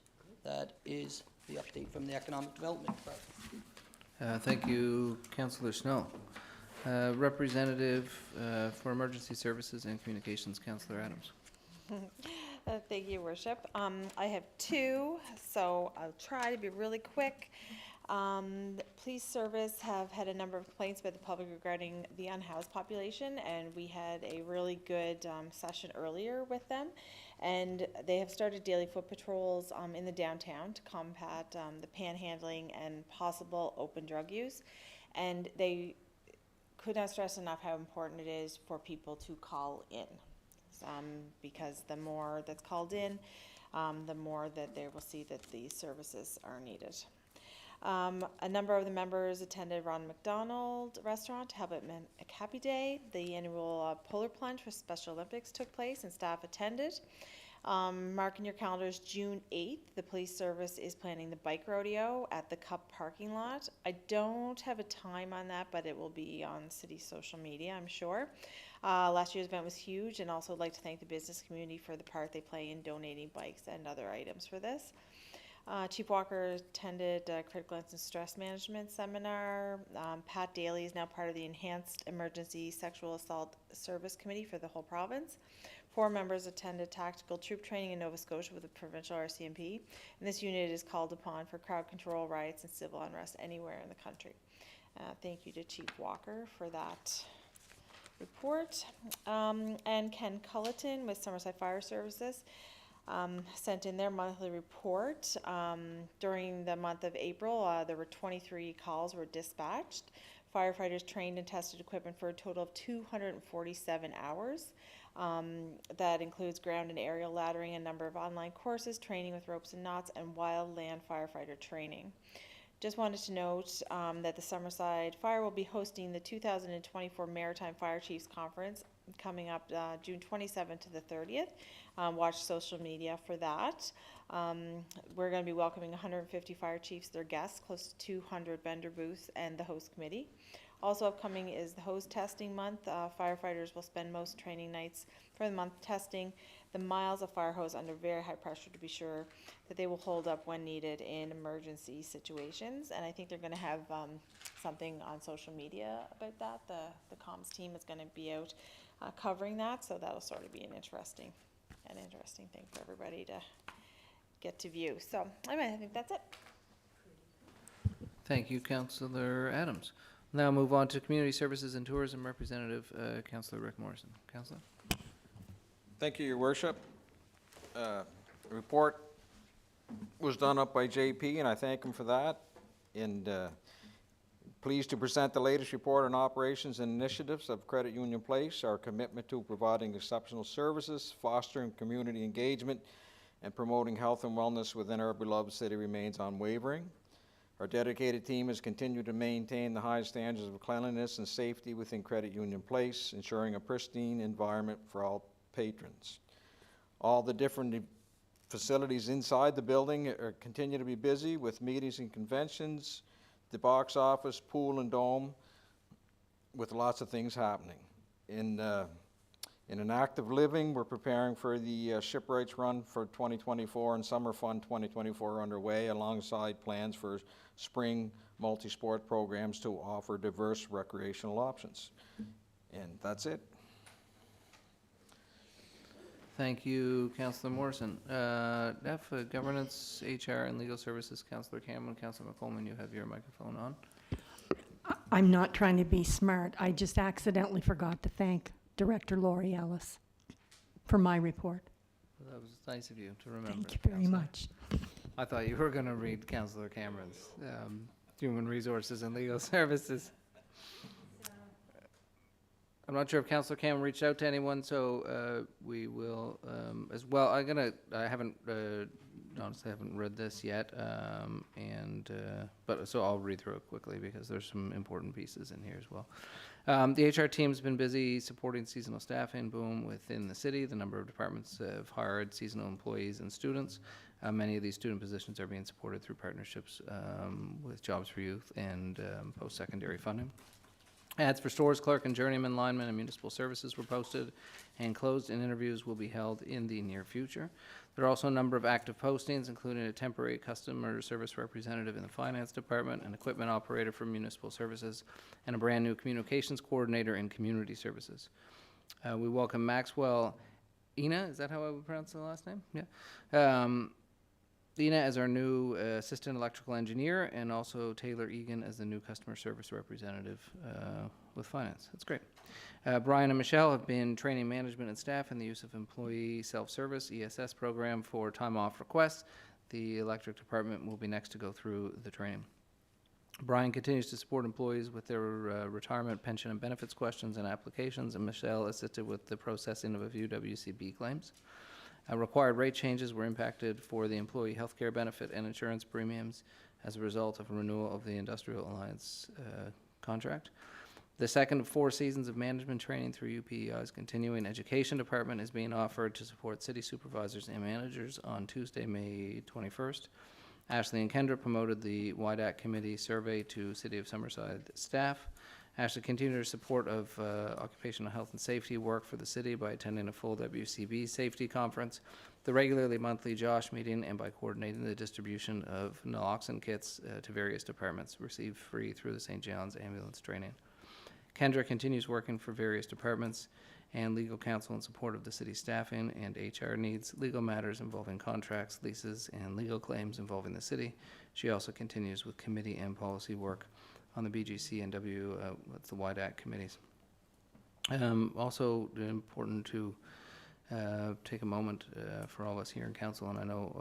B: That is the update from the Economic Development Department.
A: Thank you, Councillor Snow. Representative for Emergency Services and Communications, Councillor Adams.
F: Thank you, Worship. I have 2, so I'll try to be really quick. The police service have had a number of complaints by the public regarding the unhoused population, and we had a really good session earlier with them. And they have started daily foot patrols in the downtown to combat the panhandling and possible open drug use. And they could not stress enough how important it is for people to call in, because the more that's called in, the more that they will see that these services are needed. A number of the members attended Ronald McDonald Restaurant to help at Happy Day. The annual polar plunge for Special Olympics took place and staff attended. Mark in your calendars, June 8th, the police service is planning the bike rodeo at the Cup parking lot. I don't have a time on that, but it will be on city social media, I'm sure. Last year's event was huge, and also like to thank the business community for the part they play in donating bikes and other items for this. Chief Walker attended a critical incident stress management seminar. Pat Daly is now part of the Enhanced Emergency Sexual Assault Service Committee for the whole province. 4 members attended tactical troop training in Nova Scotia with the provincial RCMP, and this unit is called upon for crowd control, riots, and civil unrest anywhere in the country. Thank you to Chief Walker for that report. And Ken Culleton with Summerside Fire Services sent in their monthly report. During the month of April, there were 23 calls were dispatched. Firefighters trained and tested equipment for a total of 247 hours. That includes ground and aerial laddering, a number of online courses, training with ropes and knots, and wildland firefighter training. Just wanted to note that the Summerside Fire will be hosting the 2024 Maritime Fire Chiefs Conference coming up June 27th to the 30th. Watch social media for that. We're going to be welcoming 150 fire chiefs, their guests, close to 200 vendor booths, and the host committee. Also upcoming is the hose testing month. Firefighters will spend most training nights for the month testing the miles of fire hose under very high pressure to be sure that they will hold up when needed in emergency situations. And I think they're going to have something on social media about that. The comms team is going to be out covering that, so that'll sort of be an interesting an interesting thing for everybody to get to view. So anyway, I think that's it.
A: Thank you, Councillor Adams. Now move on to Community Services and Tourism Representative, Councillor Rick Morrison. Councillor?
L: Thank you, Your Worship. The report was done up by JP, and I thank him for that. And pleased to present the latest report on operations and initiatives of Credit Union Place. Our commitment to providing exceptional services, fostering community engagement, and promoting health and wellness within our beloved city remains unwavering. Our dedicated team has continued to maintain the high standards of cleanliness and safety within Credit Union Place, ensuring a pristine environment for all patrons. All the different facilities inside the building continue to be busy with meetings and conventions, the box office, pool and dome, with lots of things happening. In an active living, we're preparing for the Shipyard run for 2024 and Summer Fun 2024 are underway, alongside plans for spring multi-sport programs to offer diverse recreational options. And that's it.
A: Thank you, Councillor Morrison. F, Governance, HR, and Legal Services, Councillor Cameron. Councillor McColman, you have your microphone on.
I: I'm not trying to be smart. I just accidentally forgot to thank Director Lori Ellis for my report.
A: That was nice of you to remember.
I: Thank you very
A: Councillor.
I: much.
A: I thought you were going to read Councillor Cameron's Human Resources and Legal Services. I'm not sure if Councillor Cameron reached out to anyone, so we will as well. I haven't honestly haven't read this yet, but so I'll read through it quickly because there's some important pieces in here as well. The HR team's been busy supporting seasonal staffing boom within the city. The number of departments have hired seasonal employees and students. Many of these student positions are being supported through partnerships with Jobs for Youth and post-secondary funding. Ads for stores clerk and journeyman, lineman, and municipal services were posted and closed, and interviews will be held in the near future. There are also a number of active postings, including a temporary customer service representative in the finance department, an equipment operator for municipal services, and a brand new communications coordinator in community services. We welcome Maxwell Ina, is that how I would pronounce the last name? Yeah. Ina as our new assistant electrical engineer, and also Taylor Egan as the new customer service representative with finance. That's great. Brian and Michelle have been training management and staff in the use of employee self-service ESS program for time off requests. The electric department will be next to go through the training. Brian continues to support employees with their retirement, pension, and benefits questions and applications, and Michelle assisted with the processing of a few WCB claims. Required rate changes were impacted for the employee health care benefit and insurance premiums as a result of a renewal of the Industrial Alliance contract. The second of 4 seasons of management training through UPEI's continuing education department is being offered to support city supervisors and managers on Tuesday, May 21st. Ashley and Kendra promoted the WIDAC committee survey to City of Summerside staff. Ashley continued her support of occupational health and safety work for the city by attending a full WCB safety conference, the regularly monthly JOSH meeting, and by coordinating the distribution of naloxone kits to various departments received free through the St. John's ambulance training. Kendra continues working for various departments and legal counsel in support of the city's staffing and HR needs, legal matters involving contracts, leases, and legal claims involving the city. She also continues with committee and policy work on the BGC and the WIDAC committees. Also important to take a moment for all of us here in council, and I know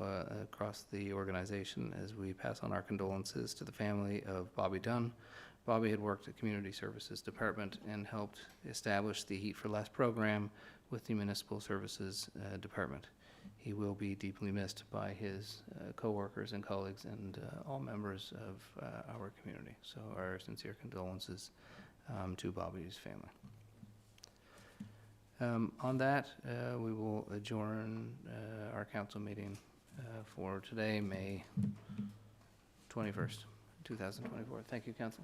A: across the organization, as we pass on our condolences to the family of Bobby Dunn. Bobby had worked at Community Services Department and helped establish the Heat for Less program with the Municipal Services Department. He will be deeply missed by his co-workers and colleagues and all members of our community. So our sincere condolences to Bobby's family. On that, we will adjourn our council meeting for today, May 21st, 2024. Thank you, council.